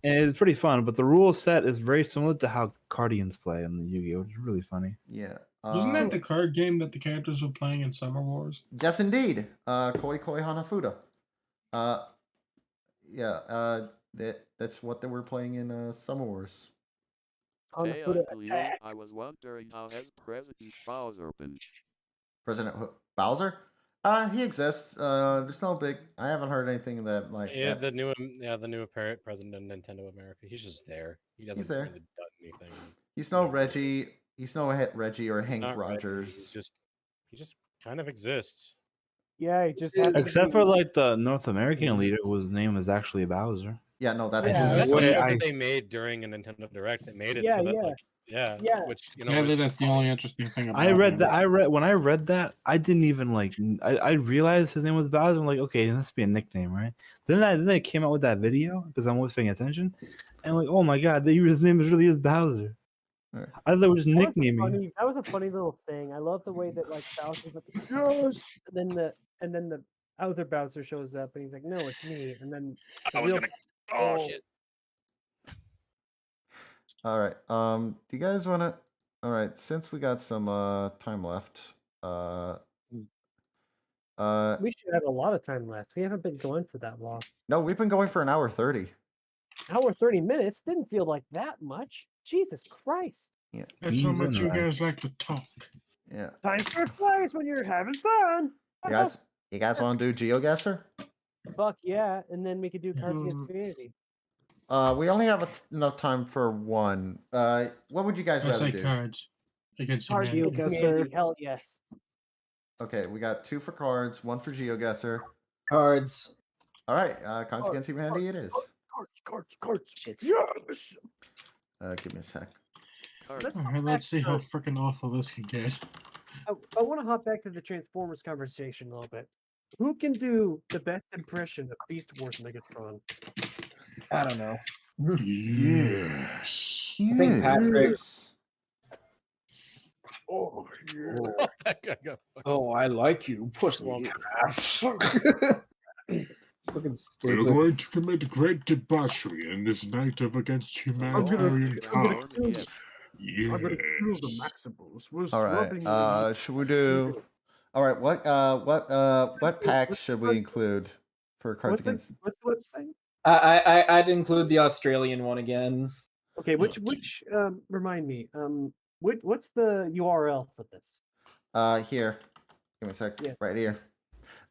[SPEAKER 1] it's pretty fun, but the rule set is very similar to how Guardians play in the Yu-Gi-Oh, which is really funny.
[SPEAKER 2] Yeah.
[SPEAKER 3] Wasn't that the card game that the characters were playing in Summer Wars?
[SPEAKER 2] Yes, indeed. Koi Hanafuda. That's what they were playing in Summer Wars.
[SPEAKER 9] Hey,
[SPEAKER 4] Hanafuda
[SPEAKER 9] Uncle Yo,
[SPEAKER 4] attack.
[SPEAKER 9] I was wondering how has President Bowser been?
[SPEAKER 2] President Bowser? He exists. There's no big. I haven't heard anything that like.
[SPEAKER 5] Yeah,
[SPEAKER 2] that-
[SPEAKER 5] the new apparent president of Nintendo America. He's just there. He doesn't
[SPEAKER 2] there.
[SPEAKER 5] really done anything.
[SPEAKER 2] He's no Reggie. He's no Reggie or
[SPEAKER 5] He's
[SPEAKER 2] Hank
[SPEAKER 5] not Reggie,
[SPEAKER 2] Rogers.
[SPEAKER 5] he just kind of exists.
[SPEAKER 4] Yeah, he just happens to
[SPEAKER 1] Except
[SPEAKER 4] be-
[SPEAKER 1] for like the North American leader, whose name is actually Bowser.
[SPEAKER 2] Yeah, no, that's
[SPEAKER 4] Yeah,
[SPEAKER 5] That's
[SPEAKER 1] the
[SPEAKER 5] the
[SPEAKER 1] way
[SPEAKER 5] stuff
[SPEAKER 1] I-
[SPEAKER 5] that they made during a Nintendo Direct that made it
[SPEAKER 4] Yeah,
[SPEAKER 5] so that
[SPEAKER 4] yeah.
[SPEAKER 5] like
[SPEAKER 4] Yeah.
[SPEAKER 5] which you know
[SPEAKER 3] Sadly,
[SPEAKER 5] was-
[SPEAKER 3] that's the only interesting thing about
[SPEAKER 1] I read
[SPEAKER 3] him.
[SPEAKER 1] that. When I read that, I didn't even like. I realized his name was Bowser. I'm like, okay, it must be a nickname, right? Then they came out with that video because I'm always paying attention, and like, oh my god, his name really is Bowser.
[SPEAKER 2] Right.
[SPEAKER 1] I thought they were just
[SPEAKER 4] That was a
[SPEAKER 1] nicknaming.
[SPEAKER 4] funny- That was a funny little thing. I love the way that like Bowser's like, yes! and then the other Bowser shows up and he's like, no, it's me. And then the real-
[SPEAKER 5] Oh shit!
[SPEAKER 2] All right. Do you guys want to? All right. Since we got some time left,
[SPEAKER 4] we should have a lot of time left. We haven't been going for that long.
[SPEAKER 2] no, we've been going for an hour 30.
[SPEAKER 4] Hour 30 minutes didn't feel like that much. Jesus Christ!
[SPEAKER 3] That's how
[SPEAKER 1] Beans
[SPEAKER 3] much
[SPEAKER 1] and
[SPEAKER 3] you
[SPEAKER 1] rice.
[SPEAKER 3] guys like to talk.
[SPEAKER 2] Yeah.
[SPEAKER 4] Time for flies when you're having fun.
[SPEAKER 2] You guys want to do GeoGuessr?
[SPEAKER 4] Fuck yeah! And then we could do Cards
[SPEAKER 3] Mhm.
[SPEAKER 4] Against Humanity.
[SPEAKER 2] We only have enough time for one. What would you guys
[SPEAKER 3] I
[SPEAKER 2] rather
[SPEAKER 3] say
[SPEAKER 2] do?
[SPEAKER 3] cards against
[SPEAKER 4] Cards
[SPEAKER 3] humanity.
[SPEAKER 4] Against
[SPEAKER 6] GeoGuessr.
[SPEAKER 4] Humanity. Hell yes.
[SPEAKER 2] Okay, we got 2 for cards, 1 for GeoGuessr.
[SPEAKER 7] Cards.
[SPEAKER 2] All right, Cards Against Humanity it is.
[SPEAKER 4] Cards.
[SPEAKER 6] Shit.
[SPEAKER 4] Yes.
[SPEAKER 2] Give me a sec.
[SPEAKER 9] Cards.
[SPEAKER 4] Let's
[SPEAKER 3] Alright,
[SPEAKER 4] hop
[SPEAKER 3] let's
[SPEAKER 4] back
[SPEAKER 3] see how
[SPEAKER 4] to-
[SPEAKER 3] freaking awful this can get.
[SPEAKER 4] I want to hop back to the Transformers conversation a little bit. Who can do the best impression of Beast Wars Megatron?
[SPEAKER 7] I don't know.
[SPEAKER 2] Yes.
[SPEAKER 7] I think Patrick.
[SPEAKER 4] Oh,
[SPEAKER 5] That guy got fucking.
[SPEAKER 7] Oh, I like you, pussy. Looking
[SPEAKER 3] We're
[SPEAKER 7] stupid.
[SPEAKER 3] going to commit great debauchery in this night of against humanitarian
[SPEAKER 4] I'm gonna
[SPEAKER 3] cause.
[SPEAKER 4] kill
[SPEAKER 9] Yes.
[SPEAKER 3] Yes.
[SPEAKER 4] I'm gonna kill the Maximals. We're
[SPEAKER 2] All
[SPEAKER 4] swapping
[SPEAKER 2] right. Should we do? All right. What pack should we include for Cards
[SPEAKER 4] What's the
[SPEAKER 2] Against?
[SPEAKER 4] website?
[SPEAKER 7] I'd include the Australian one again.
[SPEAKER 4] Okay, which remind me. What's the URL for this?
[SPEAKER 2] Here. Give me a sec.
[SPEAKER 4] Yeah.
[SPEAKER 2] Right here.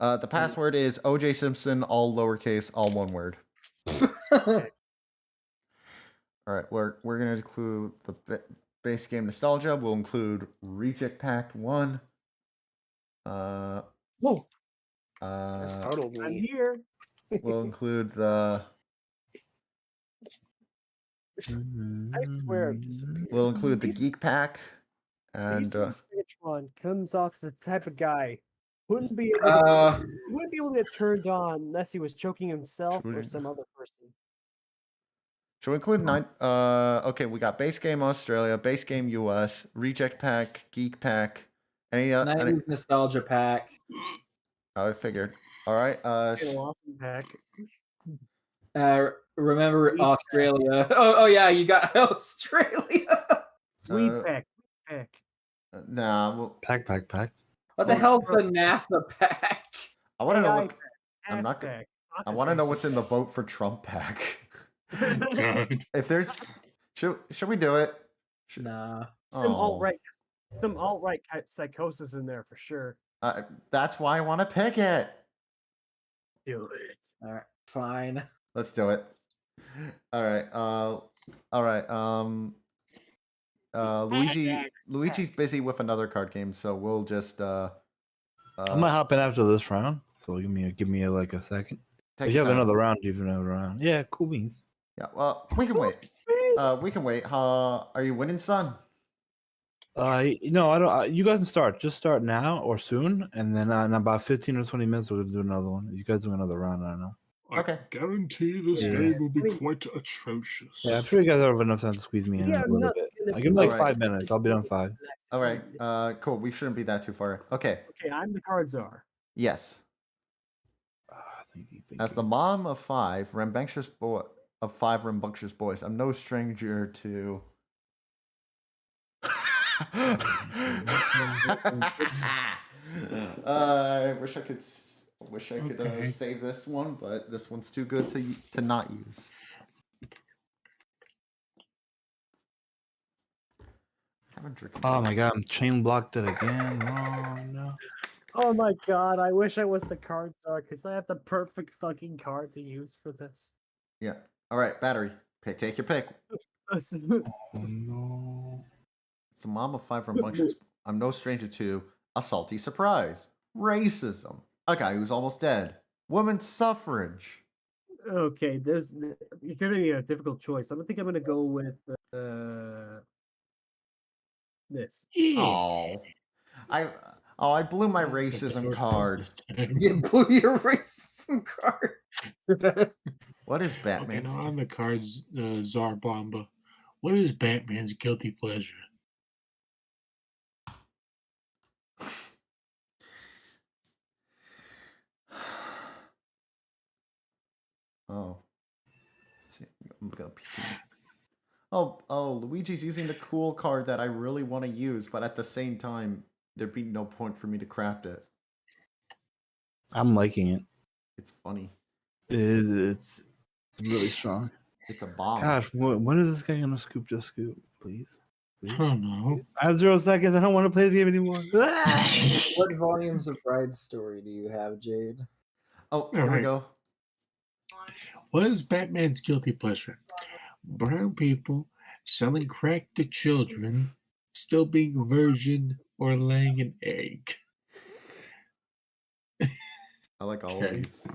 [SPEAKER 2] The password is OJ Simpson, all lowercase, all one word.
[SPEAKER 4] Okay.
[SPEAKER 2] All right, we're gonna include the base game nostalgia. We'll include Reject Pack 1.
[SPEAKER 7] Whoa.
[SPEAKER 6] That startled
[SPEAKER 4] I'm
[SPEAKER 6] me.
[SPEAKER 4] here.
[SPEAKER 2] We'll include the.
[SPEAKER 4] I swear. I've disappeared.
[SPEAKER 2] We'll include the Geek Pack, and
[SPEAKER 4] Beast Wars Megatron comes off as the type of guy wouldn't be able to, wouldn't be able to get turned on unless he was choking himself or some other person.
[SPEAKER 2] should we include 9? Okay, we got base game Australia, base game US, Reject Pack, Geek Pack. Any
[SPEAKER 7] 90s nostalgia pack.
[SPEAKER 2] I figured. All right.
[SPEAKER 4] Get a awesome pack.
[SPEAKER 7] Remember
[SPEAKER 4] Geek
[SPEAKER 7] Australia? Oh yeah, you got Australia.
[SPEAKER 4] We pack.
[SPEAKER 2] Nah. Well,
[SPEAKER 1] Pack.
[SPEAKER 7] What the hell's the NASA pack?
[SPEAKER 2] I want to know
[SPEAKER 4] AI
[SPEAKER 2] what.
[SPEAKER 4] pack,
[SPEAKER 2] I'm
[SPEAKER 4] ass
[SPEAKER 2] not.
[SPEAKER 4] pack,
[SPEAKER 2] I want to know what's in the vote for Trump pack.
[SPEAKER 3] God.
[SPEAKER 2] If there's, should we do it?
[SPEAKER 7] Nah.
[SPEAKER 4] Some
[SPEAKER 2] Oh.
[SPEAKER 4] alt-right psychosis in there for sure.
[SPEAKER 2] That's why I want to pick it.
[SPEAKER 4] Do it.
[SPEAKER 7] All right, fine.
[SPEAKER 2] Let's do it. All right. All right. Luigi's busy with another card game, so we'll just.
[SPEAKER 1] I'm gonna hop in after this round, so give me like a second.
[SPEAKER 2] take
[SPEAKER 1] If you
[SPEAKER 2] your
[SPEAKER 1] have
[SPEAKER 2] time.
[SPEAKER 1] another round, you have another round. Yeah, cool beans.
[SPEAKER 2] Yeah. Well, we can wait. We can wait. Are you winning, son?
[SPEAKER 1] No, I don't. You guys can start. Just start now or soon, and then in about 15 or 20 minutes, we're gonna do another one. You guys do another round. I don't know.
[SPEAKER 2] Okay.
[SPEAKER 3] I guarantee this
[SPEAKER 1] Yeah.
[SPEAKER 3] game will be quite atrocious.
[SPEAKER 1] Yeah, I'm sure you guys have enough time to squeeze me in
[SPEAKER 4] Yeah,
[SPEAKER 1] a
[SPEAKER 4] I'm
[SPEAKER 1] little
[SPEAKER 4] not
[SPEAKER 1] bit.
[SPEAKER 4] gonna
[SPEAKER 1] I give me like
[SPEAKER 2] Alright.
[SPEAKER 1] 5 minutes. I'll be done 5.
[SPEAKER 2] All right. Cool. We shouldn't be that too far. Okay.
[SPEAKER 4] Okay, I'm the card czar.
[SPEAKER 2] Yes.
[SPEAKER 1] Thank you.
[SPEAKER 2] As the mom of 5 rambunctious boys, I'm no stranger to. I wish I could save this one, but this one's too good to not use. Haven't drinking.
[SPEAKER 1] Oh my god, I'm chain blocked it again. Oh no.
[SPEAKER 4] Oh my god, I wish I was the card czar because I have the perfect fucking card to use for this.
[SPEAKER 2] Yeah. All right, battery. Take your pick.
[SPEAKER 1] Oh no.
[SPEAKER 2] It's a mom of 5 rambunctious. I'm no stranger to a salty surprise, racism, a guy who's almost dead, women's suffrage.
[SPEAKER 4] Okay, you're gonna be a difficult choice. I don't think I'm gonna go with this.
[SPEAKER 2] Oh, I blew my racism card.
[SPEAKER 7] You blew your racism card.
[SPEAKER 2] What is
[SPEAKER 3] Okay,
[SPEAKER 2] Batman's?
[SPEAKER 3] now on the cards, Czar Bomba. What is Batman's guilty pleasure?
[SPEAKER 2] Oh, let's see. I'm gonna peek in. Oh, Luigi's using the cool card that I really want to use, but at the same time, there'd be no point for me to craft it.
[SPEAKER 1] I'm liking it.
[SPEAKER 2] It's funny.
[SPEAKER 1] It's really strong.
[SPEAKER 2] It's a bomb.
[SPEAKER 1] Gosh, when is this guy gonna scoop? Just scoop, please.
[SPEAKER 3] I don't know.
[SPEAKER 1] I have 0 seconds. I don't want to play this game anymore.
[SPEAKER 7] What volumes of Bride Story do you have, Jade?
[SPEAKER 2] Oh, here we
[SPEAKER 3] Alright.
[SPEAKER 2] go.
[SPEAKER 3] What is Batman's guilty pleasure? Brown people selling crack to children, still being a virgin, or laying an egg.
[SPEAKER 2] I like all of
[SPEAKER 3] Okay.
[SPEAKER 2] these.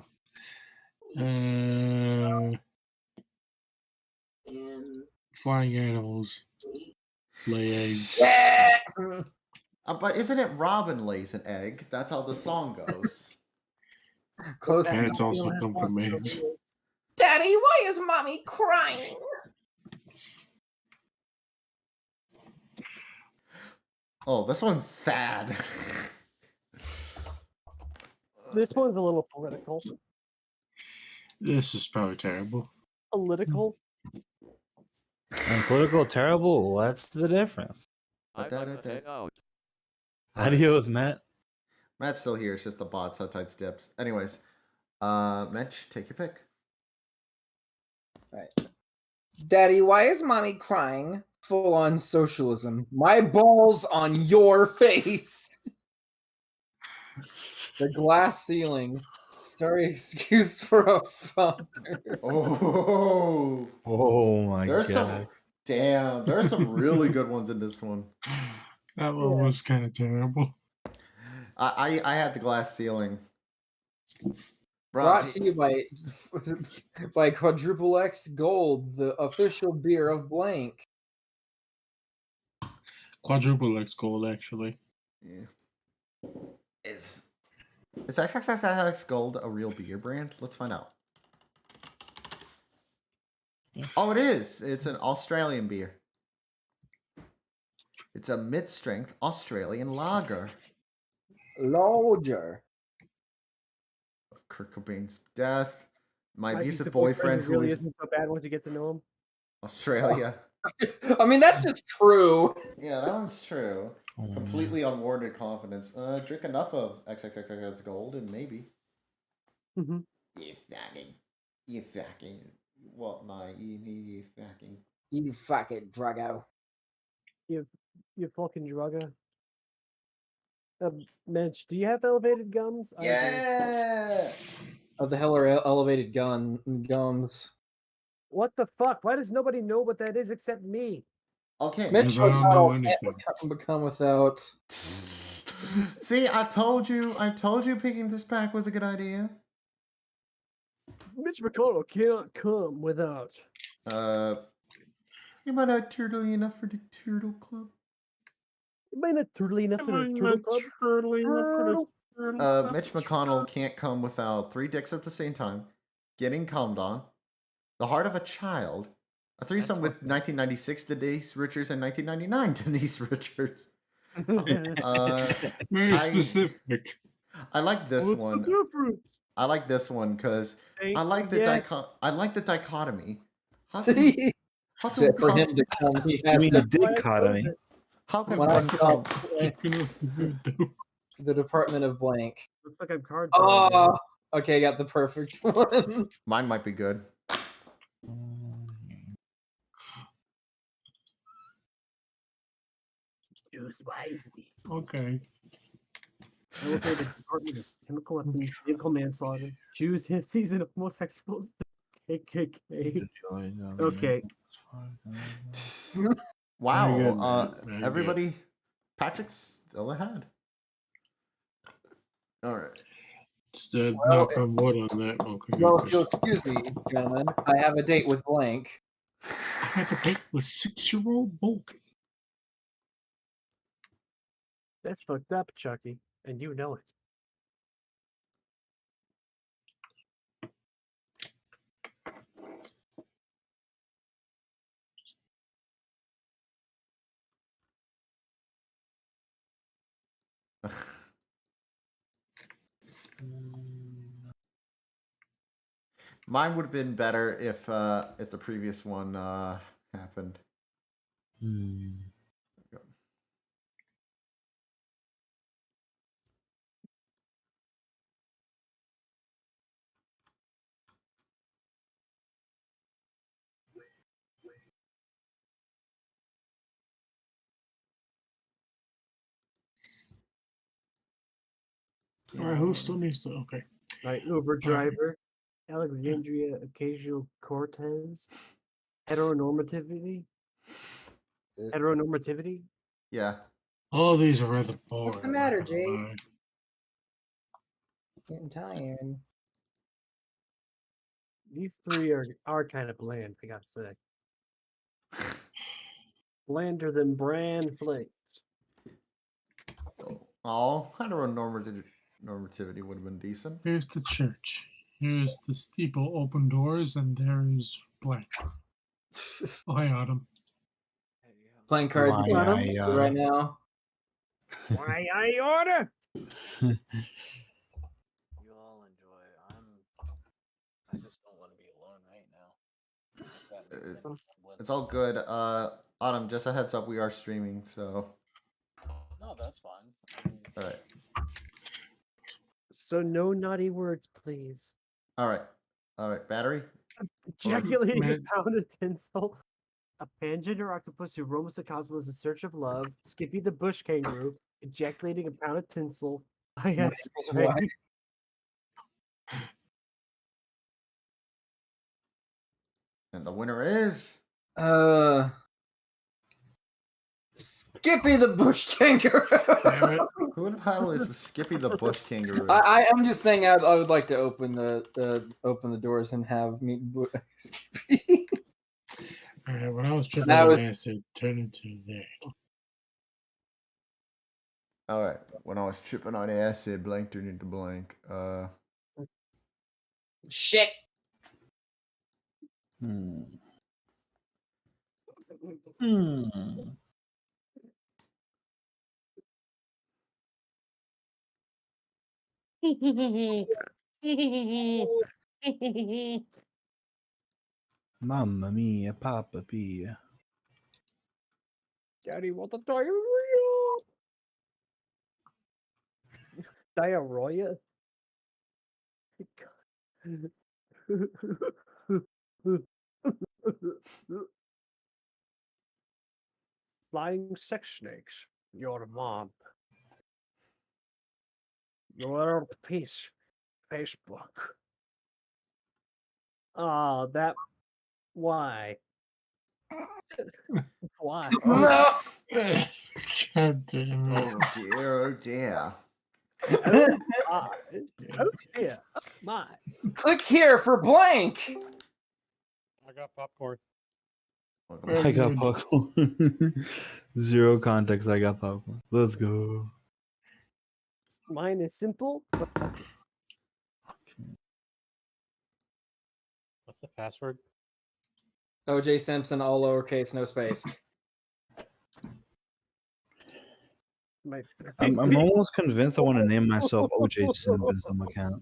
[SPEAKER 3] Flying animals lay eggs.
[SPEAKER 2] But isn't it Robin lays an egg? That's how the song goes.
[SPEAKER 7] Close.
[SPEAKER 3] Parents also come from eggs.
[SPEAKER 7] Daddy, why is mommy crying?
[SPEAKER 2] Oh, this one's sad.
[SPEAKER 4] This one's a little political.
[SPEAKER 3] This is probably terrible.
[SPEAKER 4] Political.
[SPEAKER 1] And political terrible. What's the difference?
[SPEAKER 9] I'd like to hang out.
[SPEAKER 1] Adios, Matt.
[SPEAKER 2] Matt's still here. It's just the bot sometimes dips. Anyways, Mitch, take your pick.
[SPEAKER 7] Right. Daddy, why is mommy crying? Full on socialism. My balls on your face. The glass ceiling. Sorry excuse for a father.
[SPEAKER 2] Oh,
[SPEAKER 1] my
[SPEAKER 2] there's
[SPEAKER 1] god.
[SPEAKER 2] some. Damn, there are some really good ones in this one.
[SPEAKER 3] That one was kind of terrible.
[SPEAKER 2] I had the glass ceiling.
[SPEAKER 7] Brought to you by Quadruple X Gold, the official beer of blank.
[SPEAKER 3] Quadruple X Gold, actually.
[SPEAKER 2] Yeah. Is XXX Gold a real beer brand? Let's find out.
[SPEAKER 3] Yeah.
[SPEAKER 2] Oh, it is. It's an Australian beer. It's a mid-strength Australian lager.
[SPEAKER 7] Lager.
[SPEAKER 2] Of Kurt Cobain's death. My
[SPEAKER 4] My
[SPEAKER 2] abusive boyfriend who
[SPEAKER 4] really
[SPEAKER 2] is
[SPEAKER 4] isn't so bad once you get to know him.
[SPEAKER 2] Australia.
[SPEAKER 7] I mean, that's just true.
[SPEAKER 2] Yeah, that one's true. Completely unwarranted confidence. Drink enough of XXX Gold and maybe.
[SPEAKER 4] Mm-hmm.
[SPEAKER 2] You fucking. What, my? You fucking.
[SPEAKER 7] You fucking druggo.
[SPEAKER 4] You fucking drugger. Mitch, do you have elevated gums?
[SPEAKER 2] Yeah!
[SPEAKER 7] What the hell are elevated gums?
[SPEAKER 4] What the fuck? Why does nobody know what that is except me?
[SPEAKER 2] Okay.
[SPEAKER 7] Mitch
[SPEAKER 3] I don't know anything.
[SPEAKER 7] can't become without.
[SPEAKER 2] See, I told you picking this pack was a good idea.
[SPEAKER 4] Mitch McConnell cannot come without.
[SPEAKER 2] You might not turtly enough for the Turtle Club.
[SPEAKER 4] You might not turtly enough for the Turtle Club. Turtle.
[SPEAKER 2] Mitch McConnell can't come without 3 dicks at the same time, getting cummed on, the heart of a child, a threesome with 1996 Denise Richards and 1999 Denise Richards.
[SPEAKER 3] Very specific.
[SPEAKER 2] I like this
[SPEAKER 4] What's
[SPEAKER 2] one.
[SPEAKER 4] the difference?
[SPEAKER 2] I like this one because I like the dichotomy. How can
[SPEAKER 7] Except for him to come, he
[SPEAKER 1] I
[SPEAKER 7] has
[SPEAKER 1] mean,
[SPEAKER 7] to.
[SPEAKER 1] dichotomy.
[SPEAKER 2] How can
[SPEAKER 7] When I
[SPEAKER 2] one
[SPEAKER 7] come,
[SPEAKER 2] come?
[SPEAKER 7] the Department of Blank.
[SPEAKER 4] Looks like I'm card.
[SPEAKER 7] Oh, okay, got the perfect one.
[SPEAKER 2] Mine might be good.
[SPEAKER 4] Choose wisely.
[SPEAKER 3] Okay.
[SPEAKER 4] Elevated Department of Chemical Weapons, Vehicle Manslaughter. Choose his season of homosexuals. KKK. Okay.
[SPEAKER 2] Wow.
[SPEAKER 3] Very good, man. Very
[SPEAKER 2] Everybody, Patrick's still ahead. All right.
[SPEAKER 3] Instead, knock on wood on that one.
[SPEAKER 7] Well, if you'll excuse me, gentlemen, I have a date with Blank.
[SPEAKER 3] I have a date with 6-year-old Bulk.
[SPEAKER 4] That's fucked up, Chucky, and you know it.
[SPEAKER 2] Mine would have been better if the previous one happened.
[SPEAKER 3] All right, who still needs to? Okay.
[SPEAKER 4] Right, Uber driver, Alexandria Ocasio Cortez, heteronormativity. Heteronormativity.
[SPEAKER 2] Yeah.
[SPEAKER 3] All these are rather boring.
[SPEAKER 7] What's the matter,
[SPEAKER 3] not gonna
[SPEAKER 7] Jay?
[SPEAKER 3] lie.
[SPEAKER 7] Getting tired.
[SPEAKER 4] These three are kind of bland, I gotta say. Blander than bran flakes.
[SPEAKER 2] Oh, heteronormativity normativity would have been decent.
[SPEAKER 3] Here's the church. Here's the steeple, open doors, and there is blank. Oh, hi, Autumn.
[SPEAKER 7] Playing cards
[SPEAKER 1] Why,
[SPEAKER 7] right now.
[SPEAKER 4] Why I order?
[SPEAKER 10] You all enjoy. I just don't want to be alone right now.
[SPEAKER 2] It's all good. Autumn, just a heads up, we are streaming, so.
[SPEAKER 10] No, that's fine.
[SPEAKER 2] All right.
[SPEAKER 4] So no naughty words, please.
[SPEAKER 2] All right. Battery.
[SPEAKER 4] Ejaculating a
[SPEAKER 3] Man.
[SPEAKER 4] pound of tinsel. A pangender octopus who roams the cosmos in search of love. Skippy the bush kangaroo. Ejaculating a pound of tinsel. I ask
[SPEAKER 7] Why?
[SPEAKER 2] And the winner is.
[SPEAKER 7] Skippy the bush kangaroo.
[SPEAKER 3] Damn it.
[SPEAKER 2] Who would have had was Skippy the bush kangaroo?
[SPEAKER 7] I'm just saying I would like to open the doors and have me Skippy.
[SPEAKER 3] All right, when I was tripping
[SPEAKER 7] That
[SPEAKER 3] on
[SPEAKER 7] was-
[SPEAKER 3] acid, turned into that.
[SPEAKER 2] All right. When I was tripping on acid, blank turned into blank.
[SPEAKER 7] Shit.
[SPEAKER 1] Hmm. Mamma mia, Papa Pia.
[SPEAKER 4] Daddy, want the diarrhea? Diarrhea? Flying sex snakes. Your mom. Your piece. Facebook. Oh, that. Why? Why?
[SPEAKER 7] No.
[SPEAKER 3] God damn it.
[SPEAKER 2] Oh dear, oh dear.
[SPEAKER 4] Oh, my. Oh, dear. Oh, my.
[SPEAKER 7] Click here for blank.
[SPEAKER 5] I got popcorn.
[SPEAKER 1] I got popcorn. Zero context. I got popcorn. Let's go.
[SPEAKER 4] Mine is simple, but
[SPEAKER 5] What's the password?
[SPEAKER 7] OJ Simpson, all lowercase, no space.
[SPEAKER 4] my.
[SPEAKER 1] I'm almost convinced I want to name myself OJ Simp in some account.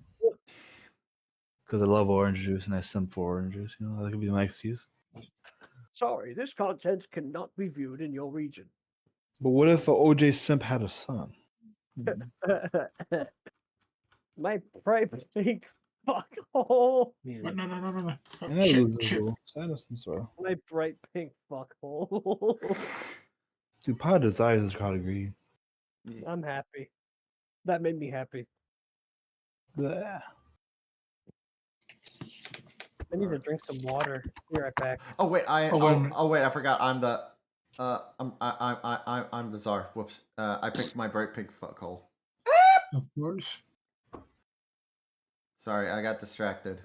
[SPEAKER 1] Because I love orange juice and I simp for orange juice. You know, that could be my excuse.
[SPEAKER 4] Sorry, this content cannot be viewed in your region.
[SPEAKER 1] But what if OJ Simp had a son?
[SPEAKER 4] My bright pink fuckhole.
[SPEAKER 3] What? No. Oh,
[SPEAKER 1] And that
[SPEAKER 3] shit,
[SPEAKER 1] loses
[SPEAKER 3] shit.
[SPEAKER 1] though. Sadness and sorrow.
[SPEAKER 4] My bright pink fuckhole.
[SPEAKER 1] Dude, Pod desires is called agree.
[SPEAKER 4] I'm happy. That made me happy.
[SPEAKER 1] Blah.
[SPEAKER 4] I need to drink some water. Be right back.
[SPEAKER 2] Oh wait,
[SPEAKER 3] wait a minute.
[SPEAKER 2] I forgot. I'm the I'm the czar. Whoops. I picked my bright pink fuckhole.
[SPEAKER 3] Of course.
[SPEAKER 2] Sorry, I got distracted.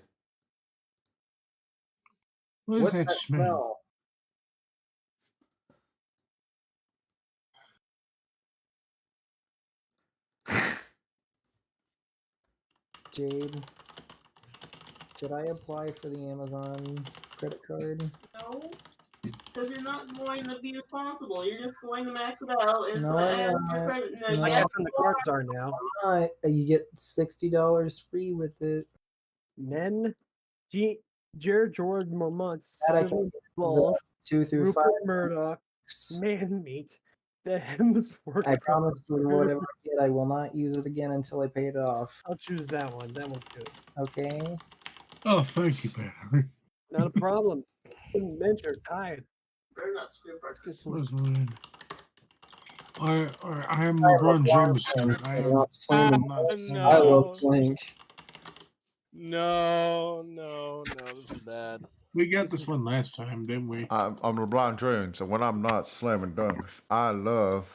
[SPEAKER 3] What is that smell?
[SPEAKER 7] Jade, should I apply for the Amazon credit card?
[SPEAKER 11] No, because you're not going to be responsible. You're just going to max it out and
[SPEAKER 7] No,
[SPEAKER 11] so add
[SPEAKER 7] I'm
[SPEAKER 11] your
[SPEAKER 7] not.
[SPEAKER 11] credit. No,
[SPEAKER 7] No.
[SPEAKER 4] I
[SPEAKER 11] yes,
[SPEAKER 4] guess the cards are now.
[SPEAKER 7] You get $60 free with it.
[SPEAKER 4] Men, Jared Jordan more months.
[SPEAKER 7] That I can get
[SPEAKER 4] Balls.
[SPEAKER 7] the 2 through 5.
[SPEAKER 4] Rupert Murdoch. Man meat. The Hemsworth.
[SPEAKER 7] I promise that whatever I get, I will not use it again until I pay it off.
[SPEAKER 4] I'll choose that one. That one's good.
[SPEAKER 7] Okay.
[SPEAKER 3] Oh, thank you, Barry.
[SPEAKER 4] Not a problem. Men are tired.
[SPEAKER 11] better not screw up this one.
[SPEAKER 3] Where's mine? I am LeBron James. I am not
[SPEAKER 5] No.
[SPEAKER 7] I love blank.
[SPEAKER 5] No, this is bad.
[SPEAKER 3] We got this one last time, didn't we?
[SPEAKER 12] I'm LeBron James, and when I'm not slamming dunks, I love.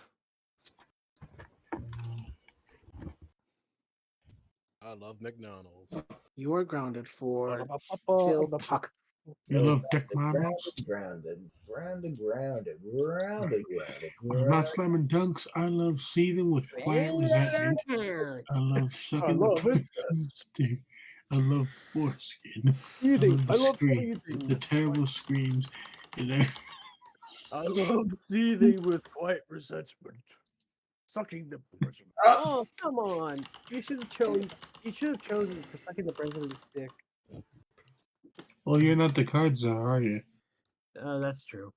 [SPEAKER 5] I love McDonald's.
[SPEAKER 6] You are grounded for
[SPEAKER 4] Phil
[SPEAKER 6] Fuck.
[SPEAKER 3] You love dick models?
[SPEAKER 13] Grounded.
[SPEAKER 3] I'm not slamming dunks. I love seething with quiet resentment. I love sucking the person's dick. I love foreskin. I love the scream, the terrible screams. And
[SPEAKER 4] I love seething with quiet resentment. Sucking the person. Oh, come on! You should have chosen. You should have chosen for sucking the president's dick.
[SPEAKER 3] well, you're not the card czar, are you?
[SPEAKER 4] That's true.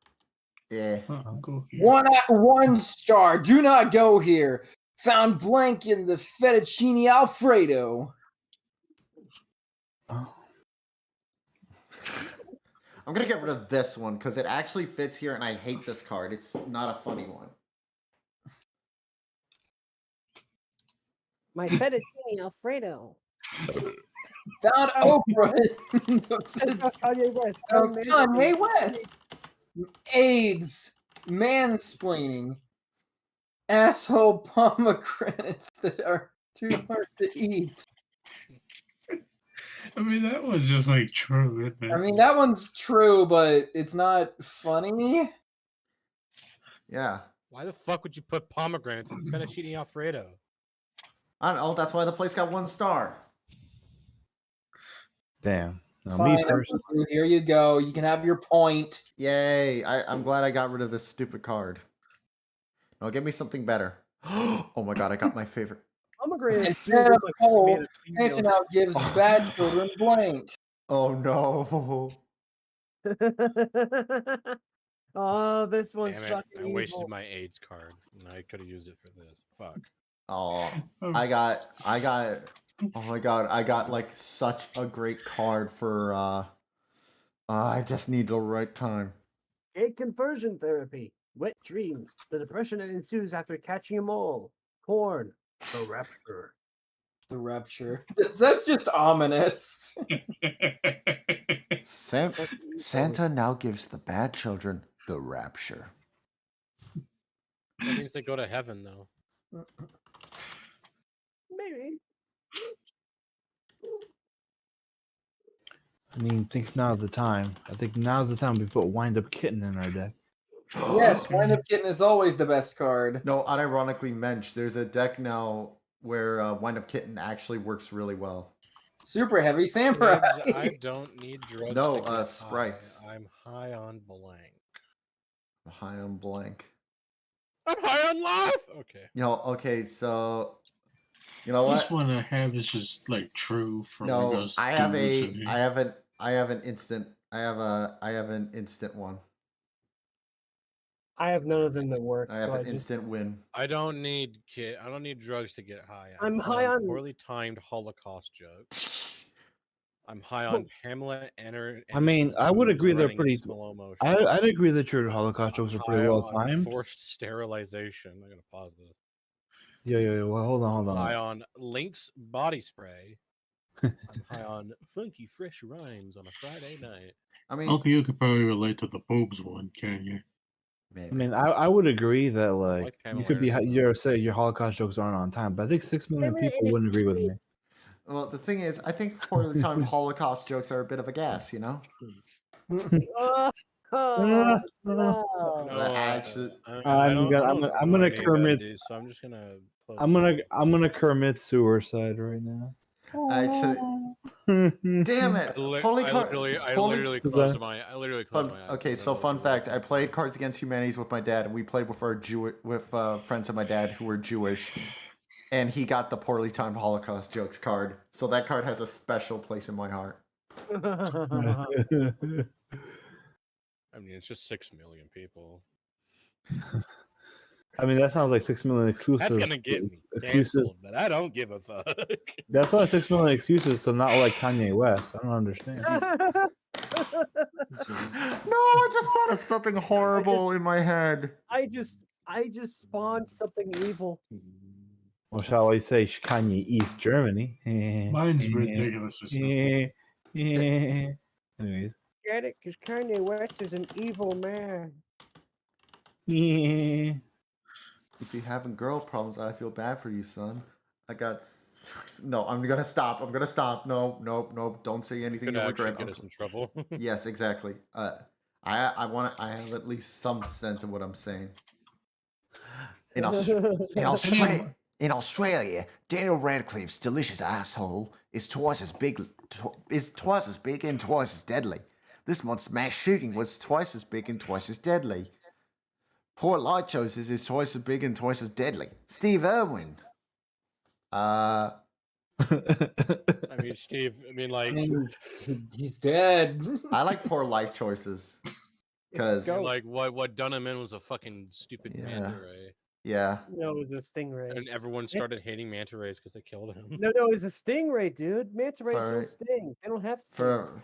[SPEAKER 2] Yeah.
[SPEAKER 3] Go here.
[SPEAKER 13] 1 star. Do not go here. Found blank in the fettuccine Alfredo.
[SPEAKER 2] I'm gonna get rid of this one because it actually fits here, and I hate this card. It's not a funny one.
[SPEAKER 8] My fettuccine Alfredo.
[SPEAKER 13] Found Oprah.
[SPEAKER 4] Kanye West.
[SPEAKER 13] Kanye West. AIDS. Mansplaining. Asshole pomegranates that are too hard to eat.
[SPEAKER 3] I mean, that was just like true, isn't it?
[SPEAKER 13] I mean, that one's true, but it's not funny.
[SPEAKER 2] Yeah.
[SPEAKER 5] Why the fuck would you put pomegranates in fettuccine Alfredo?
[SPEAKER 2] I don't know. That's why the place got 1 star.
[SPEAKER 1] Damn. No,
[SPEAKER 13] Fine,
[SPEAKER 1] me personally.
[SPEAKER 13] here you go. You can have your point.
[SPEAKER 2] Yay! I'm glad I got rid of this stupid card. Now give me something better. Oh my god! I got my favorite.
[SPEAKER 4] Pomegranate.
[SPEAKER 13] Instead of coal, Santa now gives bad children blank.
[SPEAKER 2] Oh no!
[SPEAKER 4] Oh, this one's
[SPEAKER 5] Damn it,
[SPEAKER 4] fucking
[SPEAKER 5] I
[SPEAKER 4] evil.
[SPEAKER 5] wasted my AIDS card. And I could have used it for this. Fuck.
[SPEAKER 2] Oh, I got. Oh my god! I got like such a great card for. I just need the right time.
[SPEAKER 4] Gay conversion therapy. Wet dreams. The depression that ensues after catching a mole. Porn. The rapture.
[SPEAKER 13] The rupture. That's just ominous.
[SPEAKER 2] Santa now gives the bad children the rapture.
[SPEAKER 5] That means they go to heaven, though.
[SPEAKER 4] Maybe.
[SPEAKER 1] I mean, think now's the time. I think now's the time we put Wind Up Kitten in our deck.
[SPEAKER 13] Yes, Wind Up Kitten is always the best card.
[SPEAKER 2] No, unironically, Mensch, there's a deck now where Wind Up Kitten actually works really well.
[SPEAKER 13] Super Heavy Samurai.
[SPEAKER 5] I don't need drugs.
[SPEAKER 2] No,
[SPEAKER 5] to get
[SPEAKER 2] sprites.
[SPEAKER 5] high. I'm high on blank.
[SPEAKER 2] High on blank.
[SPEAKER 5] I'm high on life. Okay.
[SPEAKER 2] You know, okay, so you know
[SPEAKER 3] This
[SPEAKER 2] what?
[SPEAKER 3] one I have is just like true for
[SPEAKER 2] No,
[SPEAKER 3] those
[SPEAKER 2] I have
[SPEAKER 3] dudes
[SPEAKER 2] a
[SPEAKER 3] in here.
[SPEAKER 2] I have an instant one.
[SPEAKER 4] I have none of them that work.
[SPEAKER 2] I have
[SPEAKER 4] so
[SPEAKER 2] an
[SPEAKER 4] just-
[SPEAKER 2] instant win.
[SPEAKER 5] I don't need drugs to get high.
[SPEAKER 4] I'm high on-
[SPEAKER 5] poorly timed Holocaust jokes. I'm high on Pamela Enter.
[SPEAKER 1] I mean, I would agree they're pretty.
[SPEAKER 5] Slow motion.
[SPEAKER 1] I'd agree that your Holocaust jokes are pretty
[SPEAKER 5] High
[SPEAKER 1] well
[SPEAKER 5] on
[SPEAKER 1] timed.
[SPEAKER 5] Forced sterilization. I'm gonna pause this.
[SPEAKER 1] Yo. Well, hold on.
[SPEAKER 5] High on Lynx body spray. I'm high on funky fresh rhymes on a Friday night.
[SPEAKER 2] I mean,
[SPEAKER 3] Okay, you could probably relate to the boobs one, can you?
[SPEAKER 1] I mean, I would agree that like you
[SPEAKER 5] Pamela
[SPEAKER 1] could be
[SPEAKER 5] Anderson.
[SPEAKER 1] your Holocaust jokes aren't on time, but I think 6 million people wouldn't agree with me.
[SPEAKER 2] well, the thing is, I think for the time Holocaust jokes are a bit of a gas, you know.
[SPEAKER 4] Oh, no.
[SPEAKER 2] Actually,
[SPEAKER 1] I'm gonna Kermit.
[SPEAKER 5] So I'm just gonna. Close
[SPEAKER 1] I'm gonna Kermit suicide right now.
[SPEAKER 2] Actually, damn it!
[SPEAKER 5] I
[SPEAKER 2] Holy
[SPEAKER 5] literally closed my eyes.
[SPEAKER 2] Okay, so fun fact: I played Cards Against Humanities with my dad, and we played with friends of my dad who were Jewish, and he got the poorly timed Holocaust jokes card. So that card has a special place in my heart.
[SPEAKER 5] I mean, it's just 6 million people.
[SPEAKER 1] I mean, that sounds like 6 million excuses.
[SPEAKER 5] That's gonna get me
[SPEAKER 1] excuses.
[SPEAKER 5] canceled, but I don't give a fuck.
[SPEAKER 1] That's why 6 million excuses to not like Kanye West. I don't understand.
[SPEAKER 2] No, I just thought of something horrible in my head.
[SPEAKER 4] I just spawned something evil.
[SPEAKER 1] Well, shall I say Kanye East Germany?
[SPEAKER 3] Mine's ridiculous.
[SPEAKER 1] Anyways.
[SPEAKER 4] Get it? Because Kanye West is an evil man.
[SPEAKER 2] If you're having girl problems, I feel bad for you, son. I got. No, I'm gonna stop. I'm gonna stop. No, no, no. Don't say anything
[SPEAKER 5] Could
[SPEAKER 2] you
[SPEAKER 5] actually
[SPEAKER 2] regret.
[SPEAKER 5] get us in trouble.
[SPEAKER 2] Yes, exactly. I have at least some sense of what I'm saying. In Australia, Daniel Radcliffe's delicious asshole is twice as big and twice as deadly. This month's mass shooting was twice as big and twice as deadly. Poor light choices is twice as big and twice as deadly. Steve Irwin.
[SPEAKER 5] I mean, Steve. I mean, like,
[SPEAKER 13] he's dead.
[SPEAKER 2] I like poor life choices because
[SPEAKER 5] like what Dunham in was a fucking stupid manta ray.
[SPEAKER 2] Yeah.
[SPEAKER 4] No, it was a stingray.
[SPEAKER 5] And everyone started hating manta rays because they killed him.
[SPEAKER 4] No, it was a stingray, dude. Manta rays
[SPEAKER 2] For-
[SPEAKER 4] don't sting. They don't have to sting.
[SPEAKER 2] for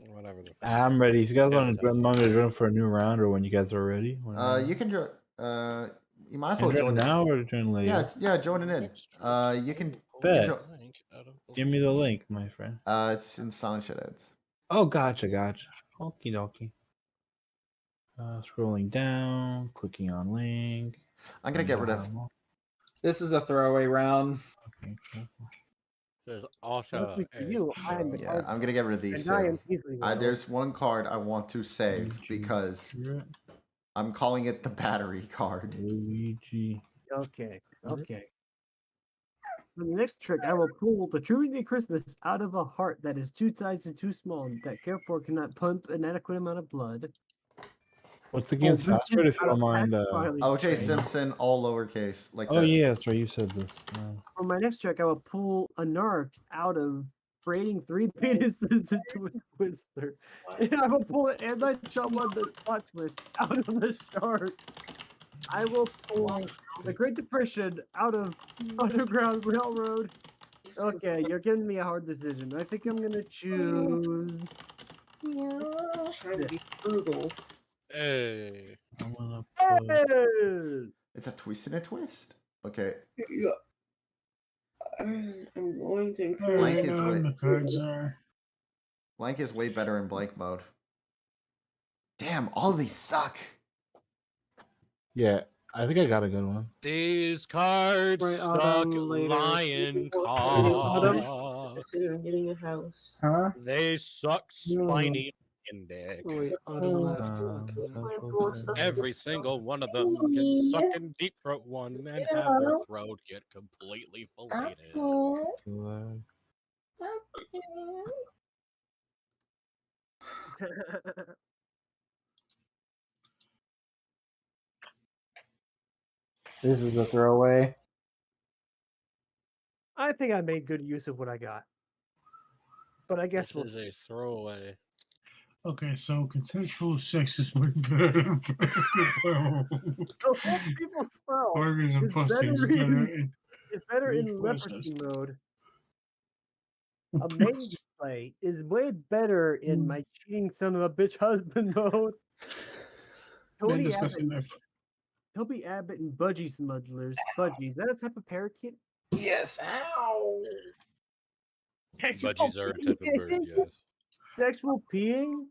[SPEAKER 5] Whatever the fuck.
[SPEAKER 1] I'm ready. If you guys want to join me to join for a new round, or when you guys are ready.
[SPEAKER 2] you can join. You might as
[SPEAKER 1] Can
[SPEAKER 2] well
[SPEAKER 1] join
[SPEAKER 2] join
[SPEAKER 1] now or join later.
[SPEAKER 2] Yeah, join it in. You can.
[SPEAKER 1] Bet.
[SPEAKER 2] jo-
[SPEAKER 1] Give me the link, my friend.
[SPEAKER 2] It's in Silent Shitouts.
[SPEAKER 1] Oh, gotcha. Okie dokie. Scrolling down, clicking on link.
[SPEAKER 2] I'm gonna get rid of.
[SPEAKER 13] This is a throwaway round.
[SPEAKER 1] Okay, cool.
[SPEAKER 5] There's also.
[SPEAKER 4] Luckily for you, I am the
[SPEAKER 2] Yeah,
[SPEAKER 4] card
[SPEAKER 2] I'm gonna get rid of these.
[SPEAKER 4] and I
[SPEAKER 2] Two.
[SPEAKER 4] am easily well.
[SPEAKER 2] There's one card I want to save because I'm calling it the battery card.
[SPEAKER 1] Luigi.
[SPEAKER 4] Okay. For the next trick, I will pull the Trudy Christmas out of a heart that is 2 sizes too small that therefore cannot pump an adequate amount of blood.
[SPEAKER 1] What's against password if you don't mind?
[SPEAKER 2] O.J. Simpson, all lowercase, like
[SPEAKER 1] Oh
[SPEAKER 2] this.
[SPEAKER 1] yeah, that's right. You said this.
[SPEAKER 4] For my next trick, I will pull a narc out of braiding 3 penises into a twister. And I will pull an anti-chum the plot twist out of the shark. I will pull the Great Depression out of Underground Railroad. Okay, you're giving me a hard decision. I think I'm gonna choose.
[SPEAKER 11] Trying to be frugal.
[SPEAKER 5] Hey.
[SPEAKER 1] I'm gonna
[SPEAKER 4] Hey!
[SPEAKER 2] It's a twist and a twist. Okay.
[SPEAKER 11] Yeah. I'm going to
[SPEAKER 2] Blank
[SPEAKER 11] encourage.
[SPEAKER 2] is way.
[SPEAKER 3] The cards are.
[SPEAKER 2] Blank is way better in blank mode. Damn, all these suck.
[SPEAKER 1] Yeah, I think I got a good one.
[SPEAKER 5] These cards
[SPEAKER 11] Right,
[SPEAKER 5] suck,
[SPEAKER 11] Autumn, later.
[SPEAKER 5] lion
[SPEAKER 11] Autumn.
[SPEAKER 5] cock.
[SPEAKER 11] Consider getting a house.
[SPEAKER 3] Huh?
[SPEAKER 5] They suck, spiny and dick.
[SPEAKER 11] Wait, Autumn left.
[SPEAKER 5] Every single one of them can suck and deep throat one and have their throat get completely filleted.
[SPEAKER 13] This is a throwaway.
[SPEAKER 4] I think I made good use of what I got. But I guess
[SPEAKER 5] This is a throwaway.
[SPEAKER 3] Okay, so consensual sex is way better than
[SPEAKER 4] people spell
[SPEAKER 3] Burgers and
[SPEAKER 4] is
[SPEAKER 3] pussy is
[SPEAKER 4] better
[SPEAKER 3] better.
[SPEAKER 4] it's better in
[SPEAKER 3] Beef
[SPEAKER 4] leprosy
[SPEAKER 3] process.
[SPEAKER 4] mode. A main play is way better in my cheating son of a bitch husband mode.
[SPEAKER 3] Been discussing that.
[SPEAKER 4] Toby Abbott and Budgie Smudglers. Budgie, is that a type of parakeet?
[SPEAKER 13] Yes. Ow.
[SPEAKER 5] Budgies are a type of bird, yes.
[SPEAKER 4] Sexual peeing?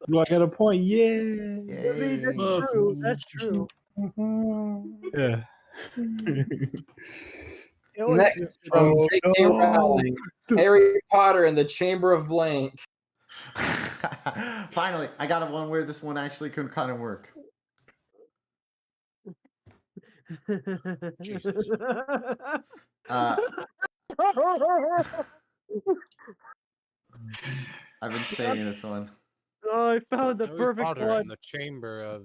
[SPEAKER 1] Do I get a point? Yeah.
[SPEAKER 4] I mean, that's true. That's true.
[SPEAKER 1] Yeah.
[SPEAKER 13] Next from J.K. Rowling, Harry Potter and the Chamber of Blank.
[SPEAKER 2] Finally, I got one where this one actually could kind of work.
[SPEAKER 5] Jesus.
[SPEAKER 2] I've been saving this one.
[SPEAKER 4] Oh, I found the
[SPEAKER 5] Harry
[SPEAKER 4] perfect
[SPEAKER 5] Potter
[SPEAKER 4] one.
[SPEAKER 5] in the chamber of.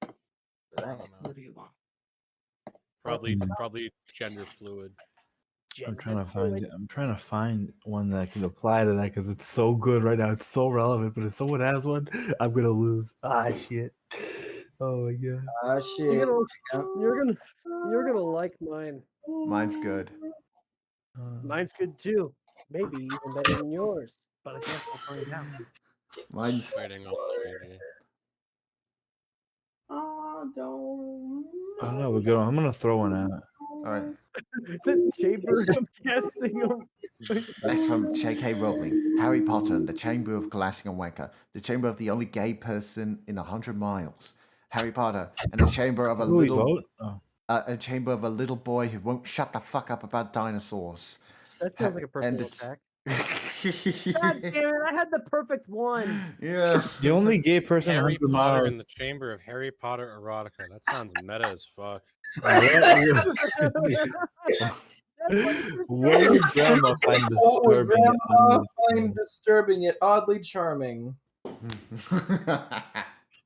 [SPEAKER 5] I don't know.
[SPEAKER 11] What do you want?
[SPEAKER 5] Probably gender fluid.
[SPEAKER 1] I'm trying to find one that can apply to that because it's so good right now. It's so relevant. But if someone has one, I'm gonna lose. Ah shit. Oh my god.
[SPEAKER 13] Ah shit.
[SPEAKER 4] You're gonna like mine.
[SPEAKER 2] Mine's good.
[SPEAKER 4] Mine's good too. Maybe even better than yours. But I guess we'll find out.
[SPEAKER 2] Mine's.
[SPEAKER 5] Waiting on Luigi.
[SPEAKER 11] Oh, don't.
[SPEAKER 1] I don't know. We're going. I'm gonna throw one out.
[SPEAKER 2] All right.
[SPEAKER 4] The chamber of guessing.
[SPEAKER 2] Next from J.K. Rowling, Harry Potter and the Chamber of Glassing and Wanker, the chamber of the only gay person in 100 miles. Harry Potter and the chamber of a
[SPEAKER 1] Who we
[SPEAKER 2] little.
[SPEAKER 1] vote? Oh.
[SPEAKER 2] a chamber of a little boy who won't shut the fuck up about dinosaurs.
[SPEAKER 4] That feels like a personal attack. God damn it! I had the perfect one.
[SPEAKER 2] Yeah.
[SPEAKER 1] The only gay person
[SPEAKER 5] Harry
[SPEAKER 1] hunts
[SPEAKER 5] Potter
[SPEAKER 1] Miles.
[SPEAKER 5] in the Chamber of Harry Potter erotica. That sounds meta as fuck.
[SPEAKER 1] What would Grandma find
[SPEAKER 13] What would
[SPEAKER 1] disturbing?
[SPEAKER 13] Grandma find disturbing yet oddly charming?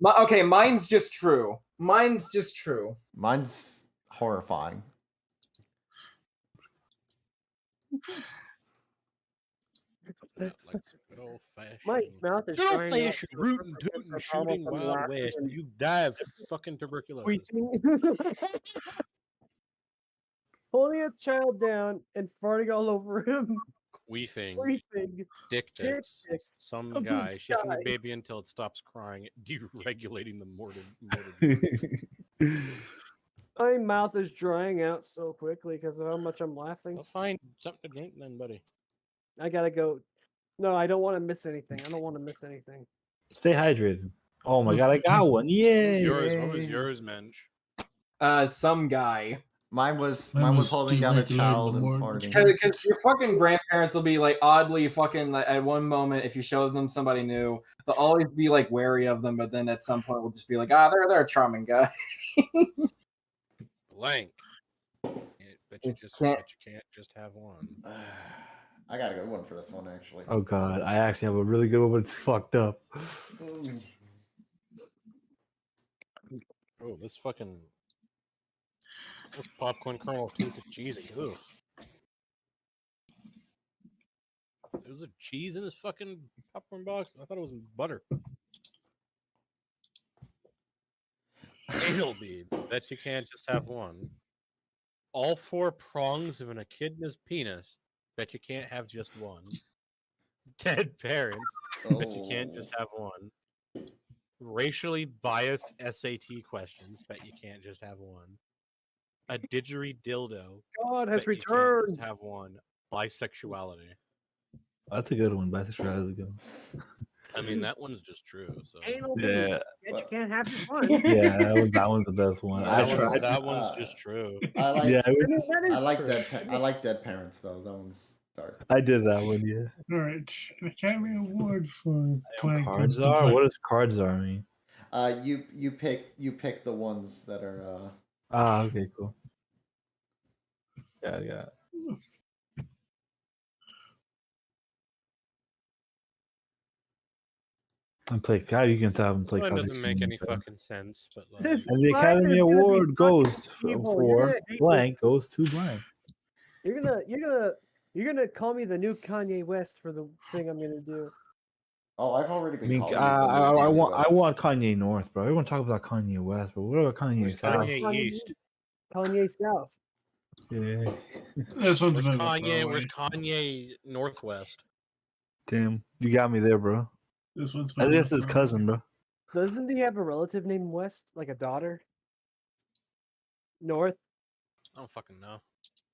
[SPEAKER 13] Okay, mine's just true. Mine's just true.
[SPEAKER 2] Mine's horrifying.
[SPEAKER 5] Like some good old fashioned.
[SPEAKER 4] My mouth is
[SPEAKER 5] Good old
[SPEAKER 4] drying out
[SPEAKER 5] fashioned
[SPEAKER 4] from the
[SPEAKER 5] rootin'
[SPEAKER 4] purple
[SPEAKER 5] tootin'
[SPEAKER 4] pepper
[SPEAKER 5] shooting
[SPEAKER 4] from
[SPEAKER 5] Wild
[SPEAKER 4] laughing
[SPEAKER 5] West.
[SPEAKER 4] and
[SPEAKER 5] You die of fucking tuberculosis.
[SPEAKER 4] Holding a child down and farting all over him.
[SPEAKER 5] Queefing.
[SPEAKER 4] Queefing.
[SPEAKER 5] Dick
[SPEAKER 4] Dick
[SPEAKER 5] pics.
[SPEAKER 4] pics.
[SPEAKER 5] Some
[SPEAKER 4] Some
[SPEAKER 5] guy shaking the
[SPEAKER 4] guy.
[SPEAKER 5] baby until it stops crying, deregulating the morbid.
[SPEAKER 4] My mouth is drying out so quickly because of how much I'm laughing.
[SPEAKER 5] I'll find something to drink then, buddy.
[SPEAKER 4] I gotta go. No, I don't want to miss anything. I don't want to miss anything.
[SPEAKER 1] Stay hydrated. Oh my god, I got one! Yay!
[SPEAKER 5] Yours, what was yours, Mensch?
[SPEAKER 13] Some guy.
[SPEAKER 2] Mine was
[SPEAKER 3] was
[SPEAKER 2] holding down a
[SPEAKER 3] deregulating
[SPEAKER 2] child
[SPEAKER 3] the
[SPEAKER 2] and
[SPEAKER 3] mortgage.
[SPEAKER 2] farting.
[SPEAKER 13] Because your fucking grandparents will be like oddly fucking like, at one moment if you show them somebody new, they'll always be like wary of them, but then at some point we'll just be like, they're a charming guy.
[SPEAKER 5] Blank. Bet you can't just have one.
[SPEAKER 2] I got a good one for this one actually.
[SPEAKER 1] Oh god, I actually have a really good one, but it's fucked up.
[SPEAKER 5] Oh, this popcorn kernel tastes of cheesy. Ooh. Was there cheese in this fucking popcorn box? I thought it was butter. Anal beads. Bet you can't just have one. All 4 prongs of an echidna's penis. Bet you can't have just one. Dead parents. Bet you can't just have one. Racially biased SAT questions. Bet you can't just have one. A didgeridoo.
[SPEAKER 4] God has
[SPEAKER 5] Bet you can't
[SPEAKER 4] returned.
[SPEAKER 5] just have one. Bisexuality.
[SPEAKER 1] That's a good one. Bisexuality is a good one.
[SPEAKER 5] I mean, that one's just true. So
[SPEAKER 4] Anal
[SPEAKER 1] Yeah.
[SPEAKER 4] beads. You can't have just one.
[SPEAKER 1] Yeah, that one's the best one.
[SPEAKER 5] that one's just true.
[SPEAKER 2] I like.
[SPEAKER 1] Yeah,
[SPEAKER 2] I like dead. I like dead parents though. That one's dark.
[SPEAKER 1] I did that one. Yeah.
[SPEAKER 3] All right, the Academy Award for blank
[SPEAKER 1] Cards
[SPEAKER 3] goes to
[SPEAKER 1] are.
[SPEAKER 3] blank.
[SPEAKER 1] What does cards are mean?
[SPEAKER 2] You pick the ones that are.
[SPEAKER 1] Okay, cool. Yeah. And play. God, you can tell him play.
[SPEAKER 5] This one
[SPEAKER 1] cards
[SPEAKER 5] doesn't make any
[SPEAKER 1] extremely
[SPEAKER 5] fucking sense, but like,
[SPEAKER 1] And the Academy Award goes for blank goes to blank.
[SPEAKER 4] You're gonna call me the new Kanye West for the thing I'm gonna do.
[SPEAKER 2] Oh, I've already
[SPEAKER 1] I
[SPEAKER 2] been.
[SPEAKER 1] mean,
[SPEAKER 2] calling
[SPEAKER 1] I want Kanye North, bro. Everyone talk about Kanye West, but what about Kanye South?
[SPEAKER 5] Kanye East.
[SPEAKER 4] Kanye South.
[SPEAKER 1] Yeah.
[SPEAKER 3] This one's
[SPEAKER 5] Where's
[SPEAKER 3] been
[SPEAKER 5] Kanye?
[SPEAKER 3] throwaway.
[SPEAKER 5] Where's Kanye Northwest?
[SPEAKER 1] Damn, you got me there, bro.
[SPEAKER 3] This one's
[SPEAKER 1] I
[SPEAKER 3] been
[SPEAKER 1] think that's his
[SPEAKER 3] throwaway.
[SPEAKER 1] cousin, bro.
[SPEAKER 4] Doesn't he have a relative named West, like a daughter? North?
[SPEAKER 5] I don't fucking know.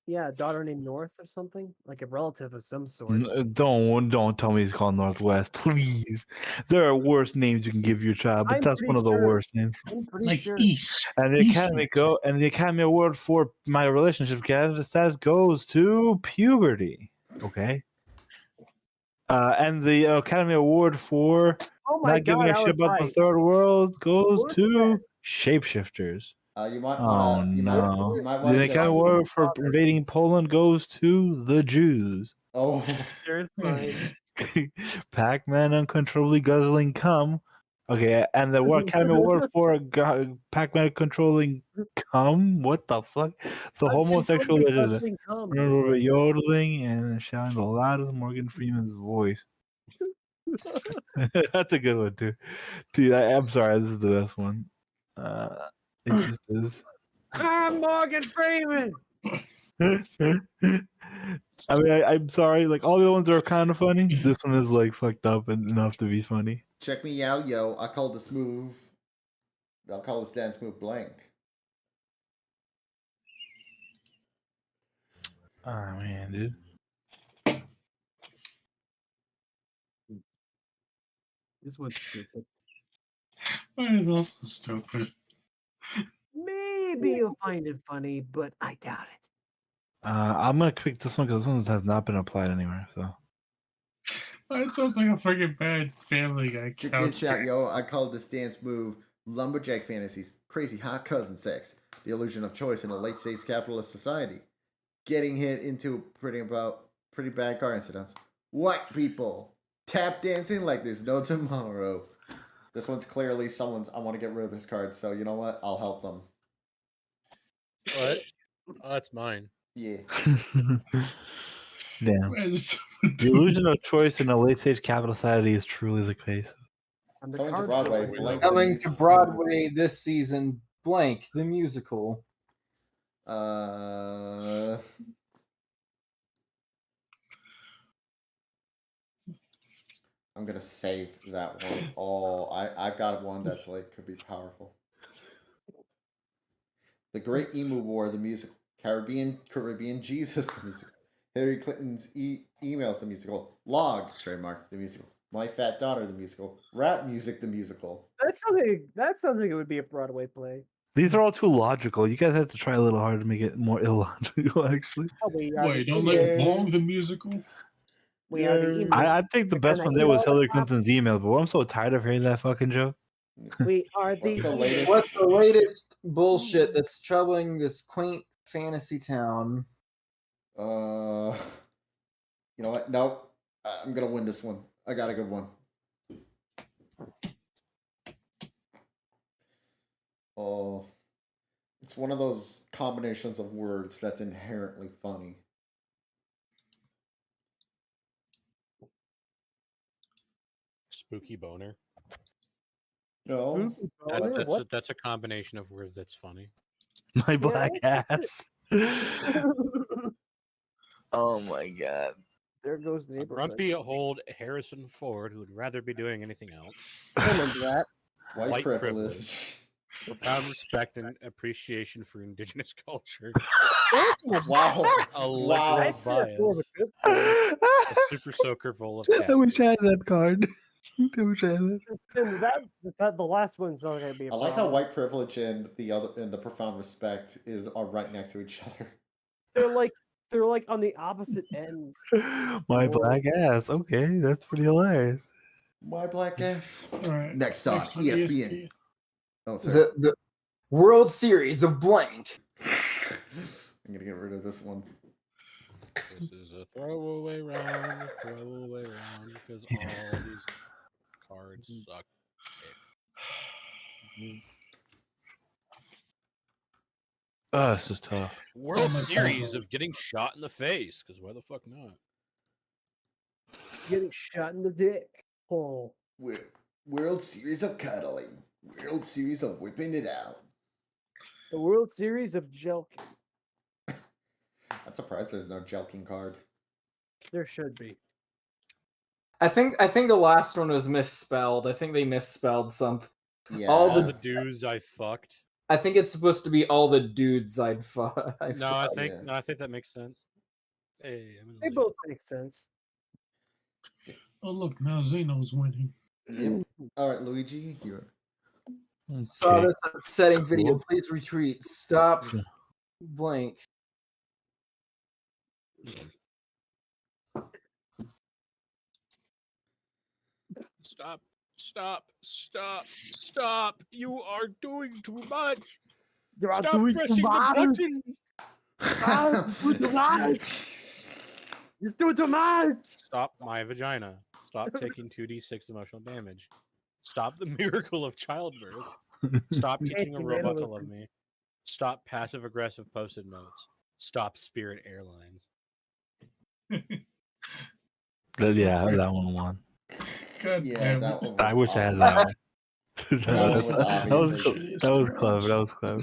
[SPEAKER 4] Yeah, a daughter named North or something, like a relative of some sort.
[SPEAKER 1] Don't tell me he's called Northwest, please. There are worse names you can give your child, but
[SPEAKER 4] I'm
[SPEAKER 1] that's
[SPEAKER 4] pretty
[SPEAKER 1] one of the
[SPEAKER 4] sure-
[SPEAKER 1] worst names.
[SPEAKER 4] I'm pretty
[SPEAKER 3] Like
[SPEAKER 4] sure.
[SPEAKER 3] East.
[SPEAKER 1] And the Academy Award for my relationship status goes to puberty. Okay. And the Academy Award for
[SPEAKER 4] Oh my
[SPEAKER 1] not giving
[SPEAKER 4] God,
[SPEAKER 1] a
[SPEAKER 4] I
[SPEAKER 1] shit
[SPEAKER 4] was
[SPEAKER 1] about the
[SPEAKER 4] right.
[SPEAKER 1] third world goes
[SPEAKER 4] Where's
[SPEAKER 1] to shapeshifters.
[SPEAKER 2] You might
[SPEAKER 1] Oh
[SPEAKER 2] want to.
[SPEAKER 1] no!
[SPEAKER 2] You might want
[SPEAKER 1] The
[SPEAKER 2] to.
[SPEAKER 1] Academy Award for invading Poland goes to the Jews.
[SPEAKER 2] Oh.
[SPEAKER 4] There's mine.
[SPEAKER 1] Pac-Man uncontrollably guzzling cum. Okay, and the Academy Award for Pac-Man controlling cum. What the fuck? The homosexual
[SPEAKER 4] Uncontrollably
[SPEAKER 1] legend.
[SPEAKER 4] guzzling cum.
[SPEAKER 1] Remember yodeling and shouting the loudest Morgan Freeman's voice. That's a good one too. Dude, I'm sorry. This is the best one. It just is.
[SPEAKER 4] I'm Morgan Freeman.
[SPEAKER 1] I mean, I'm sorry. Like all the other ones are kind of funny. This one is like fucked up and enough to be funny.
[SPEAKER 2] Check me out, yo. I call this move. I'll call this dance move blank.
[SPEAKER 1] Oh man, dude.
[SPEAKER 4] This one's stupid.
[SPEAKER 3] Mine is also stupid.
[SPEAKER 4] Me.
[SPEAKER 8] Maybe you'll find it funny, but I doubt it.
[SPEAKER 1] I'm gonna pick this one because this one has not been applied anywhere. So
[SPEAKER 3] It sounds like a freaking bad Family Guy
[SPEAKER 2] Check
[SPEAKER 3] couch.
[SPEAKER 2] this out, yo. I call this dance move lumberjack fantasies, crazy hot cousin sex, the illusion of choice in a late stage capitalist society, getting hit into pretty bad car incidents, white people tap dancing like there's no tomorrow. This one's clearly someone's. I want to get rid of this card, so you know what? I'll help them.
[SPEAKER 5] What? Oh, that's mine.
[SPEAKER 2] Yeah.
[SPEAKER 1] damn. The illusion of choice in a late stage capital society is truly the case.
[SPEAKER 2] Coming to Broadway. Blank
[SPEAKER 13] Coming to Broadway this season, Blank the musical.
[SPEAKER 2] I'm gonna save that one. Oh, I've got one that's like could be powerful. The Great Emu War, the musical. Caribbean Jesus, the musical. Hillary Clinton's emails, the musical. Log, trademark, the musical. My Fat Daughter, the musical. Rap Music, the musical.
[SPEAKER 4] That sounds like it would be a Broadway play.
[SPEAKER 1] These are all too logical. You guys have to try a little harder to make it more illogical, actually.
[SPEAKER 3] Wait, don't like Vogue the musical?
[SPEAKER 1] I think the best one there was Hillary Clinton's email, but I'm so tired of hearing that fucking joke.
[SPEAKER 8] We are the
[SPEAKER 13] What's the latest bullshit that's troubling this quaint fantasy town?
[SPEAKER 2] You know what? No, I'm gonna win this one. I got a good one. Oh, it's one of those combinations of words that's inherently funny.
[SPEAKER 5] Spooky boner.
[SPEAKER 2] No,
[SPEAKER 5] That's a combination of words that's funny.
[SPEAKER 1] My black ass. Oh my god.
[SPEAKER 4] There goes the
[SPEAKER 5] A
[SPEAKER 4] neighborhood.
[SPEAKER 5] grumpy old Harrison Ford who would rather be doing anything else.
[SPEAKER 4] I remember that.
[SPEAKER 2] White privilege.
[SPEAKER 5] Profound respect and appreciation for indigenous culture.
[SPEAKER 2] Wow.
[SPEAKER 5] A
[SPEAKER 2] Wow.
[SPEAKER 5] liberal bias. A super soaker full of
[SPEAKER 1] I wish I had that card. I wish I had that.
[SPEAKER 4] That the last one's not gonna be.
[SPEAKER 2] I like how white privilege and the profound respect are right next to each other.
[SPEAKER 4] They're like on the opposite ends.
[SPEAKER 1] My black ass. Okay, that's pretty hilarious.
[SPEAKER 2] My black ass.
[SPEAKER 3] All right.
[SPEAKER 2] Next on
[SPEAKER 3] Next on
[SPEAKER 2] ESPN. Oh, sorry.
[SPEAKER 13] The World Series of Blank.
[SPEAKER 2] I'm gonna get rid of this one.
[SPEAKER 5] This is a throwaway round, because all these cards suck.
[SPEAKER 1] Oh, this is tough.
[SPEAKER 5] World Series of getting shot in the face, because why the fuck not?
[SPEAKER 4] Getting shot in the dick hole.
[SPEAKER 2] World Series of cuddling. World Series of whipping it out.
[SPEAKER 4] The World Series of jelking.
[SPEAKER 2] I'm surprised there's no jelking card.
[SPEAKER 4] There should be.
[SPEAKER 13] I think the last one was misspelled. I think they misspelled something.
[SPEAKER 2] Yeah.
[SPEAKER 5] All the dudes I fucked.
[SPEAKER 13] I think it's supposed to be all the dudes I'd fuck.
[SPEAKER 5] I think that makes sense. Hey,
[SPEAKER 4] They both make sense.
[SPEAKER 3] Oh look, now Zeno's winning.
[SPEAKER 2] Yep. All right, Luigi, you're.
[SPEAKER 13] Saw this upsetting video. Please retreat. Stop. Blank.
[SPEAKER 5] Stop. You are doing too much.
[SPEAKER 4] You are
[SPEAKER 5] Stop
[SPEAKER 4] doing
[SPEAKER 5] pressing
[SPEAKER 4] too
[SPEAKER 5] the
[SPEAKER 4] much.
[SPEAKER 5] button.
[SPEAKER 4] Stop too much. You're doing too much.
[SPEAKER 5] Stop my vagina. Stop taking 2d6 emotional damage. Stop the miracle of childbirth. Stop teaching a robot to love me. Stop passive aggressive post-it notes. Stop Spirit Airlines.
[SPEAKER 1] Yeah, that one won.
[SPEAKER 3] God
[SPEAKER 2] Yeah,
[SPEAKER 3] damn.
[SPEAKER 2] that one.
[SPEAKER 1] I
[SPEAKER 2] was
[SPEAKER 1] wish I had
[SPEAKER 2] obvious.
[SPEAKER 1] that one.
[SPEAKER 2] That one was
[SPEAKER 1] That was
[SPEAKER 2] obviously-
[SPEAKER 1] that was clever. That was clever.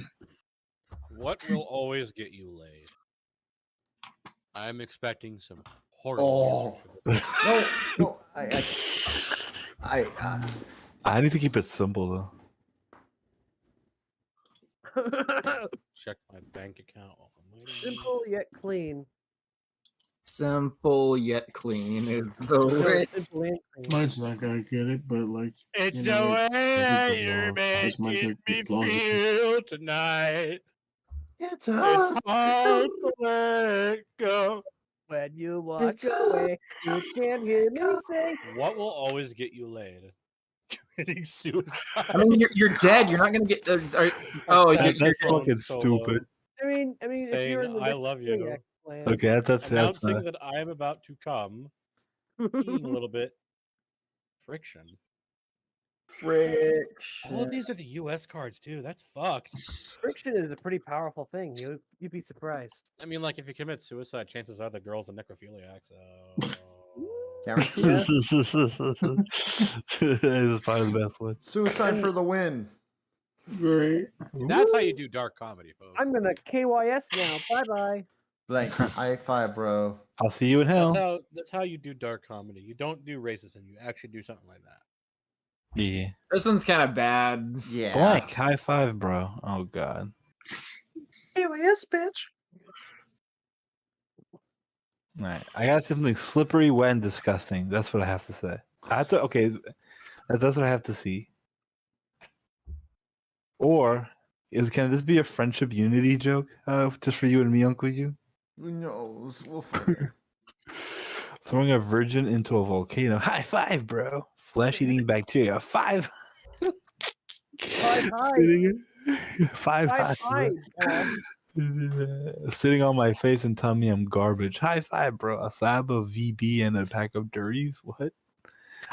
[SPEAKER 5] What will always get you laid? I'm expecting some horror.
[SPEAKER 2] Oh. No,
[SPEAKER 1] I need to keep it simple though.
[SPEAKER 5] Check my bank account while I'm waiting.
[SPEAKER 4] Simple yet clean.
[SPEAKER 13] Simple yet clean is the
[SPEAKER 4] No,
[SPEAKER 13] way.
[SPEAKER 4] simple and clean.
[SPEAKER 3] Mine's not gonna get it, but like
[SPEAKER 5] It's
[SPEAKER 3] you
[SPEAKER 5] the
[SPEAKER 3] know,
[SPEAKER 5] way
[SPEAKER 3] everything
[SPEAKER 5] you're
[SPEAKER 3] else, this might
[SPEAKER 5] making
[SPEAKER 3] take
[SPEAKER 5] me
[SPEAKER 3] as long as it
[SPEAKER 5] feel tonight.
[SPEAKER 6] It's
[SPEAKER 5] It's hard to let go.
[SPEAKER 4] When you walk away, you can't hear me say.
[SPEAKER 5] What will always get you laid? Committing suicide.
[SPEAKER 13] I mean, you're dead. You're not gonna get. Oh,
[SPEAKER 1] That's
[SPEAKER 13] you're
[SPEAKER 1] fucking stupid.
[SPEAKER 4] I mean, if
[SPEAKER 5] Saying,
[SPEAKER 4] you're in the
[SPEAKER 5] I love you.
[SPEAKER 4] Zodiac plan,
[SPEAKER 1] Okay, that's
[SPEAKER 5] Announcing that I am about to come. Being a little bit friction.
[SPEAKER 13] Friction.
[SPEAKER 5] All of these are the U.S. cards too. That's fucked.
[SPEAKER 4] friction is a pretty powerful thing. You'd be surprised.
[SPEAKER 5] I mean, like if you commit suicide, chances are the girl's a necrophiliac. So
[SPEAKER 2] Guaranteed.
[SPEAKER 1] It's probably the best one.
[SPEAKER 2] Suicide for the win.
[SPEAKER 3] Right.
[SPEAKER 5] that's how you do dark comedy, folks.
[SPEAKER 4] I'm gonna KYS now. Bye bye.
[SPEAKER 2] Like, high five, bro.
[SPEAKER 1] I'll see you in hell.
[SPEAKER 5] That's how you do dark comedy. You don't do racism. You actually do something like that.
[SPEAKER 1] Yeah.
[SPEAKER 13] This one's kind of bad.
[SPEAKER 2] Yeah.
[SPEAKER 1] Blank. High five, bro. Oh god.
[SPEAKER 6] Yes, bitch.
[SPEAKER 1] All right. I got something slippery, wet, and disgusting. That's what I have to say. I have to. Okay. That's what I have to see. Or can this be a friendship unity joke? Just for you and me, Uncle You?
[SPEAKER 2] Who knows? We'll figure.
[SPEAKER 1] Throwing a virgin into a volcano. High five, bro. Flesh-eating bacteria. Five.
[SPEAKER 4] Five high.
[SPEAKER 1] Five high. Sitting on my face and telling me I'm garbage. High five, bro. A slab of VB and a pack of dirties. What?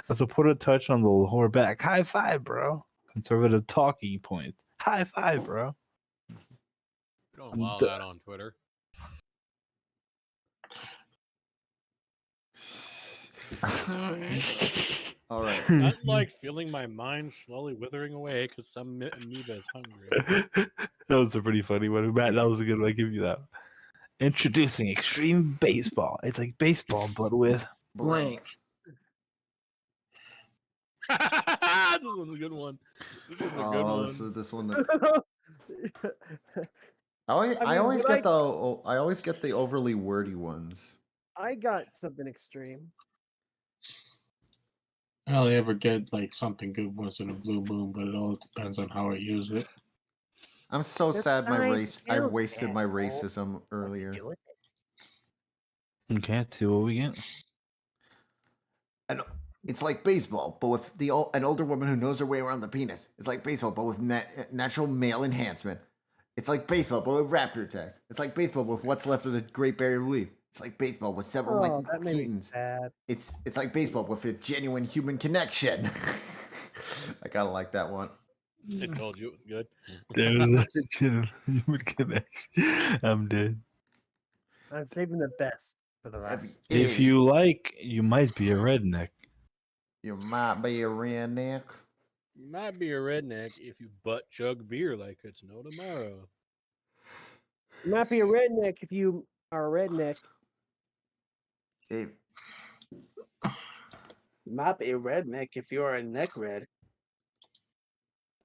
[SPEAKER 1] A supportive touch on the lower back. High five, bro. Conservative talking points. High five, bro.
[SPEAKER 5] Don't allow that on Twitter.
[SPEAKER 2] All right.
[SPEAKER 5] I'm like feeling my mind slowly withering away because some amoeba is hungry.
[SPEAKER 1] That was a pretty funny one. Matt, that was a good one. I give you that. Introducing extreme baseball. It's like baseball, but with
[SPEAKER 13] blank.
[SPEAKER 5] This one's a good one. This one's a good one.
[SPEAKER 2] So this one. I always get the overly wordy ones.
[SPEAKER 4] I got something extreme.
[SPEAKER 3] I only ever get like something good once in a blue moon, but it all depends on how I use it.
[SPEAKER 2] I'm so
[SPEAKER 4] That's
[SPEAKER 2] sad
[SPEAKER 4] how I
[SPEAKER 2] I
[SPEAKER 4] feel,
[SPEAKER 2] wasted my
[SPEAKER 4] asshole.
[SPEAKER 2] racism earlier.
[SPEAKER 1] Okay, let's see what we get.
[SPEAKER 2] And it's like baseball, but with an older woman who knows her way around the penis. It's like baseball, but with natural male enhancement. It's like baseball, but with raptor attacks. It's like baseball with what's left of the Great Barrier Reef. It's like baseball with several
[SPEAKER 4] Oh, that made me
[SPEAKER 2] Keatons.
[SPEAKER 4] sad.
[SPEAKER 2] It's like baseball with a genuine human connection. I kind of like that one.
[SPEAKER 5] I told you it was good.
[SPEAKER 1] Human connection. I'm dead.
[SPEAKER 4] I'm saving the best for the rest.
[SPEAKER 1] If you like, you might be a redneck.
[SPEAKER 2] You might be a redneck.
[SPEAKER 5] You might be a redneck if you butt chug beer like it's no tomorrow.
[SPEAKER 4] You might be a redneck if you are a redneck.
[SPEAKER 2] If
[SPEAKER 6] You might be a redneck if you're a neck red.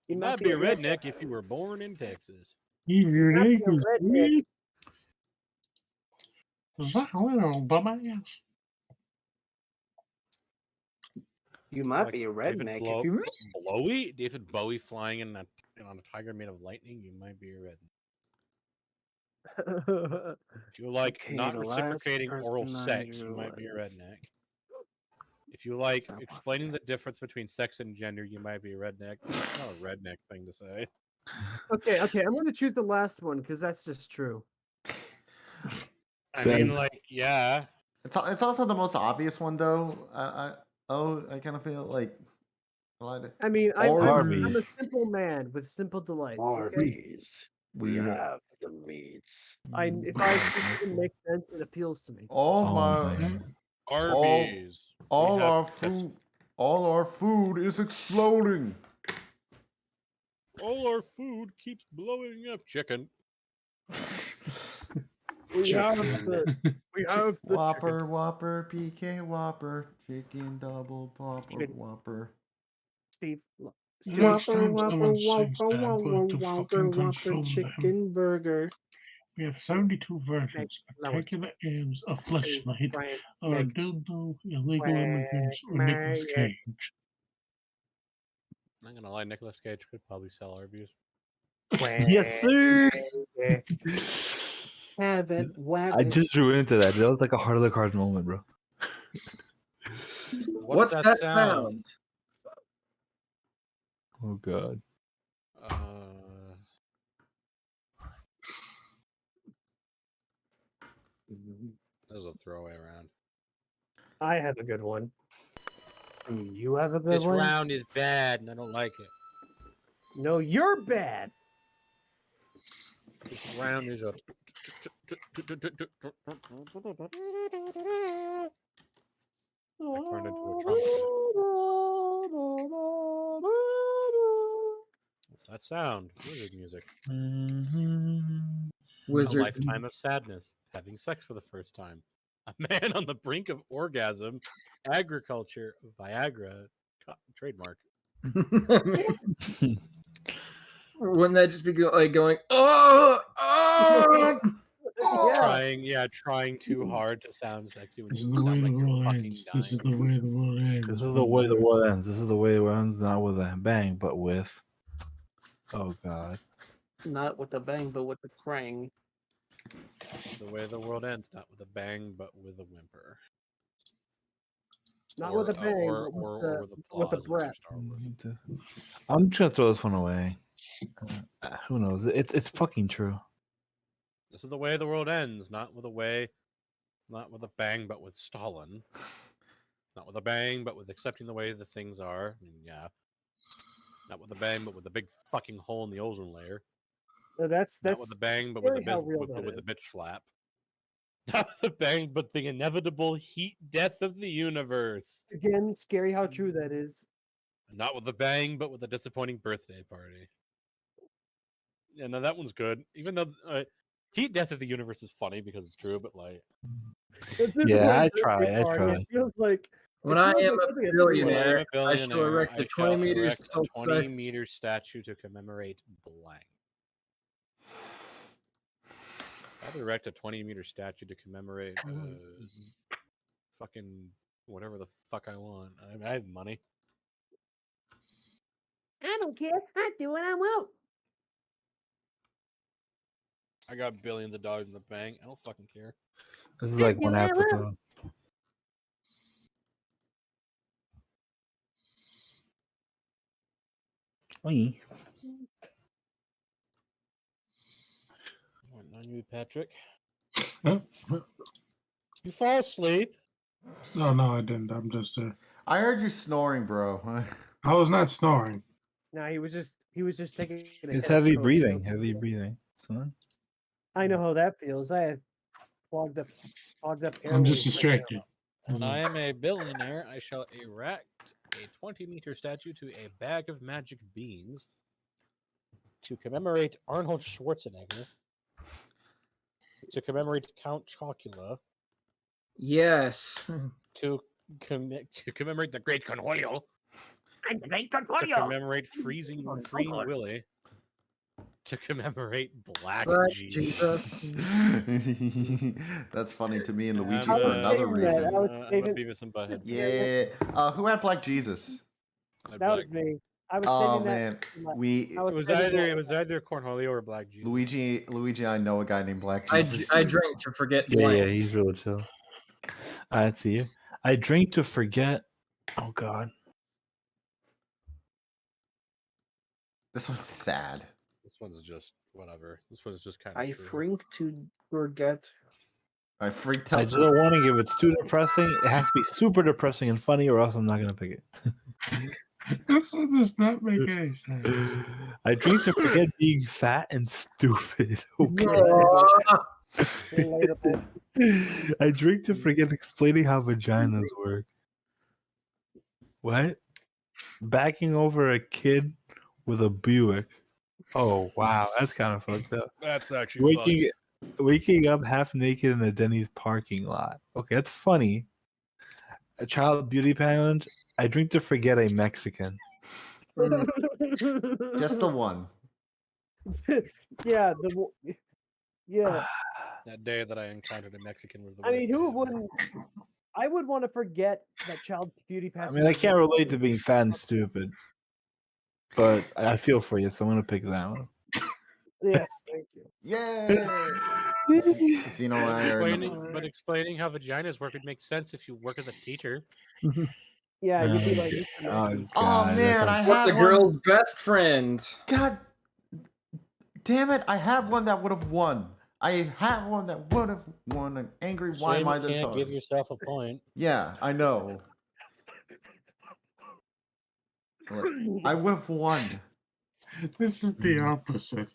[SPEAKER 5] You might be a redneck if you were born in Texas.
[SPEAKER 3] Your
[SPEAKER 4] might be
[SPEAKER 3] name
[SPEAKER 4] a
[SPEAKER 3] is
[SPEAKER 4] redneck.
[SPEAKER 3] me. Is that a little dumbass?
[SPEAKER 6] You might
[SPEAKER 5] Like
[SPEAKER 6] be a
[SPEAKER 5] David
[SPEAKER 6] redneck
[SPEAKER 5] Blow-
[SPEAKER 6] if you
[SPEAKER 5] Blowy? David Bowie flying on a tiger made of lightning? You might be a redneck. If you like
[SPEAKER 6] Okay,
[SPEAKER 5] not
[SPEAKER 6] the last
[SPEAKER 5] reciprocating oral
[SPEAKER 6] person I
[SPEAKER 5] sex, you might be a
[SPEAKER 6] drew was-
[SPEAKER 5] redneck. If you like
[SPEAKER 6] Someone.
[SPEAKER 5] explaining the difference between sex and gender, you might be a redneck. It's not a redneck thing to say.
[SPEAKER 4] Okay, I'm going to choose the last one because that's just true.
[SPEAKER 5] I mean, like, yeah.
[SPEAKER 2] it's also the most obvious one though. I kind of feel like a lot of
[SPEAKER 4] I mean, I'm
[SPEAKER 1] Arby's.
[SPEAKER 4] a simple man with simple delights. Okay?
[SPEAKER 6] Arby's. We
[SPEAKER 2] Yeah.
[SPEAKER 6] have the meats.
[SPEAKER 4] If I think it makes sense, it appeals to me.
[SPEAKER 2] all
[SPEAKER 1] Oh,
[SPEAKER 2] my
[SPEAKER 1] man.
[SPEAKER 5] Arby's.
[SPEAKER 2] all
[SPEAKER 5] We have
[SPEAKER 2] our food all our food is exploding.
[SPEAKER 5] All our food keeps blowing up. Chicken.
[SPEAKER 4] We have the
[SPEAKER 2] Whopper, PK Whopper, chicken double popper,
[SPEAKER 4] Chicken.
[SPEAKER 2] Whopper.
[SPEAKER 4] Steve.
[SPEAKER 3] Next
[SPEAKER 6] Whopper,
[SPEAKER 3] time
[SPEAKER 6] Whopper,
[SPEAKER 3] someone sings
[SPEAKER 6] Whopper,
[SPEAKER 3] that, I'm going to
[SPEAKER 6] Whopper,
[SPEAKER 3] fucking
[SPEAKER 6] Whopper,
[SPEAKER 3] consume them.
[SPEAKER 6] chicken burger.
[SPEAKER 3] We have 72 versions:
[SPEAKER 4] Lois.
[SPEAKER 3] spectacular abs, a fleshlight,
[SPEAKER 4] Frank,
[SPEAKER 3] or a
[SPEAKER 4] Nick.
[SPEAKER 3] dildo, illegal immigrants, or
[SPEAKER 4] Quack,
[SPEAKER 3] Nicolas
[SPEAKER 4] Quack.
[SPEAKER 3] Cage.
[SPEAKER 5] I'm not gonna lie, Nicolas Cage could probably sell Arby's.
[SPEAKER 1] Yes, sir.
[SPEAKER 6] Have it, whap
[SPEAKER 1] I
[SPEAKER 6] it.
[SPEAKER 1] just drew into that. That was like a heart of the cards moment, bro.
[SPEAKER 13] What's that sound?
[SPEAKER 1] Oh god.
[SPEAKER 5] That was a throwaway round.
[SPEAKER 4] I have a good one. You have a good
[SPEAKER 5] This
[SPEAKER 4] one?
[SPEAKER 5] round is bad, and I don't like it.
[SPEAKER 4] No, you're bad.
[SPEAKER 5] This round is a. I turned into a trumpet. What's that sound? Wizard music.
[SPEAKER 13] Wizard.
[SPEAKER 5] A lifetime of sadness. Having sex for the first time. A man on the brink of orgasm. Agriculture. Viagra. Trademark.
[SPEAKER 13] Wouldn't that just be like going, oh, oh,
[SPEAKER 5] Trying too hard to sound sexy when
[SPEAKER 3] This
[SPEAKER 5] you
[SPEAKER 3] is the way
[SPEAKER 5] sound
[SPEAKER 3] the
[SPEAKER 5] like you're
[SPEAKER 3] world
[SPEAKER 5] fucking
[SPEAKER 3] ends.
[SPEAKER 5] dying.
[SPEAKER 3] This is the way the world ends.
[SPEAKER 1] This is the way the world ends. This is the way the world ends, not with a bang, but with. Oh god.
[SPEAKER 6] Not with a bang, but with the crang.
[SPEAKER 5] This is the way the world ends, not with a bang, but with a whimper.
[SPEAKER 4] Not
[SPEAKER 5] Or-
[SPEAKER 4] with a bang,
[SPEAKER 5] or-
[SPEAKER 4] but
[SPEAKER 5] or
[SPEAKER 4] with,
[SPEAKER 5] with
[SPEAKER 4] the, with a
[SPEAKER 5] applause, which is
[SPEAKER 4] breath.
[SPEAKER 5] Star Wars.
[SPEAKER 1] I'm just gonna throw this one away. Who knows? It's fucking true.
[SPEAKER 5] This is the way the world ends, not with a bang, but with Stalin. Not with a bang, but with accepting the way the things are. I mean, yeah. Not with a bang, but with a big fucking hole in the ozone layer.
[SPEAKER 4] No, that's
[SPEAKER 5] Not with a bang, but with a
[SPEAKER 4] scary how real that
[SPEAKER 5] with a
[SPEAKER 4] is.
[SPEAKER 5] bitch slap. Not with a bang, but the inevitable heat death of the universe.
[SPEAKER 4] Again, scary how true that is.
[SPEAKER 5] Not with a bang, but with a disappointing birthday party. Yeah, no, that one's good. Even though heat death of the universe is funny because it's true, but like,
[SPEAKER 1] Yeah, I try.
[SPEAKER 4] It feels like
[SPEAKER 13] when
[SPEAKER 4] it
[SPEAKER 13] I
[SPEAKER 4] feels
[SPEAKER 13] am
[SPEAKER 4] like
[SPEAKER 13] a
[SPEAKER 4] something
[SPEAKER 13] billionaire,
[SPEAKER 5] I'm a
[SPEAKER 13] I shall erect a 20 meters
[SPEAKER 5] erect a
[SPEAKER 13] tall
[SPEAKER 5] 20 meter statue to commemorate blank. I'd erect a 20-meter statue to commemorate fucking whatever the fuck I want. I have money.
[SPEAKER 8] I don't care. I do what I want.
[SPEAKER 5] I got billions of dollars in the bank. I don't fucking care.
[SPEAKER 1] This is like one after the. Oi.
[SPEAKER 5] Waiting on you, Patrick.
[SPEAKER 3] Huh?
[SPEAKER 5] You fall asleep.
[SPEAKER 3] No, I didn't. I'm just.
[SPEAKER 2] I heard you snoring, bro.
[SPEAKER 3] I was not snoring.
[SPEAKER 4] No, he was just taking.
[SPEAKER 1] It's heavy breathing. Heavy breathing. Son.
[SPEAKER 4] I know how that feels. I have clogged up.
[SPEAKER 3] I'm just
[SPEAKER 4] airways right now.
[SPEAKER 3] distracted.
[SPEAKER 5] When I am a billionaire, I shall erect a 20-meter statue to a bag of magic beans to commemorate Arnold Schwarzenegger, to commemorate Count Chocula,
[SPEAKER 13] Yes.
[SPEAKER 5] to commemorate the Great Cornholio,
[SPEAKER 8] I'm the great
[SPEAKER 5] to
[SPEAKER 8] Concordio.
[SPEAKER 5] commemorate freeing Willie, to commemorate Black
[SPEAKER 13] Black
[SPEAKER 5] Jesus.
[SPEAKER 2] That's funny to me and Luigi
[SPEAKER 5] I'm
[SPEAKER 2] for
[SPEAKER 5] a-
[SPEAKER 2] another
[SPEAKER 4] saying that.
[SPEAKER 2] reason.
[SPEAKER 4] I was
[SPEAKER 5] I'm a
[SPEAKER 4] saving-
[SPEAKER 5] Beavis and Butthead.
[SPEAKER 2] Yeah. Who had Black Jesus?
[SPEAKER 5] I'd
[SPEAKER 4] That was
[SPEAKER 5] like-
[SPEAKER 4] me. I was
[SPEAKER 2] Oh
[SPEAKER 4] saving
[SPEAKER 2] man,
[SPEAKER 4] that. for my-
[SPEAKER 2] we
[SPEAKER 4] I
[SPEAKER 5] It was
[SPEAKER 4] saving that-
[SPEAKER 5] either Cornholio or Black Jesus.
[SPEAKER 2] Luigi. I know a guy named Black
[SPEAKER 13] I
[SPEAKER 2] Jesus.
[SPEAKER 13] drink to forget
[SPEAKER 1] Yeah,
[SPEAKER 13] blank.
[SPEAKER 1] yeah, he's real chill. I see you. I drink to forget. Oh god.
[SPEAKER 2] This one's sad.
[SPEAKER 5] This one's just whatever. This one's just kind
[SPEAKER 6] I
[SPEAKER 5] of true.
[SPEAKER 6] shrink to forget.
[SPEAKER 2] I freaked
[SPEAKER 1] I
[SPEAKER 2] out.
[SPEAKER 1] just don't want to give it's too depressing. It has to be super depressing and funny, or else I'm not gonna pick it.
[SPEAKER 3] This one does not make any sense.
[SPEAKER 1] I drink to forget being fat and stupid. Okay.
[SPEAKER 4] Relatable.
[SPEAKER 1] I drink to forget explaining how vaginas work. What? Backing over a kid with a Buick. Oh wow, that's kind of fucked up.
[SPEAKER 5] That's actually
[SPEAKER 1] Waking up half naked in a Denny's parking lot. Okay, that's funny. A child beauty pageant. I drink to forget a Mexican.
[SPEAKER 2] Just the one.
[SPEAKER 4] Yeah, yeah.
[SPEAKER 5] That day that I encountered a Mexican was the
[SPEAKER 4] I mean,
[SPEAKER 5] worst
[SPEAKER 4] who
[SPEAKER 5] day ever.
[SPEAKER 4] wouldn't? I would want to forget that child beauty
[SPEAKER 1] I
[SPEAKER 4] pageant.
[SPEAKER 1] mean, I can't relate to being fat and stupid, but I feel for you, so I'm gonna pick that one.
[SPEAKER 4] Yes, thank you.
[SPEAKER 2] Yay! Casino and I are
[SPEAKER 5] But explaining how vaginas work would make sense if you work as a teacher.
[SPEAKER 4] Yeah, you'd be like, Mr.
[SPEAKER 1] Oh,
[SPEAKER 4] Mackey.
[SPEAKER 2] Oh man, I
[SPEAKER 13] What
[SPEAKER 2] had
[SPEAKER 13] the
[SPEAKER 2] one.
[SPEAKER 13] girl's best friend.
[SPEAKER 2] God damn it! I had one that would have won. I had one that would have won an angry why
[SPEAKER 5] Shame
[SPEAKER 2] am I
[SPEAKER 5] you
[SPEAKER 2] this
[SPEAKER 5] can't
[SPEAKER 2] hard?
[SPEAKER 5] give yourself a point.
[SPEAKER 2] Yeah, I know. I would have won.
[SPEAKER 3] This is the opposite.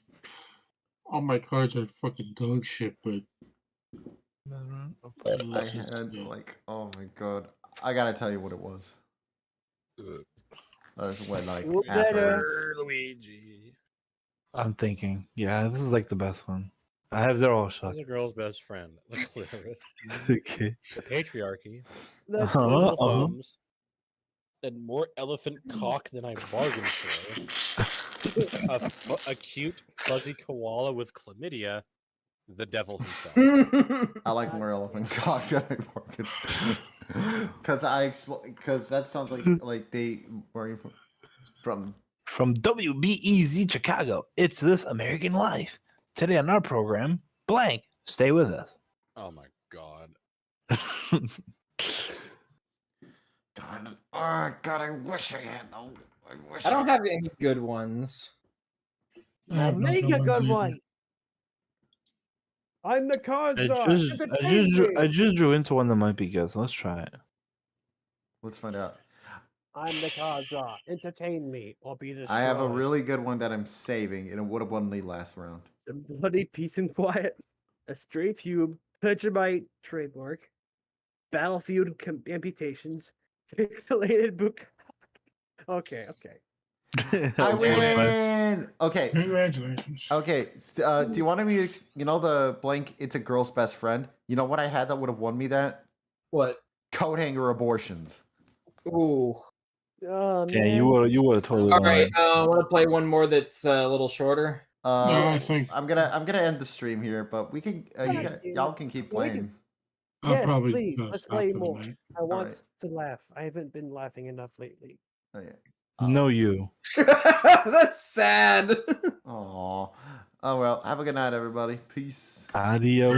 [SPEAKER 3] All my cards are fucking dog shit, but
[SPEAKER 2] I had like, oh my god, I gotta tell you what it was. That's when like afterwards.
[SPEAKER 5] Luigi.
[SPEAKER 1] I'm thinking. Yeah, this is like the best one. I have their all shots.
[SPEAKER 5] Who's a girl's best friend? The clitoris.
[SPEAKER 1] Okay.
[SPEAKER 5] The patriarchy.
[SPEAKER 4] That's
[SPEAKER 5] Disposable thumbs. And more elephant cock than I bargained for. A cute, fuzzy koala with chlamydia. The devil himself.
[SPEAKER 2] I like more elephant cock than I bargained. Because that sounds like they were from
[SPEAKER 1] WBEZ Chicago. It's This American Life. Today on our program, blank. Stay with us.
[SPEAKER 5] Oh my god.
[SPEAKER 2] God, I wish I had them.
[SPEAKER 13] I don't have any good ones.
[SPEAKER 4] I'll make a good one. I'm the card
[SPEAKER 1] I just drew into one that might be good. So let's try it.
[SPEAKER 2] Let's find out.
[SPEAKER 4] I'm the card draw. Entertain me or be destroyed.
[SPEAKER 2] I have a really good one that I'm saving, and it would have won the last round.
[SPEAKER 4] Some bloody peace and quiet. A stray cube. Vegemite trademark. Battlefield amputations. Pixelated book. Okay.
[SPEAKER 2] I win. Okay.
[SPEAKER 3] Congratulations.
[SPEAKER 2] Okay. Do you want me to, the blank? It's a girl's best friend. You know what I had that would have won me that?
[SPEAKER 13] What?
[SPEAKER 2] Coat hanger abortions.
[SPEAKER 13] Ooh.
[SPEAKER 4] Oh,
[SPEAKER 1] Yeah,
[SPEAKER 4] man.
[SPEAKER 1] you would have totally.
[SPEAKER 13] All
[SPEAKER 1] won
[SPEAKER 13] right.
[SPEAKER 1] that.
[SPEAKER 13] I want to play one more that's a little shorter.
[SPEAKER 3] I think
[SPEAKER 2] I'm gonna end the stream here, but we can y'all can keep playing.
[SPEAKER 3] I'll
[SPEAKER 4] Yes,
[SPEAKER 3] probably
[SPEAKER 4] please.
[SPEAKER 3] just
[SPEAKER 4] Let's
[SPEAKER 3] stop
[SPEAKER 4] play
[SPEAKER 3] for the
[SPEAKER 4] more.
[SPEAKER 3] night.
[SPEAKER 4] I want
[SPEAKER 2] right.
[SPEAKER 4] to laugh. I haven't been laughing enough lately.
[SPEAKER 2] Oh, yeah.
[SPEAKER 1] No, you.
[SPEAKER 13] That's sad.
[SPEAKER 2] Aw. Oh well. Have a good night, everybody. Peace.
[SPEAKER 1] Adios.